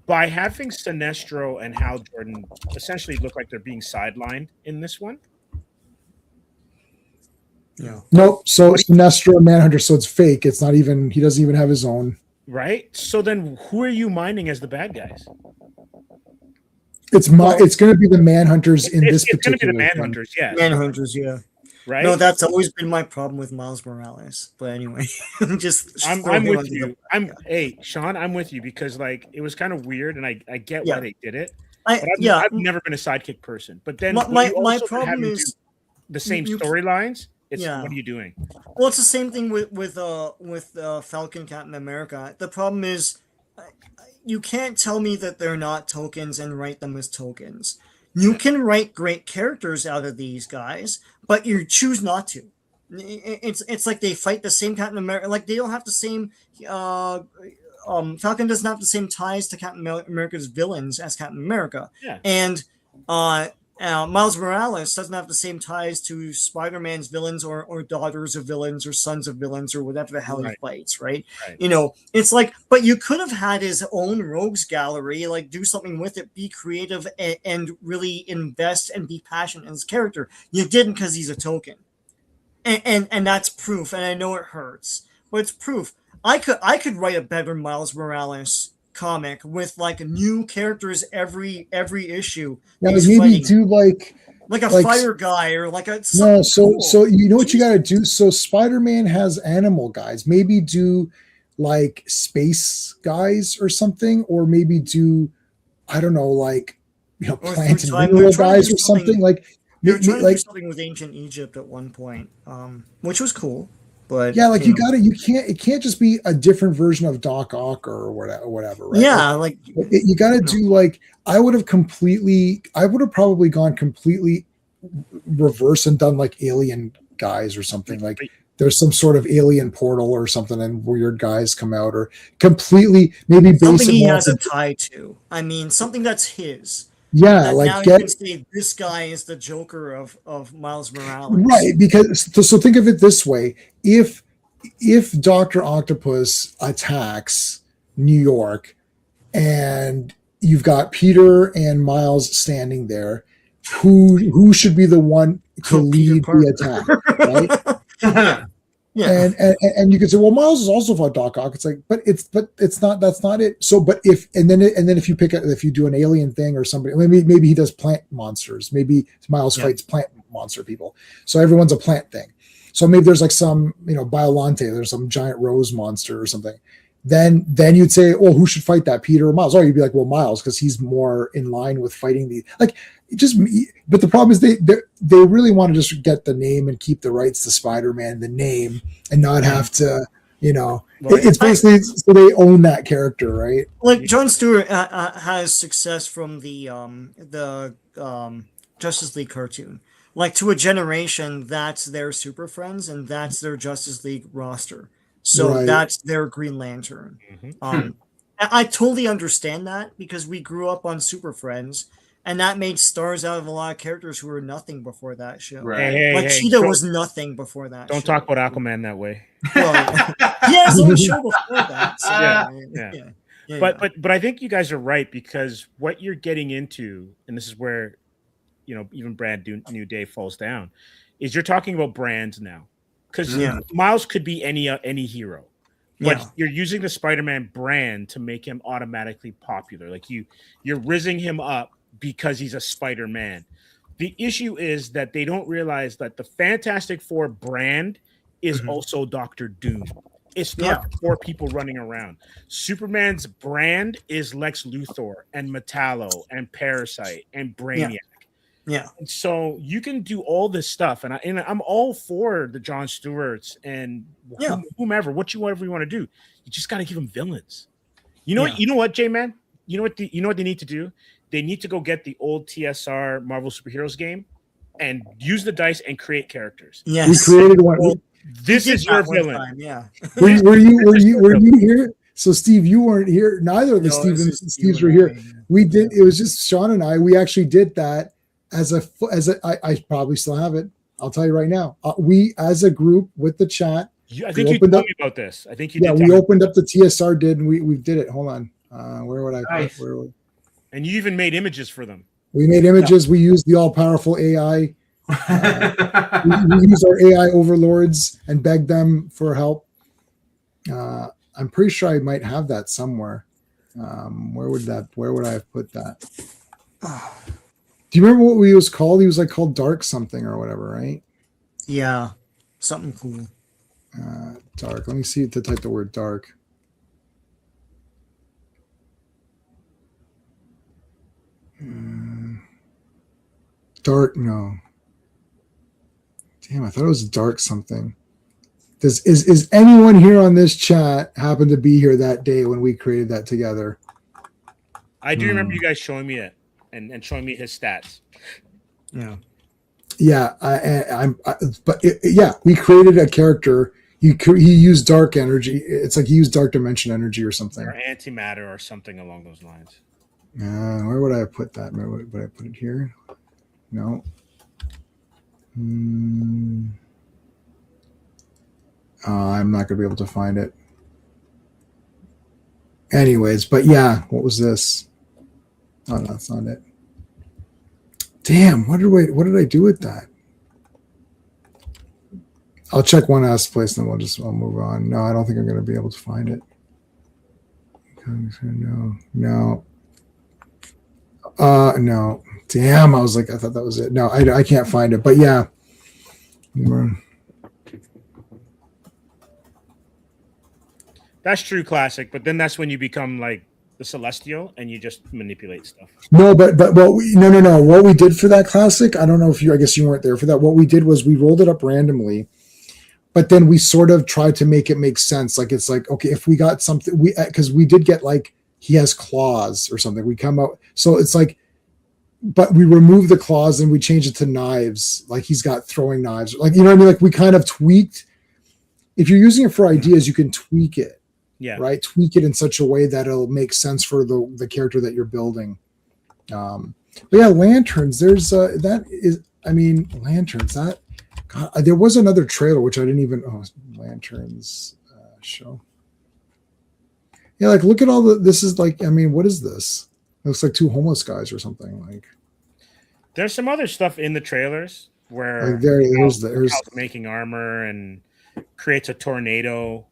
by having Sinestro and Hal Jordan essentially look like they're being sidelined in this one. Yeah. Nope. So Sinestro Manhunter, so it's fake. It's not even. He doesn't even have his own. Right. So then, who are you mining as the bad guys? It's going to be the Manhunters in this particular. It's going to be the Manhunters, yeah. Manhunters, yeah. Right. No, that's always been my problem with Miles Morales. But anyway, I'm with you. Hey, Sean, I'm with you because it was kind of weird, and I get why they did it. I've never been a sidekick person. But then my problem is the same storylines. What are you doing? Well, it's the same thing with Falcon, Captain America. The problem is you can't tell me that they're not tokens and write them as tokens. You can write great characters out of these guys, but you choose not to. It's like they fight the same Captain America. They don't have the same. Falcon doesn't have the same ties to Captain America's villains as Captain America. Yeah. And Miles Morales doesn't have the same ties to Spider-Man's villains or daughters of villains or sons of villains or whatever the hell he fights, right? It's like, but you could have had his own rogues gallery, like do something with it, be creative and really invest and be passionate in his character. You didn't because he's a token. And that's proof, and I know it hurts, but it's proof. I could write a better Miles Morales comic with like new characters every issue. Yeah, like maybe do like a fire guy or like a no. So cool. so you know what you got to do. So Spider-Man has animal guys. Maybe do like space guys or something, or maybe do I don't know, like plant and mineral guys or something like. You're trying to do something with ancient Egypt at one point, which was cool. But yeah, like it can't just be a different version of Doc Ock or whatever, right? Yeah, you got to do like I would have probably gone completely reverse and done like alien guys or something. Like there's some sort of alien portal or something, and weird guys come out, or completely maybe something he has a tie to. I mean, something that's his. Yeah, like now you can say this guy is the Joker of Miles Morales, right? Because so think of it this way: if Dr. Octopus attacks New York, and you've got Peter and Miles standing there, who should be the one to lead the attack, right? Yeah. And you could say, well, Miles is also fought Doc Ock. It's like, but it's not. That's not it. So, but if you do an alien thing or somebody, maybe he does plant monsters. Maybe Miles fights plant monster people. So everyone's a plant thing. So maybe there's like some Biolante. There's some giant rose monster or something. Then you'd say, well, who should fight that, Peter or Miles? Oh, you'd be like, well, Miles, because he's more in line with fighting the like. But the problem is they really want to just get the name and keep the rights to Spider-Man, the name, and not have to, it's basically so they own that character, right? Like Jon Stewart has success from the Justice League cartoon. Like to a generation, that's their Super Friends and that's their Justice League roster. So that's their Green Lantern. I totally understand that because we grew up on Super Friends. And that made stars out of a lot of characters who were nothing before that show. Right. Cheetah was nothing before that. Don't talk about Aquaman that way. Well, he has a show before that. So But I think you guys are right, because what you're getting into, and this is where even Brand New Day falls down, is you're talking about brands now. Because Miles could be any hero. But you're using the Spider-Man brand to make him automatically popular. Like you're rizzing him up because he's a Spider-Man. The issue is that they don't realize that the Fantastic Four brand is also Doctor Doom. It's not four people running around. Superman's brand is Lex Luthor and Metallo and Parasite and Brainiac. Yeah. And so you can do all this stuff, and I'm all for the Jon Stewarts and whomever, whatever you want to do. You just got to give them villains. You know what, J-Man? You know what they need to do? They need to go get the old TSR Marvel Superheroes game and use the dice and create characters. Yes. We created one. This is your villain. Were you here? So Steve, you weren't here. Neither of the Steves were here. We did. It was just Sean and I. We actually did that as I probably still have it. I'll tell you right now. We as a group with the chat. I think you told me about this. I think you did. Yeah, we opened up the TSR and we did it. Hold on. Where would I put? And you even made images for them. We made images. We used the all-powerful AI. We used our AI overlords and begged them for help. I'm pretty sure I might have that somewhere. Where would I have put that? Do you remember what he was called? He was like called Dark something or whatever, right? Yeah, something cool. Dark. Let me see to type the word dark. Dark, no. Damn, I thought it was dark something. Is anyone here on this chat happen to be here that day when we created that together? I do remember you guys showing me it and showing me his stats. Yeah. Yeah, we created a character. He used dark energy. It's like he used dark dimension energy or something. Or antimatter or something along those lines. Where would I have put that? Would I put it here? No. I'm not gonna be able to find it. Anyways, but yeah, what was this? Oh, no, that's not it. Damn, what did I do with that? I'll check one last place, and then I'll move on. No, I don't think I'm going to be able to find it. No. No. Damn, I thought that was it. No, I can't find it. But yeah. That's true classic, but then that's when you become like the Celestial and you just manipulate stuff. No, but what we did for that classic, I don't know if I guess you weren't there for that. What we did was we rolled it up randomly, but then we sort of tried to make it make sense. Like, it's like, okay, if we got something, because we did get like, he has claws or something. We come out. So it's like, but we remove the claws and we change it to knives. Like, he's got throwing knives. Like, you know what I mean? Like, we kind of tweaked. If you're using it for ideas, you can tweak it. Yeah. Right. Tweak it in such a way that it'll make sense for the character that you're building. But yeah, lanterns. Lanterns. God, there was another trailer which I didn't even. Oh, lanterns show. Yeah, like look at all this is like. I mean, what is this? It looks like two homeless guys or something. Like, there's some other stuff in the trailers where like there's making armor and creates a tornado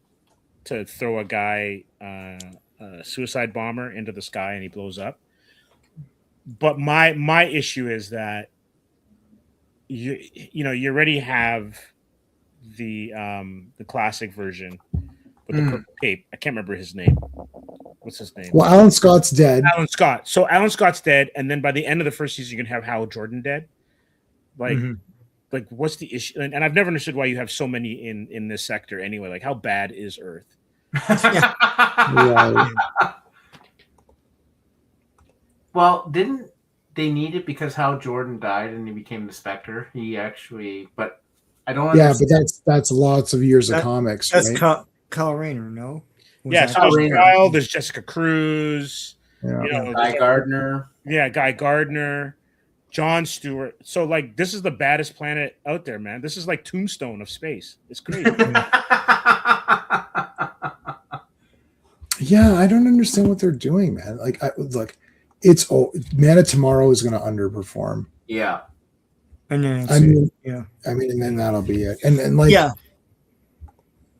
to throw a guy, a suicide bomber into the sky and he blows up. But my issue is that you already have the classic version with the purple cape. I can't remember his name. What's his name? Well, Alan Scott's dead. Alan Scott. So Alan Scott's dead, and then by the end of the first season, you can have Hal Jordan dead. Like. Mm-hmm. Like, what's the issue? And I've never understood why you have so many in this sector anyway. Like, how bad is Earth? Right. Well, didn't they need it because Hal Jordan died and he became the Spectre? But I don't. Yeah, but that's lots of years of comics. That's right? Kyle Rayner, no? So there's Kyle, there's Jessica Cruz, Guy Gardner. Yeah, Guy Gardner. John Stewart. So, like, this is the baddest planet out there, man. This is like Tombstone of space. It's crazy. Yeah, I don't understand what they're doing, man. Like, Man of Tomorrow is going to underperform. Yeah. And then and then that'll be it. And like, yeah.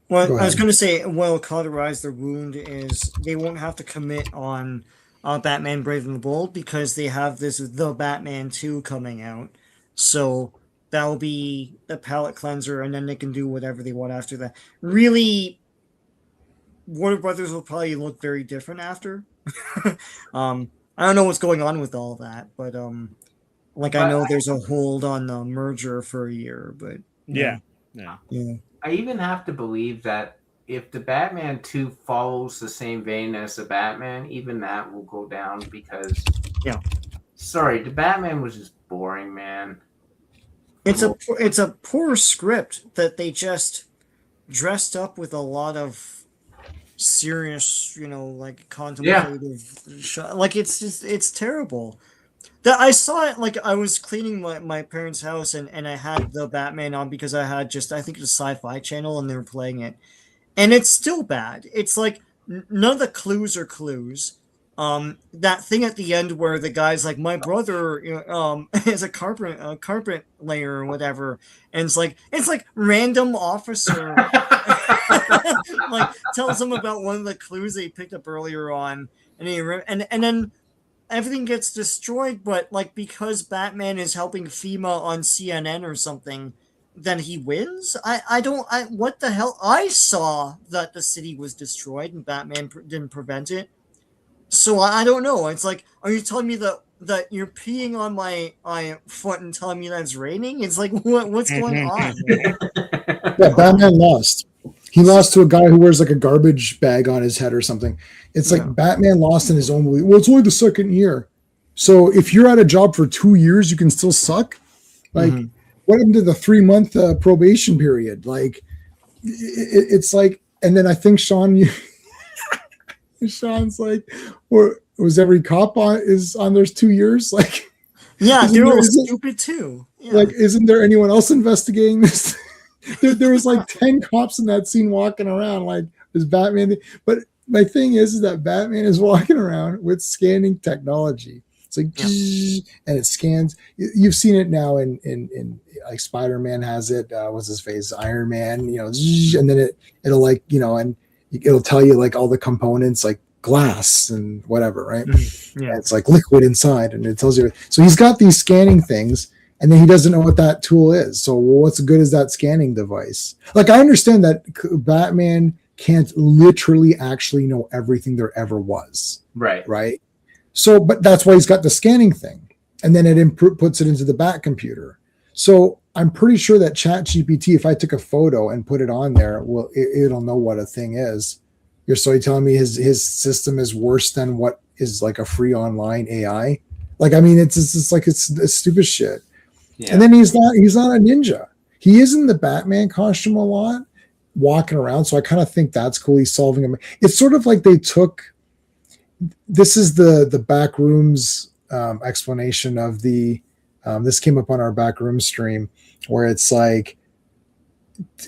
Well, I was going to say, cauterize their wound is they won't have to commit on Batman Brave and the Bold because they have The Batman 2 coming out. So that'll be the palette cleanser, and then they can do whatever they want after that. Really, Warner Brothers will probably look very different after. I don't know what's going on with all that, but I know there's a hold on the merger for a year, but yeah. I even have to believe that if the Batman 2 follows the same vein as the Batman, even that will go down because, sorry, the Batman was just boring, man. It's a poor script that they just dressed up with a lot of serious, like contemplative, like it's terrible. That I saw it, like I was cleaning my parents' house and I had the Batman on because I had I think it was Sci-Fi Channel and they were playing it. And it's still bad. It's like none of the clues are clues. That thing at the end where the guy's like, my brother is a carpet layer or whatever, and it's like random officer like tells him about one of the clues they picked up earlier on, and then everything gets destroyed. But like because Batman is helping FEMA on CNN or something, then he wins. What the hell? I saw that the city was destroyed and Batman didn't prevent it. So I don't know. It's like, are you telling me that you're peeing on my foot and telling me that it's raining? It's like, what's going on? Yeah, Batman lost. He lost to a guy who wears like a garbage bag on his head or something. It's like Batman lost in his own movie. Well, it's only the second year. So if you're at a job for 2 years, you can still suck. Like, what happened to the 3-month probation period? Like, it's like, and then I think Sean's like, or was every cop on there's 2 years? Like, Yeah, Isn't they're all there- stupid too. Yeah. Like, isn't there anyone else investigating this? there was like 10 cops in that scene walking around like is Batman. But my thing is that Batman is walking around with scanning technology. It's like, and it scans. You've seen it now in like Spiderman has it. What's his face? Iron Man. And then it'll like and it'll tell you like all the components like glass and whatever, right? Yeah. And it's like liquid inside, and it tells you. So he's got these scanning things. And then he doesn't know what that tool is. So what's good is that scanning device? Like, I understand that Batman can't literally actually know everything there ever was. Right. So, but that's why he's got the scanning thing. And then it puts it into the Bat computer. So I'm pretty sure that ChatGPT, if I took a photo and put it on there, well, it'll know what a thing is. You're telling me his system is worse than what is like a free online AI? Like, I mean, it's stupid shit. Yeah. And then he's not a ninja. He is in the Batman costume a lot, walking around. So I kind of think that's cool. He's solving them. It's sort of like they took. This is the back rooms explanation of the. This came up on our back room stream where it's like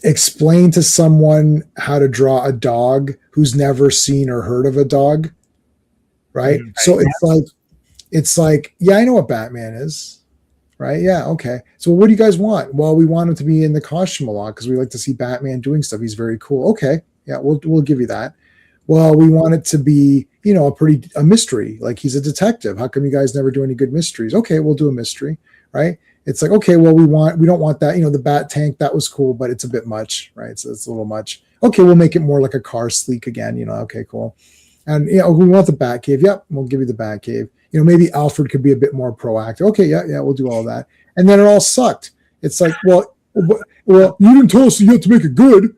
explain to someone how to draw a dog who's never seen or heard of a dog, right? So it's like yeah, I know what Batman is. Right. Yeah. Okay. So what do you guys want? Well, we want him to be in the costume a lot because we like to see Batman doing stuff. He's very cool. Okay. Yeah. We'll give you that. Well, we want it to be, a mystery. Like he's a detective. How come you guys never do any good mysteries? Okay. We'll do a mystery. Right. It's like, okay, well, we don't want that. The Bat tank, that was cool, but it's a bit much. Right. So it's a little much. Okay. We'll make it more like a car sleek again. Okay, cool. And, we want the Bat cave. Yep. We'll give you the Bat cave. Maybe Alfred could be a bit more proactive. Okay, yeah, we'll do all that. And then it all sucked. It's like, well, you didn't tell us you had to make it good.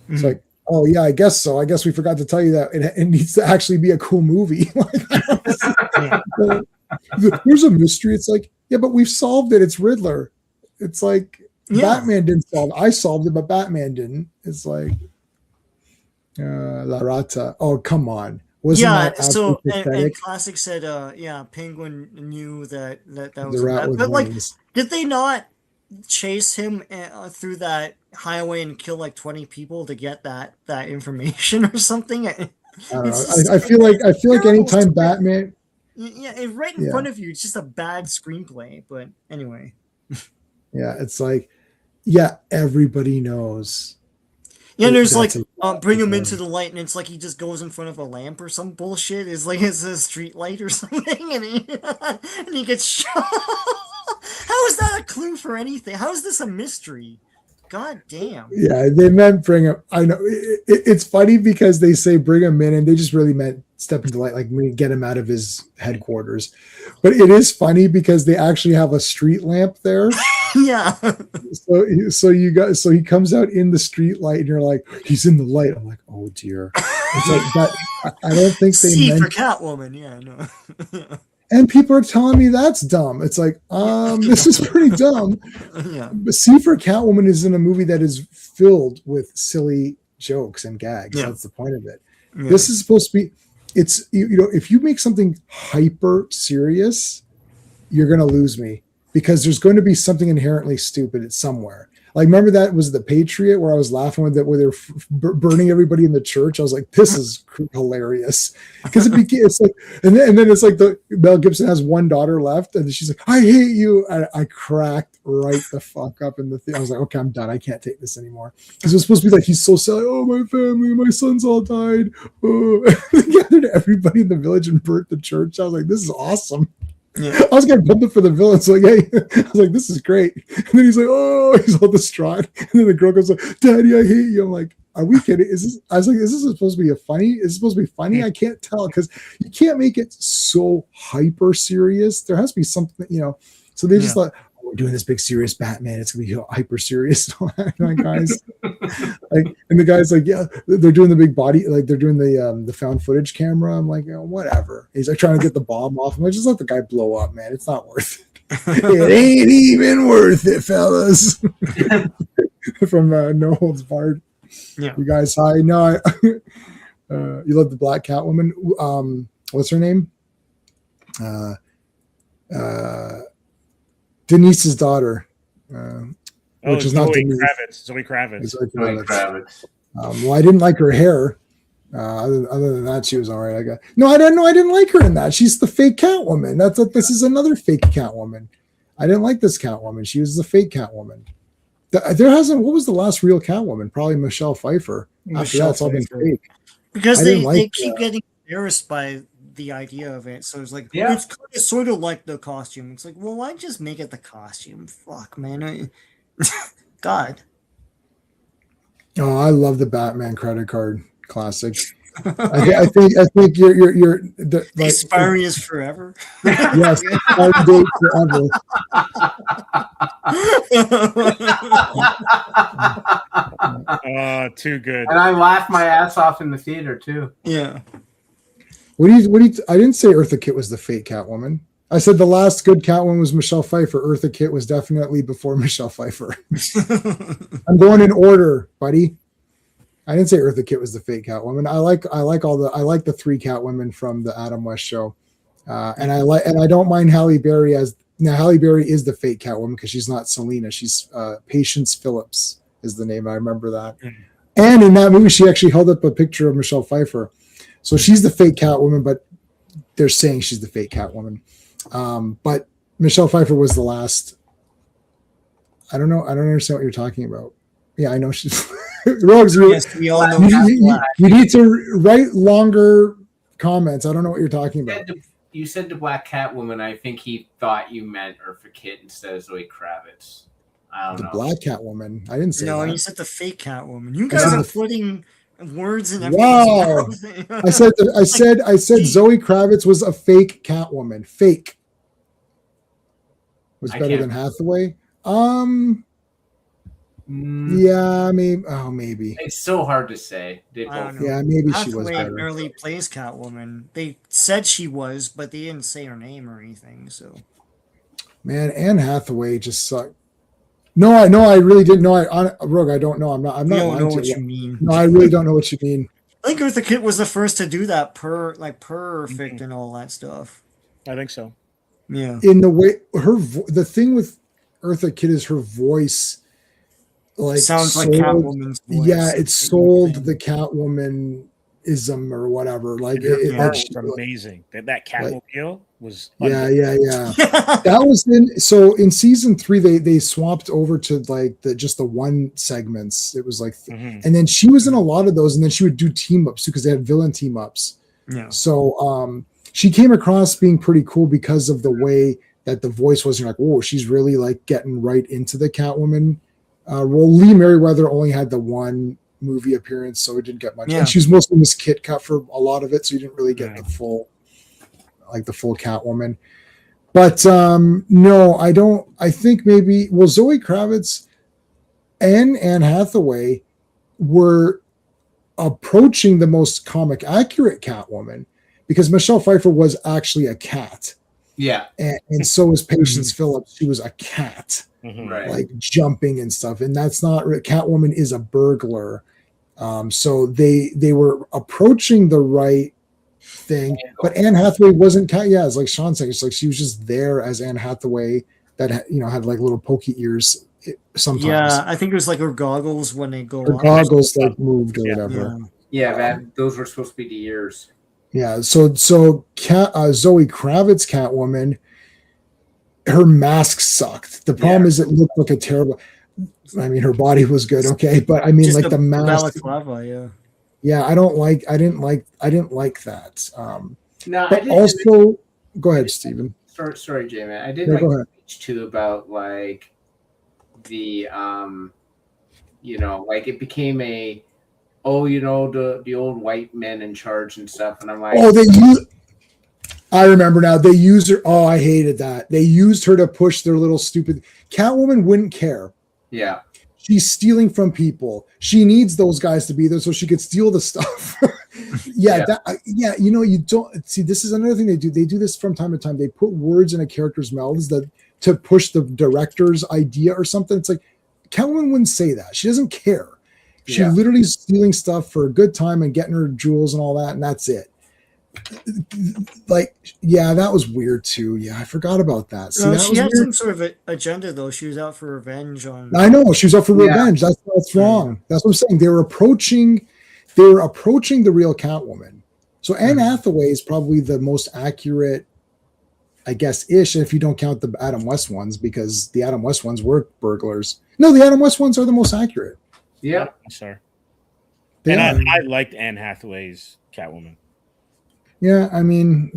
It's like, oh yeah, I guess so. I guess we forgot to tell you that it needs to actually be a cool movie. There's a mystery. It's like, yeah, but we've solved it. It's Riddler. It's like Batman didn't solve it. I solved it, but Batman didn't. It's like La Rata. Oh, come on. So and Classic said, Penguin knew that was the rat. But like, did they not chase him through that highway and kill like 20 people to get that information or something? I don't know. I feel like anytime Batman, right in front of you, it's just a bad screenplay. But anyway, it's like, everybody knows. Yeah, there's like bring him into the light, and it's like he just goes in front of a lamp or some bullshit. It's like it's a street light or something, and he gets shot. How is that a clue for anything? How is this a mystery? God damn. Yeah, they meant bring him. I know it's funny because they say bring him in, and they just really meant step into light, like get him out of his headquarters. But it is funny because they actually have a street lamp there. Yeah. So he comes out in the street light, and you're like, he's in the light. I'm like, oh dear. It's like that. I don't think they meant for Catwoman. Yeah, no. And people are telling me that's dumb. It's like, this is pretty dumb. Yeah. But C for Catwoman is in a movie that is filled with silly jokes and gags. Yeah. That's the point of it. Yeah. This is supposed to be. It's if you make something hyper serious, you're going to lose me. Because there's going to be something inherently stupid somewhere. Like, remember that was The Patriot where I was laughing with that, where they're burning everybody in the church. I was like, this is hilarious. Because it's like, and then it's like Mel Gibson has one daughter left, and she's like, I hate you. I cracked right the fuck up in the thing. I was like, okay, I'm done. I can't take this anymore. Because it was supposed to be like, he's so sad. Oh, my family, my sons all died. Oh. They gathered everybody in the village and burnt the church. I was like, this is awesome. Yeah. I was getting pumped up for the villain, so I was like, "This is great." And then he's like, "Oh," he's all distraught. And then the girl goes like, "Daddy, I hate you." I'm like, "Are we kidding?" I was like, "Is this supposed to be funny? Is it supposed to be funny?" I can't tell because you can't make it so hyper serious. There has to be something, So they just thought, "Oh, we're doing this big serious Batman. It's gonna be hyper serious." Guys, and the guy's like, "Yeah, they're doing the big body, like they're doing the found footage camera." I'm like, whatever. He's like trying to get the bomb off. I'm like, just let the guy blow up, man. It's not worth it. It ain't even worth it, fellas. From No Holds Barred. Yeah, you guys, hi. No, you love the Black Catwoman. What's her name? Denise's daughter, which is not Zoe Denise. Kravitz. Zoe Kravitz. Zoe Zoe Kravitz. Kravitz. Well, I didn't like her hair. Other than that, she was all right. I didn't like her in that. She's the fake Catwoman. This is another fake Catwoman. I didn't like this Catwoman. She was the fake Catwoman. There hasn't. What was the last real Catwoman? Probably Michelle Pfeiffer. After that, it's all been fake. Because they keep getting embarrassed by the idea of it. So it's like, it's kind of sort of like the costume. It's like, well, why just make it the costume? Fuck, man. God. Oh, I love the Batman credit card classic. I think you're expiry is forever. Yes, expiry date forever. Too good. And I laughed my ass off in the theater too. Yeah. What do you? I didn't say Eartha Kitt was the fake Catwoman. I said the last good Catwoman was Michelle Pfeiffer. Eartha Kitt was definitely before Michelle Pfeiffer. I'm going in order, buddy. I didn't say Eartha Kitt was the fake Catwoman. I like the three Catwomen from the Adam West show, and I don't mind Halle Berry Halle Berry is the fake Catwoman because she's not Selena. She's Patience Phillips is the name. I remember that. Mm-hmm. And in that movie, she actually held up a picture of Michelle Pfeiffer, so she's the fake Catwoman. But they're saying she's the fake Catwoman. But Michelle Pfeiffer was the last. I don't know. I don't understand what you're talking about. Yeah, I know she's. Rogues, yes, we all know you need to write longer comments. I don't know what you're talking about. You said the Black Catwoman. I think he thought you meant Eartha Kitt instead of Zoe Kravitz. I don't know. The Black Catwoman. I didn't say no. that. You said the fake Catwoman. You guys are putting words in everything. Wow. I said Zoe Kravitz was a fake Catwoman. Fake was better than Hathaway. Yeah, maybe. It's so hard to say. Yeah, maybe Hathaway she was better. barely plays Catwoman. They said she was, but they didn't say her name or anything. So, man, Anne Hathaway just sucked. No, I really didn't know. Rogue, I don't know. I'm not. I don't know what you mean. No, I really don't know what you mean. I think Eartha Kitt was the first to do that perfect and all that stuff. I think so. Yeah. In the way the thing with Eartha Kitt is her voice. Sounds like Catwoman's voice. Yeah, it sold the Catwoman-ism or whatever. Like it was amazing. That Catmobile was yeah. That was in season 3 they swapped over to like the one segments. It was like and then she was in a lot of those, and then she would do team ups too because they had villain team ups. Yeah. So she came across being pretty cool because of the way that the voice was. You're like, oh, she's really like getting right into the Catwoman. Lee Merriweather only had the one movie appearance, so it didn't get much. Yeah. And she was mostly Miss Kit Kat for a lot of it, so you didn't really get the full Catwoman. But no, I don't. I think maybe Zoe Kravitz and Anne Hathaway were approaching the most comic accurate Catwoman because Michelle Pfeiffer was actually a cat. Yeah, and so was Patience Phillips. She was a cat. Right. Like jumping and stuff, and that's not Catwoman is a burglar, so they were approaching the right thing. But Anne Hathaway wasn't cat. Yeah, it's like Sean said, it's like she was just there as Anne Hathaway that had like little pokey ears sometimes. Yeah, I think it was like her goggles when they go. Her goggles like moved or whatever. Yeah, those were supposed to be the ears. Yeah, so Zoe Kravitz Catwoman. Her mask sucked. The problem is it looked like a terrible. I mean, her body was good, okay, but I mean, just like the mask. Balaclava, yeah. I didn't like that. No, but also, go ahead, Stephen. Sorry, Jay, man. I did like speech too about like the like it became the old white men in charge and stuff, and I'm like, I remember now. They used her. Oh, I hated that. They used her to push their little stupid. Catwoman wouldn't care. Yeah. She's stealing from people. She needs those guys to be there so she could steal the stuff. You don't see. This is another thing they do. They do this from time to time. They put words in a character's mouths to push the director's idea or something. It's like Catwoman wouldn't say that. She doesn't care. She literally is stealing stuff for a good time and getting her jewels and all that, and that's it. like, yeah, that was weird too. Yeah, I forgot about that. See, that She was had weird. some sort of agenda though. She was out for revenge on. I know she was up for Yeah. revenge. That's wrong. That's what I'm saying. They were approaching the real Catwoman. So Anne Hathaway is probably the most accurate, I guess, ish, if you don't count the Adam West ones, because the Adam West ones were burglars. No, the Adam West ones are the most accurate. Yeah. Sir. They And are. I liked Anne Hathaway's Catwoman. Yeah, I mean,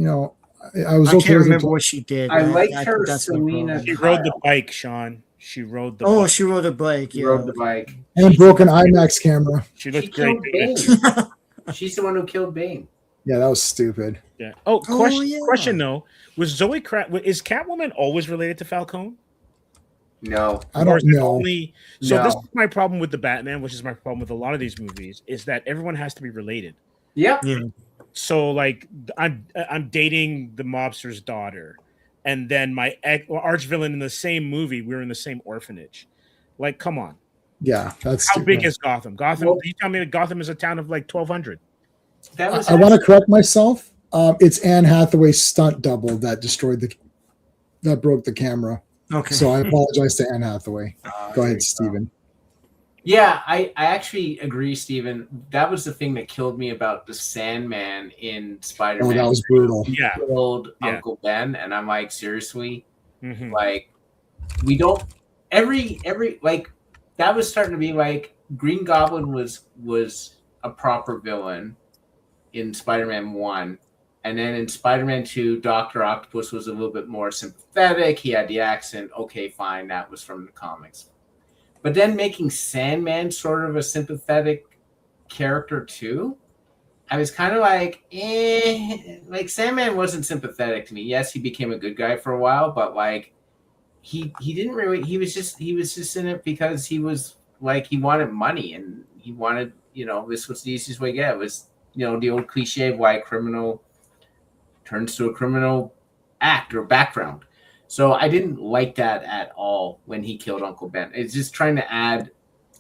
I was I okay can't with remember it. what she did. I liked think her that's my Selena problem. She rode the bike, Sean. She rode the bike. She rode a bike. He Yeah. rode the bike. And broken IMAX camera. She She looked great. killed doing it. Bane. She's the one who killed Bane. Yeah, that was stupid. Yeah. Oh, question, yeah. question though. Is Catwoman always related to Falcone? No. I Or don't is it know. only this No. is my problem with the Batman, which is my problem with a lot of these movies, is that everyone has to be related. Yep. Yeah. So like I'm dating the mobster's daughter, and then my arch villain in the same movie, we're in the same orphanage. Like, come on. Yeah, that's How stupid. big is Gotham? Well- You tell me that Gotham is a town of like 1,200. That was I want to correct myself. It's Anne Hathaway's stunt double that broke the camera. Okay. So I apologize to Anne Hathaway. Go ahead, Stephen. Steven. Yeah, I actually agree, Steven. That was the thing that killed me about the Sandman in Spider-Man. Oh, that was brutal. Yeah. Killed Yeah. Uncle Ben, and I'm like, seriously? Mhm. Like, we don't every like that was starting to be like Green Goblin was a proper villain in Spider-Man 1. And then in Spider-Man 2, Dr. Octopus was a little bit more sympathetic. He had the accent. Okay, fine. That was from the comics. But then making Sandman sort of a sympathetic character too, I was kind of like, like Sandman wasn't sympathetic to me. Yes, he became a good guy for a while, but like he didn't really. He was just in it because he was like he wanted money and he wanted this was the easiest way to get. It was the old cliche of why a criminal turns to a criminal act or background. So I didn't like that at all when he killed Uncle Ben. It's just trying to add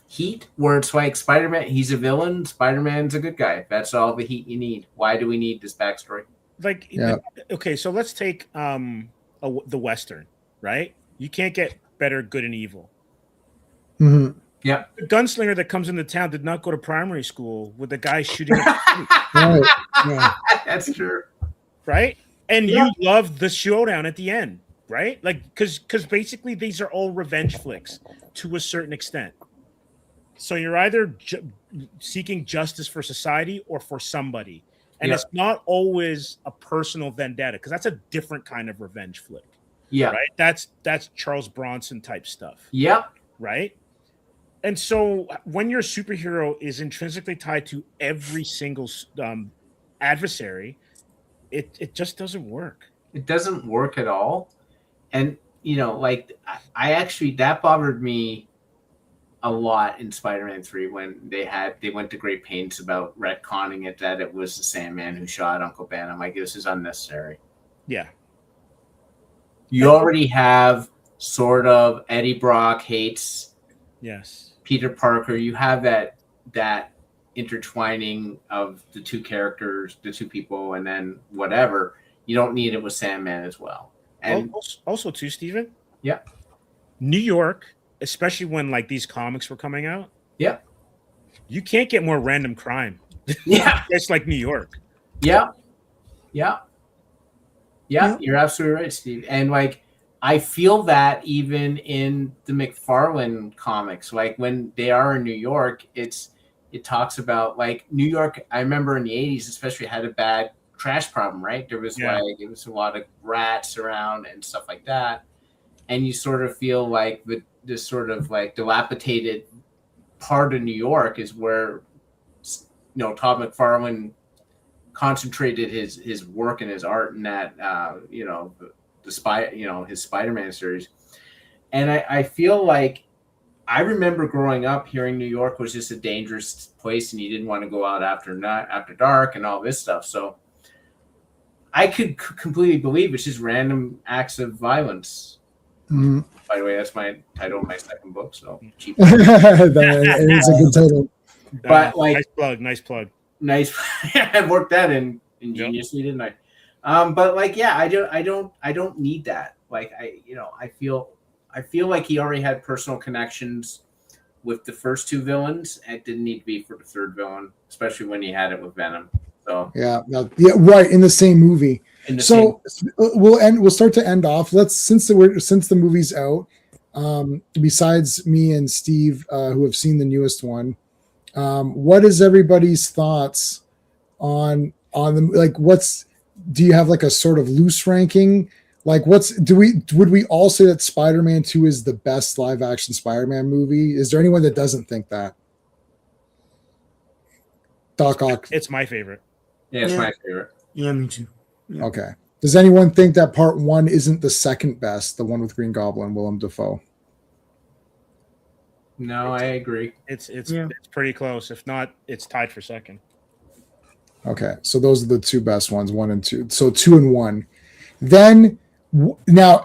heat where it's like Spider-Man, he's a villain, Spider-Man's a good guy. That's all the heat you need. Why do we need this backstory? Like, Yeah. okay, so let's take the Western, right? You can't get better good and evil. Mhm. Yeah. The gunslinger that comes into town did not go to primary school with the guy shooting at the street, Right. Yeah. That's true. right? And Yeah. you love the showdown at the end, right? Like, because basically these are all revenge flicks to a certain extent. So you're either seeking justice for society or for somebody, and Yeah. it's not always a personal vendetta because that's a different kind of revenge flick, Yeah. right? That's Charles Bronson type stuff, Yep. right? And so when your superhero is intrinsically tied to every single adversary, it just doesn't work. It doesn't work at all. And like I actually that bothered me a lot in Spider-Man 3 when they went to great pains about retconning it that it was the Sandman who shot Uncle Ben. I'm like, this is unnecessary. Yeah. You already have sort of Eddie Brock hates Yes. Peter Parker. You have that intertwining of the two characters, the two people, and then whatever. You don't need it with Sandman as well. And Also too, Steven. Yeah. New York, especially when like these comics were coming out. Yeah. You can't get more random crime. yeah, It's like New York. yeah, you're absolutely right, Steve. And like I feel that even in the McFarlane comics, like when they are in New York, it talks about like New York. I remember in the 80s, especially had a bad trash problem, right? There was it was a lot of rats around and stuff like that. And you sort of feel like this sort of like dilapidated part of New York is where Todd McFarlane concentrated his work and his art in that his Spider-Man series. And I feel like I remember growing up hearing New York was just a dangerous place and you didn't want to go out after dark and all this stuff. So I could completely believe it's just random acts of violence. Mm-hmm. By the way, that's my title of my second book. So cheap. That is a good title. But like nice plug. nice. I worked that in ingeniously, didn't I? But like, yeah, I don't need that. Like, I feel like he already had personal connections with the first two villains. And it didn't need to be for the third villain, especially when he had it with Venom. So yeah, right, in the same movie. We'll start to end off. Since the movie's out, besides me and Steve, who have seen the newest one, what is everybody's thoughts on the, like, do you have like a sort of loose ranking? Like, would we all say that Spider-Man 2 is the best live action Spider-Man movie? Is there anyone that doesn't think that? Doc Ock. It's my favorite. Yeah, it's my favorite. Yeah, me too. Yeah. Okay. Does anyone think that part 1 isn't the second best, the one with Green Goblin, Willem Dafoe? No, I agree. It's pretty close. If not, it's tied for second. Okay, so those are the two best ones, 1 and 2. So 2 and 1. Then now,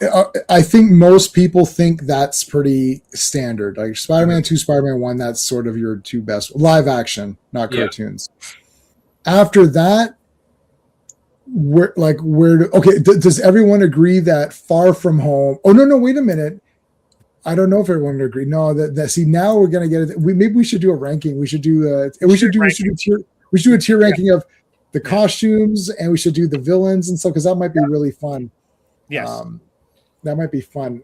I think most people think that's pretty standard. Like Spider-Man 2, Spider-Man 1, that's sort of your two best live action, not cartoons. After that, does everyone agree that Far From Home? Oh no, wait a minute. I don't know if everyone would agree. No, see, now we're gonna get it. Maybe we should do a ranking. We should do a tier ranking of the costumes, and we should do the villains and stuff, because that might be really fun. Yes, that might be fun.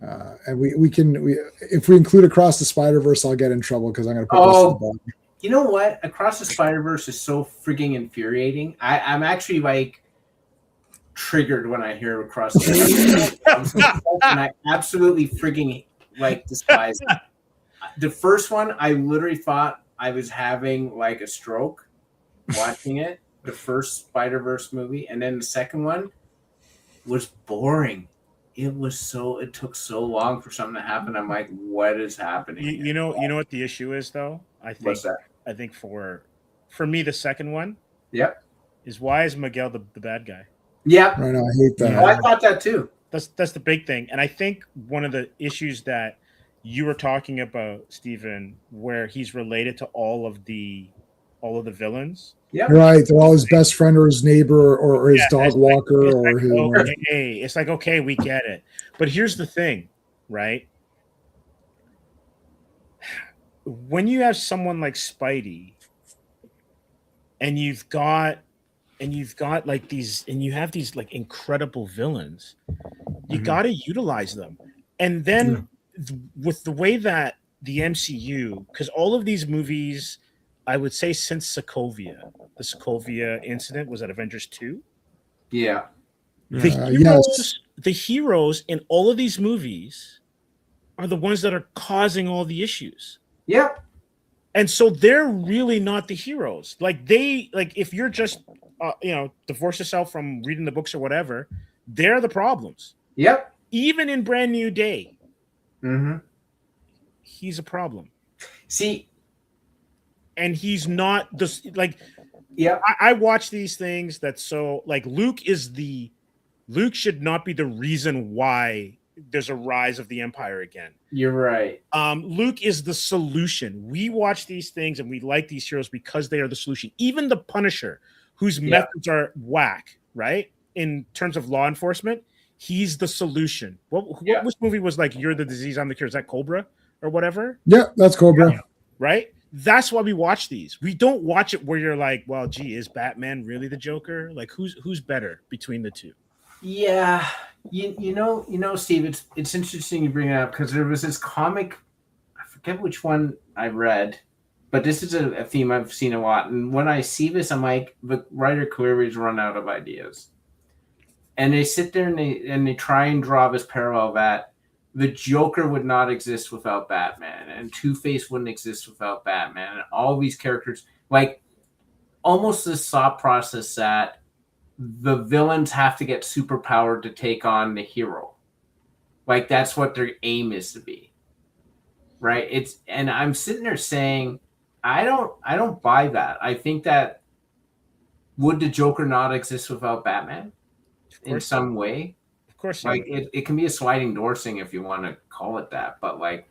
And we can if we include Across the Spider-Verse, I'll get in trouble because I'm going to put this to the bottom. You know what? Across the Spider-Verse is so freaking infuriating. I'm actually like triggered when I hear Across the Spider-Verse. And I absolutely freaking like despise it. The first one, I literally thought I was having like a stroke watching it. The first Spider-Verse movie, and then the second one was boring. It took so long for something to happen. I'm like, what is happening? You know what the issue is, though? What's that? I think for me, the second one, is why is Miguel the bad guy? Yeah, I know, I hate that. Oh, I thought that too. That's the big thing, and I think one of the issues that you were talking about, Stephen, where he's related to all of the villains. Yeah, right. They're all his best friend or his neighbor or his dog walker or his. Okay, it's like, okay, we get it, but here's the thing, right? When you have someone like Spidey, and you've got like these, and you have these like incredible villains, you got to utilize them. And then with the way that the MCU, because all of these movies, I would say since the Sokovia incident was at Avengers 2. Yeah. The heroes in all of these movies are the ones that are causing all the issues. Yep. And so they're really not the heroes. Like if you're just, divorce yourself from reading the books or whatever, they're the problems. Yep. Even in Brand New Day, he's a problem. See, and he's not just like, I watch these things Luke should not be the reason why there's a rise of the Empire again. You're right. Luke is the solution. We watch these things and we like these heroes because they are the solution. Even the Punisher, whose methods are whack, right? In terms of law enforcement, he's the solution. Which movie was like, you're the disease, I'm the cure? Is that Cobra or whatever? Yeah, that's Cobra. Right? That's why we watch these. We don't watch it where you're like, well, gee, is Batman really the Joker? Like, who's better between the two? Yeah, you know, Steve, it's interesting you bring it up because there was this comic, I forget which one I read, but this is a theme I've seen a lot. And when I see this, I'm like, the writer clearly has run out of ideas, and they sit there and they try and draw this parallel that the Joker would not exist without Batman, and Two-Face wouldn't exist without Batman, and all these characters, like almost this thought process that the villains have to get superpowered to take on the hero. Like that's what their aim is to be. Right? And I'm sitting there saying, I don't buy that. I think that would the Joker not exist without Batman in some way? Of course. Like it can be a sliding door thing if you want to call it that, but like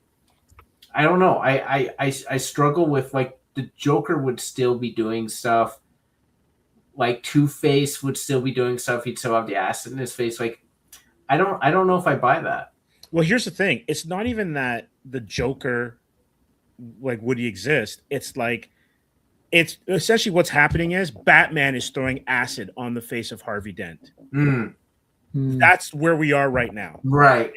I don't know. I struggle with like the Joker would still be doing stuff like Two-Face would still be doing stuff. He'd still have the acid in his face. Like, I don't know if I buy that. Well, here's the thing. It's not even that the Joker, like, would he exist? It's like, it's essentially what's happening is Batman is throwing acid on the face of Harvey Dent. That's where we are right now. Right.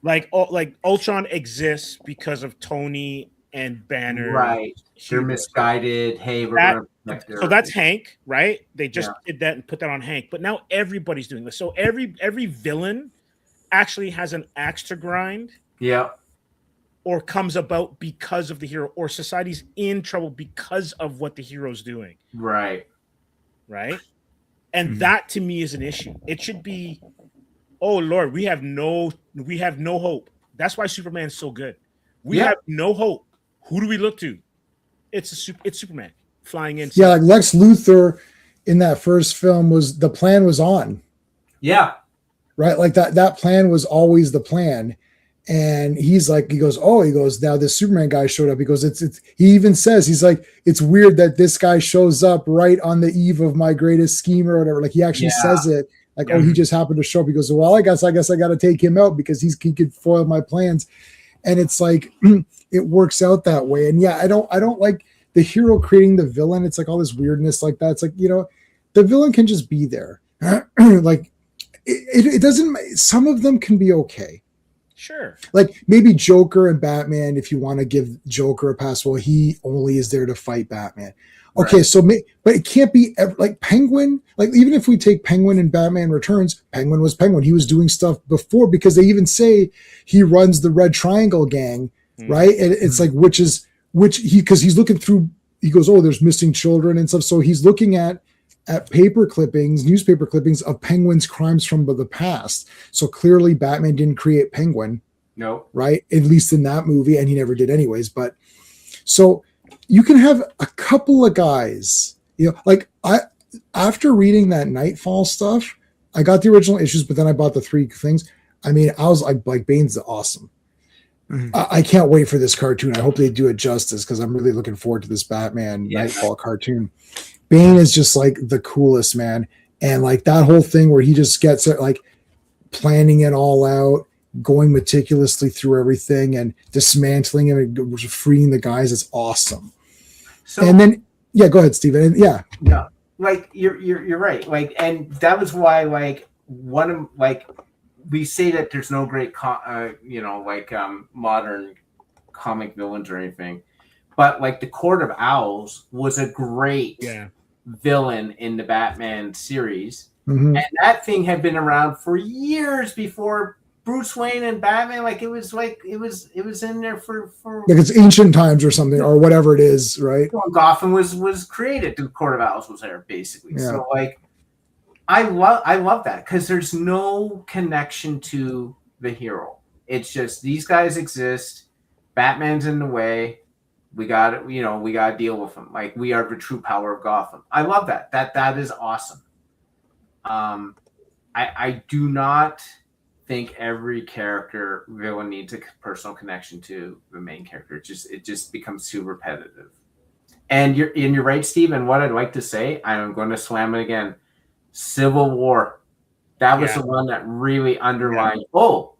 Like Ultron exists because of Tony and Banner. Right. They're misguided. Hey, we're gonna protect so that's Hank, right? They just did that and put that on Hank. But now everybody's doing this. So every villain actually has an axe to grind. Yeah. Or comes about because of the hero, or society's in trouble because of what the hero's doing. Right. And that to me is an issue. It should be, oh Lord, we have no hope. That's why Superman's so good. We have no hope. Who do we look to? It's Superman flying in. Yeah, like Lex Luthor in that first film the plan was on. Yeah. Right? Like that plan was always the plan. And he goes, now this Superman guy showed up. He goes, he even says, he's like, it's weird that this guy shows up right on the eve of my greatest scheme or whatever. Like he actually says it like, he just happened to show up. He goes, well, I guess I got to take him out because he could foil my plans. And it's like, it works out that way. And I don't like the hero creating the villain. It's like all this weirdness like that. It's like, the villain can just be there. Like it doesn't, some of them can be okay. Sure. Like maybe Joker and Batman, if you want to give Joker a pass, well, he only is there to fight Batman. Okay, right. But it can't be like Penguin. Like even if we take Penguin and Batman Returns, Penguin was Penguin. He was doing stuff before because they even say he runs the Red Triangle gang, right? And it's like because he's looking through. He goes, oh, there's missing children and stuff. So he's looking at newspaper clippings of Penguin's crimes from the past. So clearly Batman didn't create Penguin. No. Right? At least in that movie, and he never did anyways. But so you can have a couple of guys, like after reading that Nightfall stuff, I got the original issues, but then I bought the 3 things. I mean, I was like Bane's awesome. I can't wait for this cartoon. I hope they do it justice because I'm really looking forward to this Batman Nightfall cartoon. Bane is just like the coolest, man. And like that whole thing where he just gets it, like planning it all out, going meticulously through everything and dismantling him and freeing the guys. It's awesome. So, and then, go ahead, Steven. Yeah. Like you're right. Like, and that was why, like, we say that there's no great, modern comic villains or anything, but like the Court of Owls was a great villain in the Batman series, and that thing had been around for years before Bruce Wayne and Batman. Like it was in there for like it's ancient times or something or whatever it is, right? Well, Gotham was created. The Court of Owls was there basically. Yeah. So like, I love that because there's no connection to the hero. It's just these guys exist. Batman's in the way. We got to deal with them. Like we are the true power of Gotham. I love that. That is awesome. I do not think every character villain needs a personal connection to the main character. It just becomes too repetitive. And you're right, Steve. And what I'd like to say, I'm going to slam it again. Civil War. That was the one that really underlined. Oh,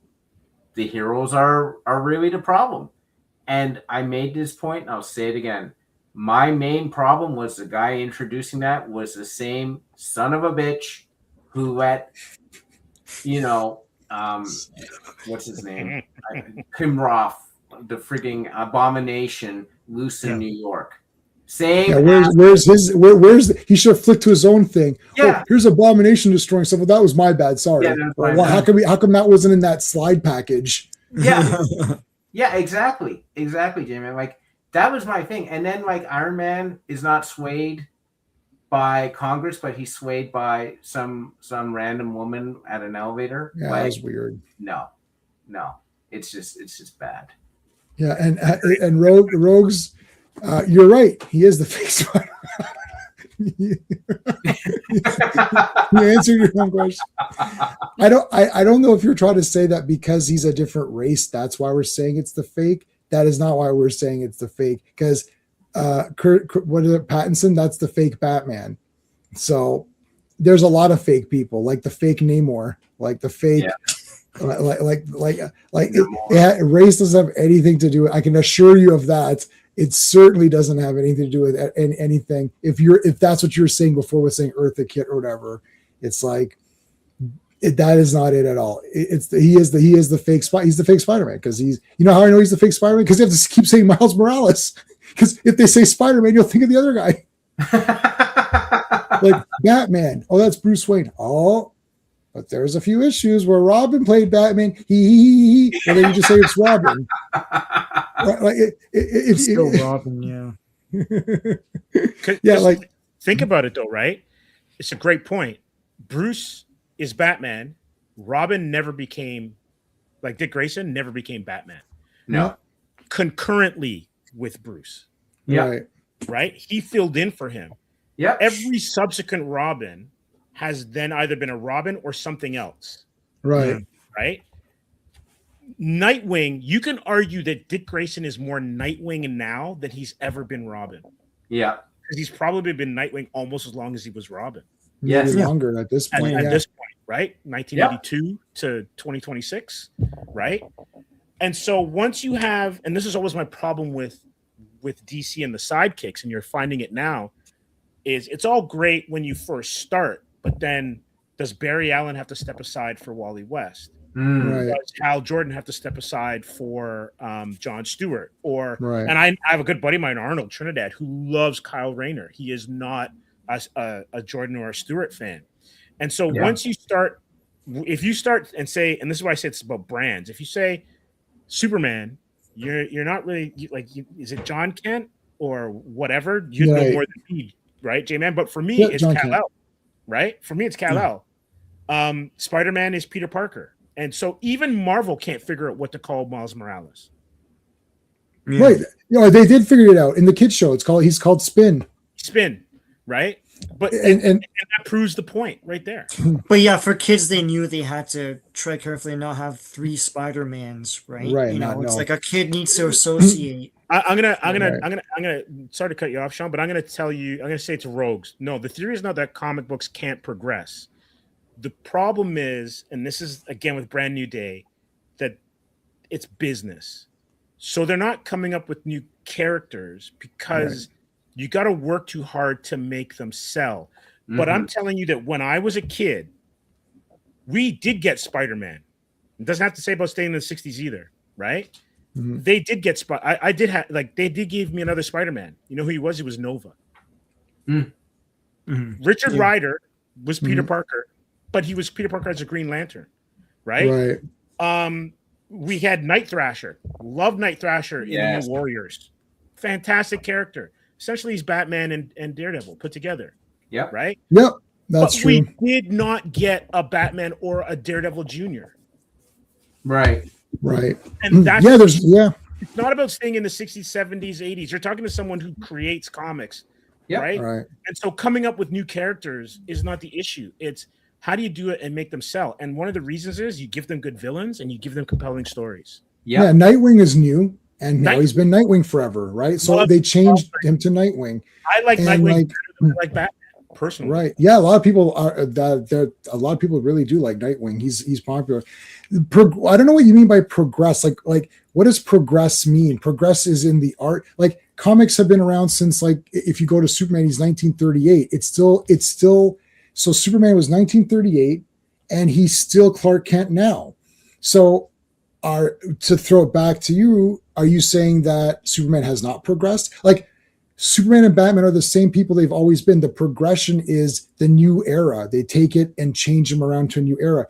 the heroes are really the problem. And I made this point, and I'll say it again. My main problem was the guy introducing that was the same son of a bitch who let, what's his name? Tim Roth, the frigging abomination, loose in New York. Same. Yeah, where's he should have flicked to his own thing. Yeah. Oh, here's Abomination destroying stuff. Well, that was my bad. Sorry. Yeah, well, how come that wasn't in that slide package? Yeah. Yeah, exactly, Jamie. Like that was my thing. And then like Iron Man is not swayed by Congress, but he's swayed by some random woman at an elevator. Yeah, like, that was weird. No, it's just bad. Yeah, and Rogues, you're right. He is the fake Spider-Man. You answered your own question. I don't know if you're trying to say that because he's a different race, that's why we're saying it's the fake. That is not why we're saying it's the fake. Because Pattinson, that's the fake Batman. So there's a lot of fake people, like the fake Namor, like the fake, race doesn't have anything to do with. I can assure you of that. It certainly doesn't have anything to do with anything. If that's what you were saying before with saying Eartha Kitt or whatever, it's like that is not it at all. He is the fake spy. He's the fake Spider-Man because he's. You know how I know he's the fake Spider-Man? Because they have to keep saying Miles Morales. Because if they say Spider-Man, you'll think of the other guy. Like Batman. Oh, that's Bruce Wayne. Oh, but there's a few issues where Robin played Batman. And then you just say it's Robin. Like it's still Robin, yeah. Yeah, like think about it though, right? It's a great point. Bruce is Batman. Robin never became, like Dick Grayson never became Batman. No. Concurrently with Bruce. Yeah. Right? He filled in for him. Yeah. Every subsequent Robin has then either been a Robin or something else. Right. Right? Nightwing, you can argue that Dick Grayson is more Nightwing now than he's ever been Robin. Yeah. Because he's probably been Nightwing almost as long as he was Robin. Yes. Longer at this point. At this point, right? 1982 to 2026, right? And so once you have, and this is always my problem with DC and the sidekicks, and you're finding it now, is it's all great when you first start, but then does Barry Allen have to step aside for Wally West? Right. Does Hal Jordan have to step aside for John Stewart? Right. And I have a good buddy of mine, Arnold Trinidad, who loves Kyle Rayner. He is not a Jordan or a Stewart fan. And so once you start, if you start and say, and this is why I say it's about brands, if you say Superman, you're not really is it John Kent or whatever? You know more than me, right, J-Man? But for me, it's Kal-El, right? For me, it's Kal-El. Spider-Man is Peter Parker. And so even Marvel can't figure out what to call Miles Morales. Yeah. Right. You know, they did figure it out in the kids show. He's called Spin, right? But and that proves the point right there. But yeah, for kids, they knew they had to tread carefully and not have 3 Spider-Mans, right? Right. You know, it's like a kid needs to associate. I'm gonna sorry to cut you off, Sean, but I'm gonna say to Rogues, no, the theory is not that comic books can't progress. The problem is, and this is again with Brand New Day, that it's business. So they're not coming up with new characters because you got to work too hard to make them sell. Mm-hmm. But I'm telling you that when I was a kid, we did get Spider-Man. It doesn't have to say about staying in the 60s either, right? Mm-hmm. They did get I did have, like, they did give me another Spider-Man. You know who he was? He was Nova. Mm-hmm. Richard Rider was Peter Parker, but he was Peter Parker as a Green Lantern, right? We had Night Thrasher. Love Night Thrasher in the New Warriors. Fantastic character. Essentially, he's Batman and Daredevil put together. Yep. Right? Yep. That's true. We did not get a Batman or a Daredevil Jr. Right. And that's it's not about staying in the 60s, 70s, 80s. You're talking to someone who creates comics. Yep. Right? And so coming up with new characters is not the issue. It's how do you do it and make them sell? And one of the reasons is you give them good villains and you give them compelling stories. Yeah, Nightwing is new, and now he's been Nightwing forever, right? So they changed him to Nightwing. I like Nightwing better than I like Batman, personally. Right? Yeah, a lot of people really do like Nightwing. He's popular. I don't know what you mean by progress. Like what does progress mean? Progress is in the art. Like comics have been around since, like, if you go to Superman, he's 1938. It's still. So Superman was 1938, and he's still Clark Kent now. So, to throw it back to you, are you saying that Superman has not progressed? Like, Superman and Batman are the same people they've always been. The progression is the new era. They take it and change them around to a new era.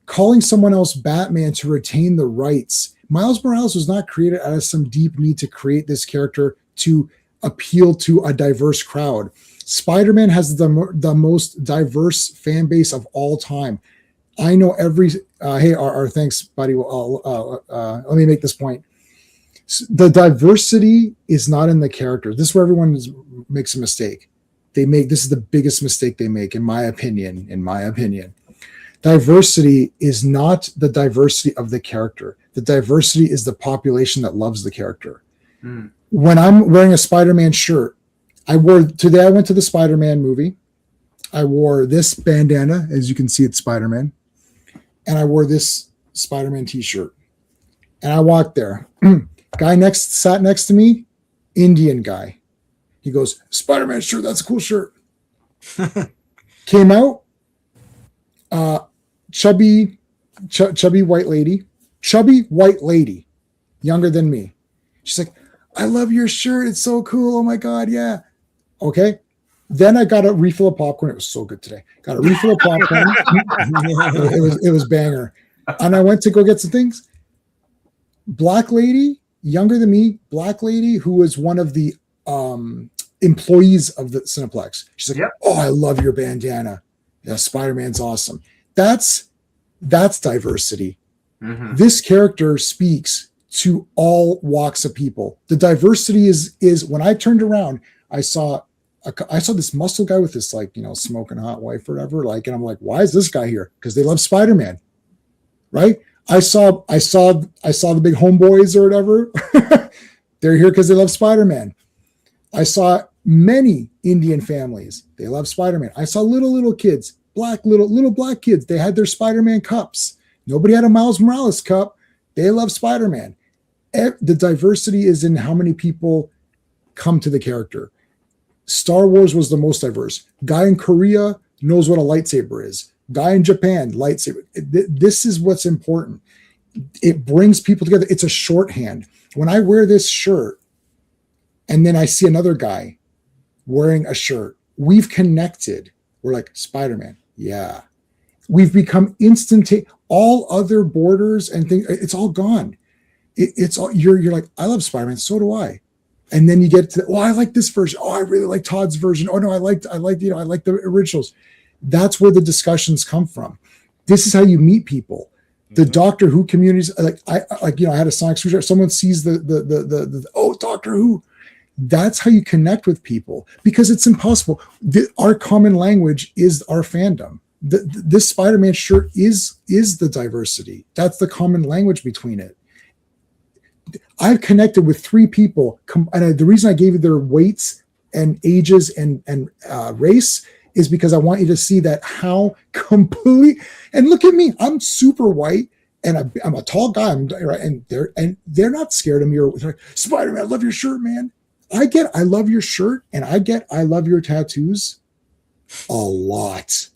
Calling someone else Batman to retain the rights. Miles Morales was not created out of some deep need to create this character to appeal to a diverse crowd. Spider-Man has the most diverse fan base of all time. I know every thanks, buddy. Let me make this point. The diversity is not in the character. This is where everyone makes a mistake. This is the biggest mistake they make, in my opinion. Diversity is not the diversity of the character. The diversity is the population that loves the character. When I'm wearing a Spider-Man shirt, I went to the Spider-Man movie. I wore this bandana, as you can see, it's Spider-Man, and I wore this Spider-Man t-shirt, and I walked there. Guy sat next to me, Indian guy. He goes, Spider-Man shirt, that's a cool shirt. Came out, chubby white lady, younger than me. She's like, I love your shirt. It's so cool. Oh my God. Yeah. Okay. Then I got a refill of popcorn. It was so good today. Got a refill of popcorn. it was banger. And I went to go get some things. Black lady, younger than me, black lady who was one of the employees of the Cineplex. She's like, yep. Oh, I love your bandana. Yeah, Spider-Man's awesome. That's diversity. Mm-hmm. This character speaks to all walks of people. The diversity is when I turned around, I saw this muscle guy with this, like, smoking hot wife or whatever. Like, and I'm like, why is this guy here? Because they love Spider-Man, right? I saw the big homeboys or whatever. They're here because they love Spider-Man. I saw many Indian families. They love Spider-Man. I saw little kids, little black kids. They had their Spider-Man cups. Nobody had a Miles Morales cup. They love Spider-Man. The diversity is in how many people come to the character. Star Wars was the most diverse. Guy in Korea knows what a lightsaber is. Guy in Japan, lightsaber. This is what's important. It brings people together. It's a shorthand. When I wear this shirt and then I see another guy wearing a shirt, we've connected. We're like, Spider-Man. Yeah. We've become all other borders and things. It's all gone. It's all, you're like, I love Spider-Man. So do I. And then you get to, I like this version. Oh, I really like Todd's version. Oh no, I like the originals. That's where the discussions come from. This is how you meet people. The Doctor Who communities, I had a Sonic screwdriver. Someone sees the Doctor Who. That's how you connect with people, because it's impossible. Our common language is our fandom. This Spider-Man shirt is the diversity. That's the common language between it. I've connected with 3 people, and the reason I gave you their weights and ages and race is because I want you to see that how complete. And look at me, I'm super white, and I'm a tall guy, and they're not scared of me. Or like, Spider-Man, I love your shirt, man. I love your shirt, and I love your tattoos a lot.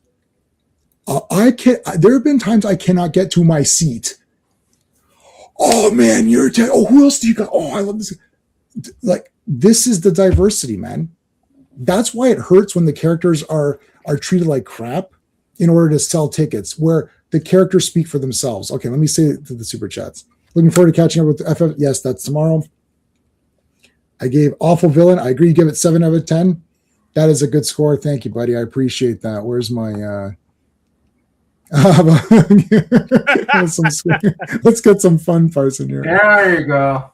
There have been times I cannot get to my seat. Oh man, who else do you got? Oh, I love this. Like, this is the diversity, man. That's why it hurts when the characters are treated like crap in order to sell tickets, where the characters speak for themselves. Okay, let me say it to the super chats. Looking forward to catching up with the FF. Yes, that's tomorrow. I gave Awful Villain. I agree. Give it 7 out of 10. That is a good score. Thank you, buddy. I appreciate that. Where's my let's get some fun parts in here. There you go.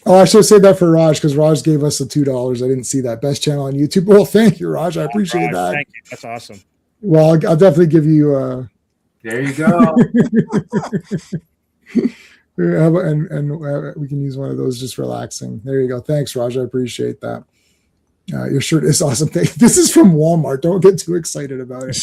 Oh, I should have said that for Raj, because Raj gave us the $2. I didn't see that. Best channel on YouTube. Well, thank you, Raj. I appreciate Raj, that. Thank you. That's awesome. Well, I'll definitely give you. There you go. and we can use one of those, just relaxing. There you go. Thanks, Raj. I appreciate that. Your shirt is awesome. This is from Walmart. Don't get too excited about it.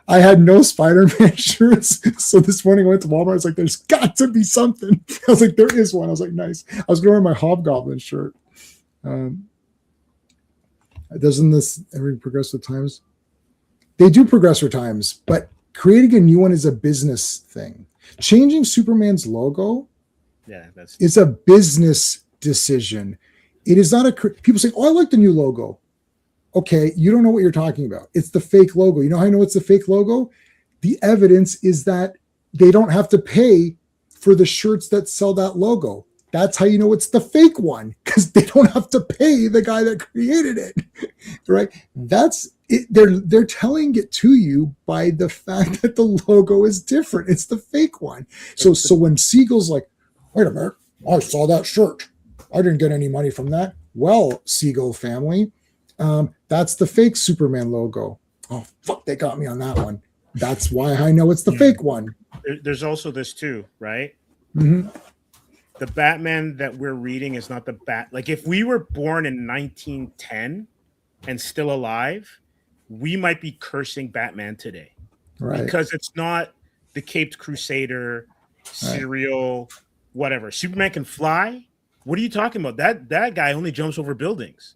I had no Spider-Man shirts. So this morning I went to Walmart. I was like, there's got to be something. I was like, there is one. I was like, nice. I was going to wear my Hobgoblin shirt. Doesn't this ever progress with times? They do progress with times, but creating a new one is a business thing. Changing Superman's logo is a business decision. It is not people say, oh, I like the new logo. Okay, you don't know what you're talking about. It's the fake logo. You know how I know it's the fake logo? The evidence is that they don't have to pay for the shirts that sell that logo. That's how you know it's the fake one, because they don't have to pay the guy that created it, right? That's it. They're telling it to you by the fact that the logo is different. It's the fake one. So when Siegel's like, wait a minute, I saw that shirt. I didn't get any money from that. Well, Siegel family, that's the fake Superman logo. Oh, fuck, they got me on that one. That's why I know it's the fake one. There's also this too, right? Mm-hmm. The Batman that we're reading is not the Like, if we were born in 1910, and still alive, we might be cursing Batman today. Right. Because it's not the Caped Crusader, serial, whatever. Superman can fly. What are you talking about? That guy only jumps over buildings.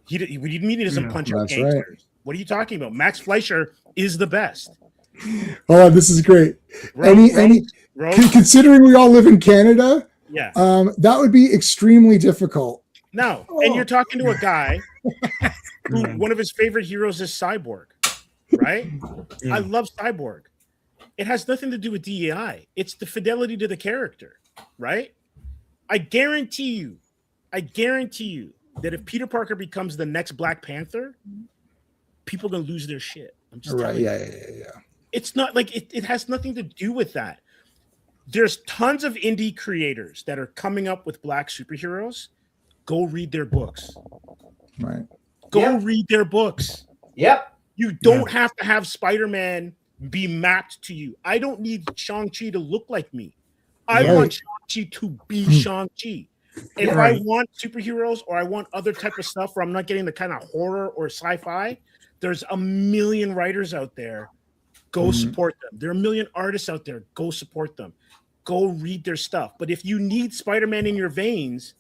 He doesn't punch out gangsters. Right. What are you talking about? Max Fleischer is the best. Oh, this is great. Considering we all live in Canada, that would be extremely difficult. No, and you're talking to a guy who one of his favorite heroes is Cyborg, right? I love Cyborg. It has nothing to do with DEI. It's the fidelity to the character, right? I guarantee you that if Peter Parker becomes the next Black Panther, people are gonna lose their shit. I'm just telling you. Yeah. It's not like it has nothing to do with that. There's tons of indie creators that are coming up with Black superheroes. Go read their books. Right. Go read their books. Yep. You don't have to have Spider-Man be mapped to you. I don't need Shang-Chi to look like me. I want Shang-Chi to be Shang-Chi. And if I want superheroes or I want other type of stuff where I'm not getting the kind of horror or sci-fi, there's a million writers out there. Go support them. There are a million artists out there. Go support them. Go read their stuff. But if you need Spider-Man in your veins,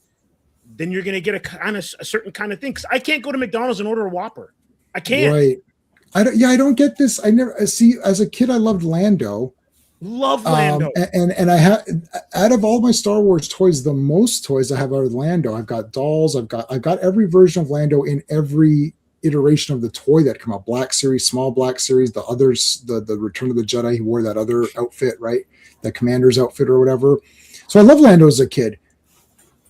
then you're going to get a certain kind of thing. Because I can't go to McDonald's and order a Whopper. I can't. Right. I don't get this. As a kid, I loved Lando. Love Lando. And I have, out of all my Star Wars toys, the most toys I have are Lando. I've got dolls. I've got every version of Lando in every iteration of the toy that come out. Black Series, small Black Series, the others, the Return of the Jedi, he wore that other outfit, right? The Commander's outfit or whatever. So I love Lando as a kid.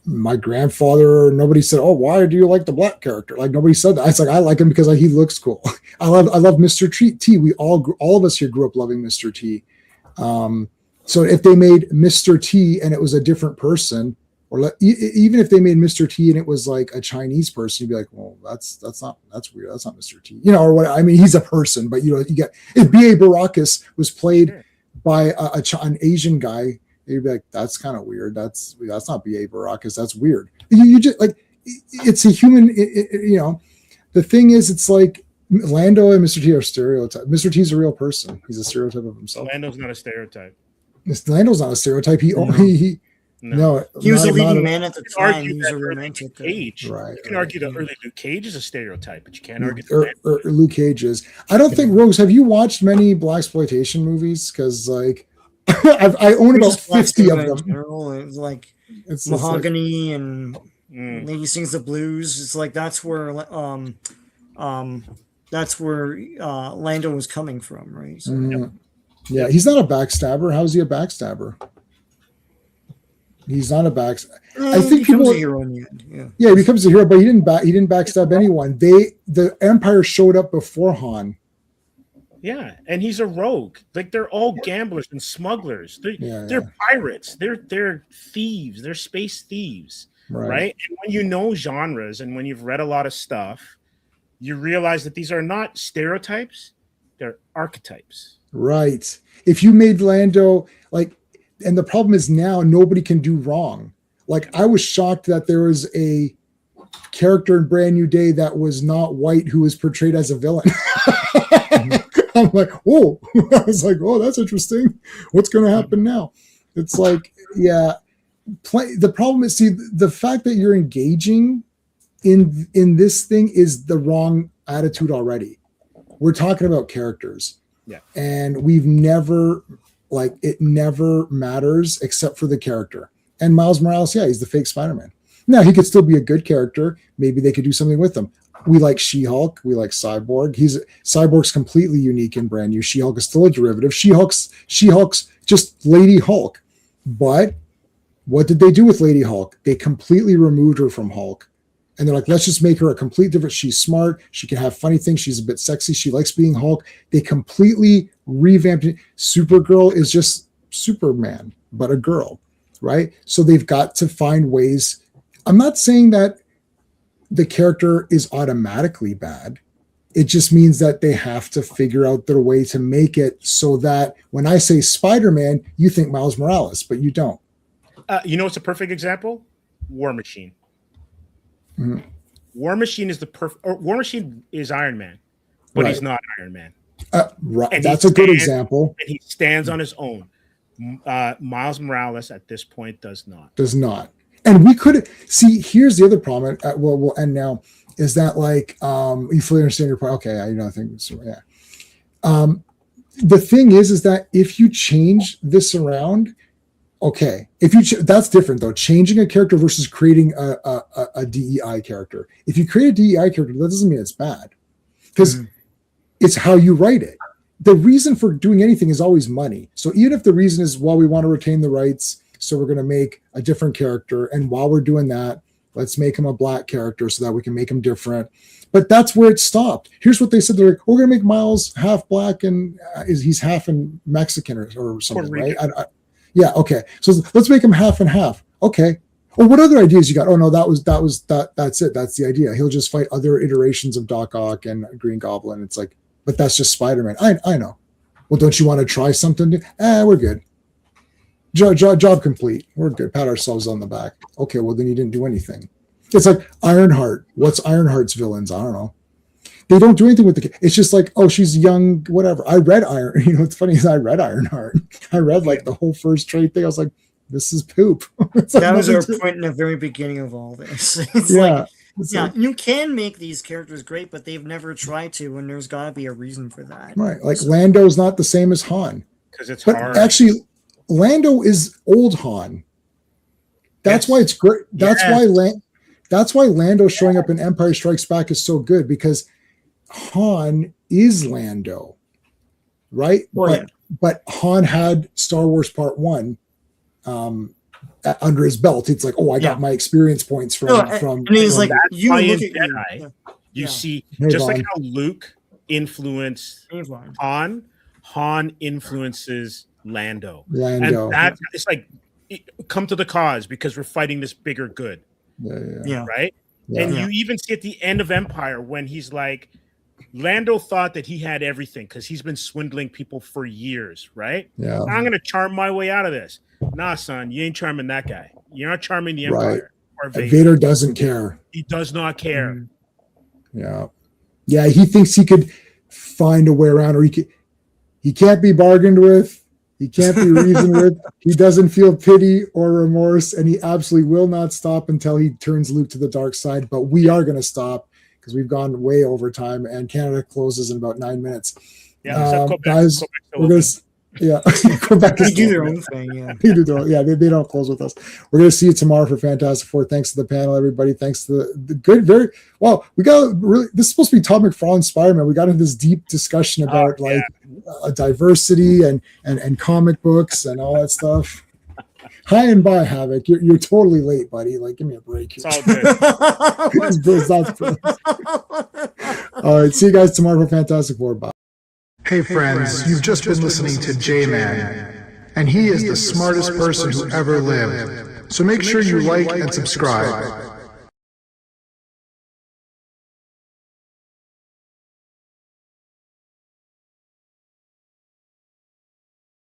My grandfather, nobody said, "Oh, why do you like the black character?" Like nobody said that. It's like I like him because he looks cool. I love Mr. T. We all of us here grew up loving Mr. T. So if they made Mr. T and it was a different person, or even if they made Mr. T and it was like a Chinese person, you'd be like, "Well, that's weird. That's not Mr. T." Or what? I mean, he's a person, but you get if B.A. Baracus was played by an Asian guy. You'd be like, that's kind of weird. That's not B.A. Baracus. That's weird. You just like, it's a human, the thing is, it's like Lando and Mr. T are stereotypes. Mr. T's a real person. He's a stereotype of himself. Lando's not a stereotype. Lando's not a stereotype. He was a leading man at the time. He was a romantic. Cage. Right. You can argue that early Luke Cage is a stereotype, but you can't argue Luke Cage is. I don't think, Rose, have you watched many blaxploitation movies? Because like, I own about 50 of them. It's like Mahogany and Lady Sings the Blues. It's like that's where Lando was coming from, right? So, Yeah, he's not a backstabber. How is he a backstabber? He's not a backstabber. I think he becomes a hero in the end. Yeah, he becomes a hero, but he didn't backstab anyone. The Empire showed up before Han. Yeah, and he's a rogue. Like they're all gamblers and smugglers. They're pirates. They're thieves. They're space thieves, right? And when you know genres and when you've read a lot of stuff, you realize that these are not stereotypes; they're archetypes. Right. If you made Lando and the problem is now nobody can do wrong. Like I was shocked that there was a character in Brand New Day that was not white who was portrayed as a villain. I'm like, oh, I was like, oh, that's interesting. What's going to happen now? It's like, the problem is, the fact that you're engaging in this thing is the wrong attitude already. We're talking about characters. Yeah. And we've never, it never matters except for the character. And Miles Morales, he's the fake Spider-Man. Now, he could still be a good character. Maybe they could do something with him. We like She-Hulk. We like Cyborg. Cyborg's completely unique and brand new. She-Hulk is still a derivative. She-Hulk's just Lady Hulk. But what did they do with Lady Hulk? They completely removed her from Hulk. And they're like, let's just make her a complete different. She's smart. She can have funny things. She's a bit sexy. She likes being Hulk. They completely revamped it. Supergirl is just Superman, but a girl, right? So they've got to find ways. I'm not saying that the character is automatically bad. It just means that they have to figure out their way to make it so that when I say Spider-Man, you think Miles Morales, but you don't. It's a perfect example? War Machine. Mm-hmm. War Machine is the perfect. War Machine is Iron Man, but he's not Iron Man. Right. And That's a good example. And he stands on his own. Miles Morales at this point does not. Does not. And we could see. Here's the other problem. We'll end now. Is that like you fully understand your point? Okay, I think so. Yeah. The thing is that if you change this around, okay, if you that's different though. Changing a character versus creating a DEI character. If you create a DEI character, that doesn't mean it's bad, because it's how you write it. The reason for doing anything is always money. So even if the reason is, well, we want to retain the rights, so we're going to make a different character, and while we're doing that, let's make him a black character so that we can make him different. But that's where it stopped. Here's what they said. They're like, we're going to make Miles half black and he's half in Mexican or something, right? Yeah. Okay. So let's make him half and half. Okay. Well, what other ideas you got? Oh no, that's it. That's the idea. He'll just fight other iterations of Doc Ock and Green Goblin. It's like, but that's just Spider-Man. I know. Well, don't you want to try something? We're good. Job complete. We're good. Pat ourselves on the back. Okay, well then you didn't do anything. It's like Ironheart. What's Ironheart's villains? I don't know. They don't do anything with the. It's just like, oh, she's young, whatever. I read Iron. You know, what's funny is I read Ironheart. I read like the whole first trade thing. I was like, this is poop. That was our point in the very beginning of all this. You can make these characters great, but they've never tried to, and there's got to be a reason for that. Right, like Lando's not the same as Han because it's hard. Actually, Lando is old Han. That's why it's great. That's why Lando showing up in Empire Strikes Back is so good, because Han is Lando, right? But Han had Star Wars Part 1 under his belt. It's like, I got my experience points from. And he's like, you look at Jedi. You see, just like how Luke influenced Han, Han influences Lando. And that it's like, come to the cause because we're fighting this bigger good. Yeah. Right? Yeah. And you even see at the end of Empire when he's like, Lando thought that he had everything because he's been swindling people for years, right? Yeah. I'm going to charm my way out of this. Nah, son, you ain't charming that guy. You're not charming the Empire. Or Vader doesn't care. He does not care. Yeah. Yeah, he thinks he could find a way around, or he can't be bargained with. He can't be reasoned with. He doesn't feel pity or remorse, and he absolutely will not stop until he turns Luke to the dark side. But we are going to stop because we've gone way over time, and Canada closes in about 9 minutes. Yeah, guys, we're going to. Yeah, go back to they do their own thing. Yeah, they don't close with us. We're going to see you tomorrow for Fantastic Four. Thanks to the panel, everybody. Thanks to the good, very well. We got really. This is supposed to be Todd McFarlane's Spider-Man. We got into this deep discussion about diversity and comic books and all that stuff. Hi and bye, Havoc. You're totally late, buddy. Like, give me a break here. It's all good. All right, see you guys tomorrow for Fantastic Four. Bye. Hey friends, you've just been listening to J-Man, and he is the smartest person who ever lived. So make sure you like and subscribe.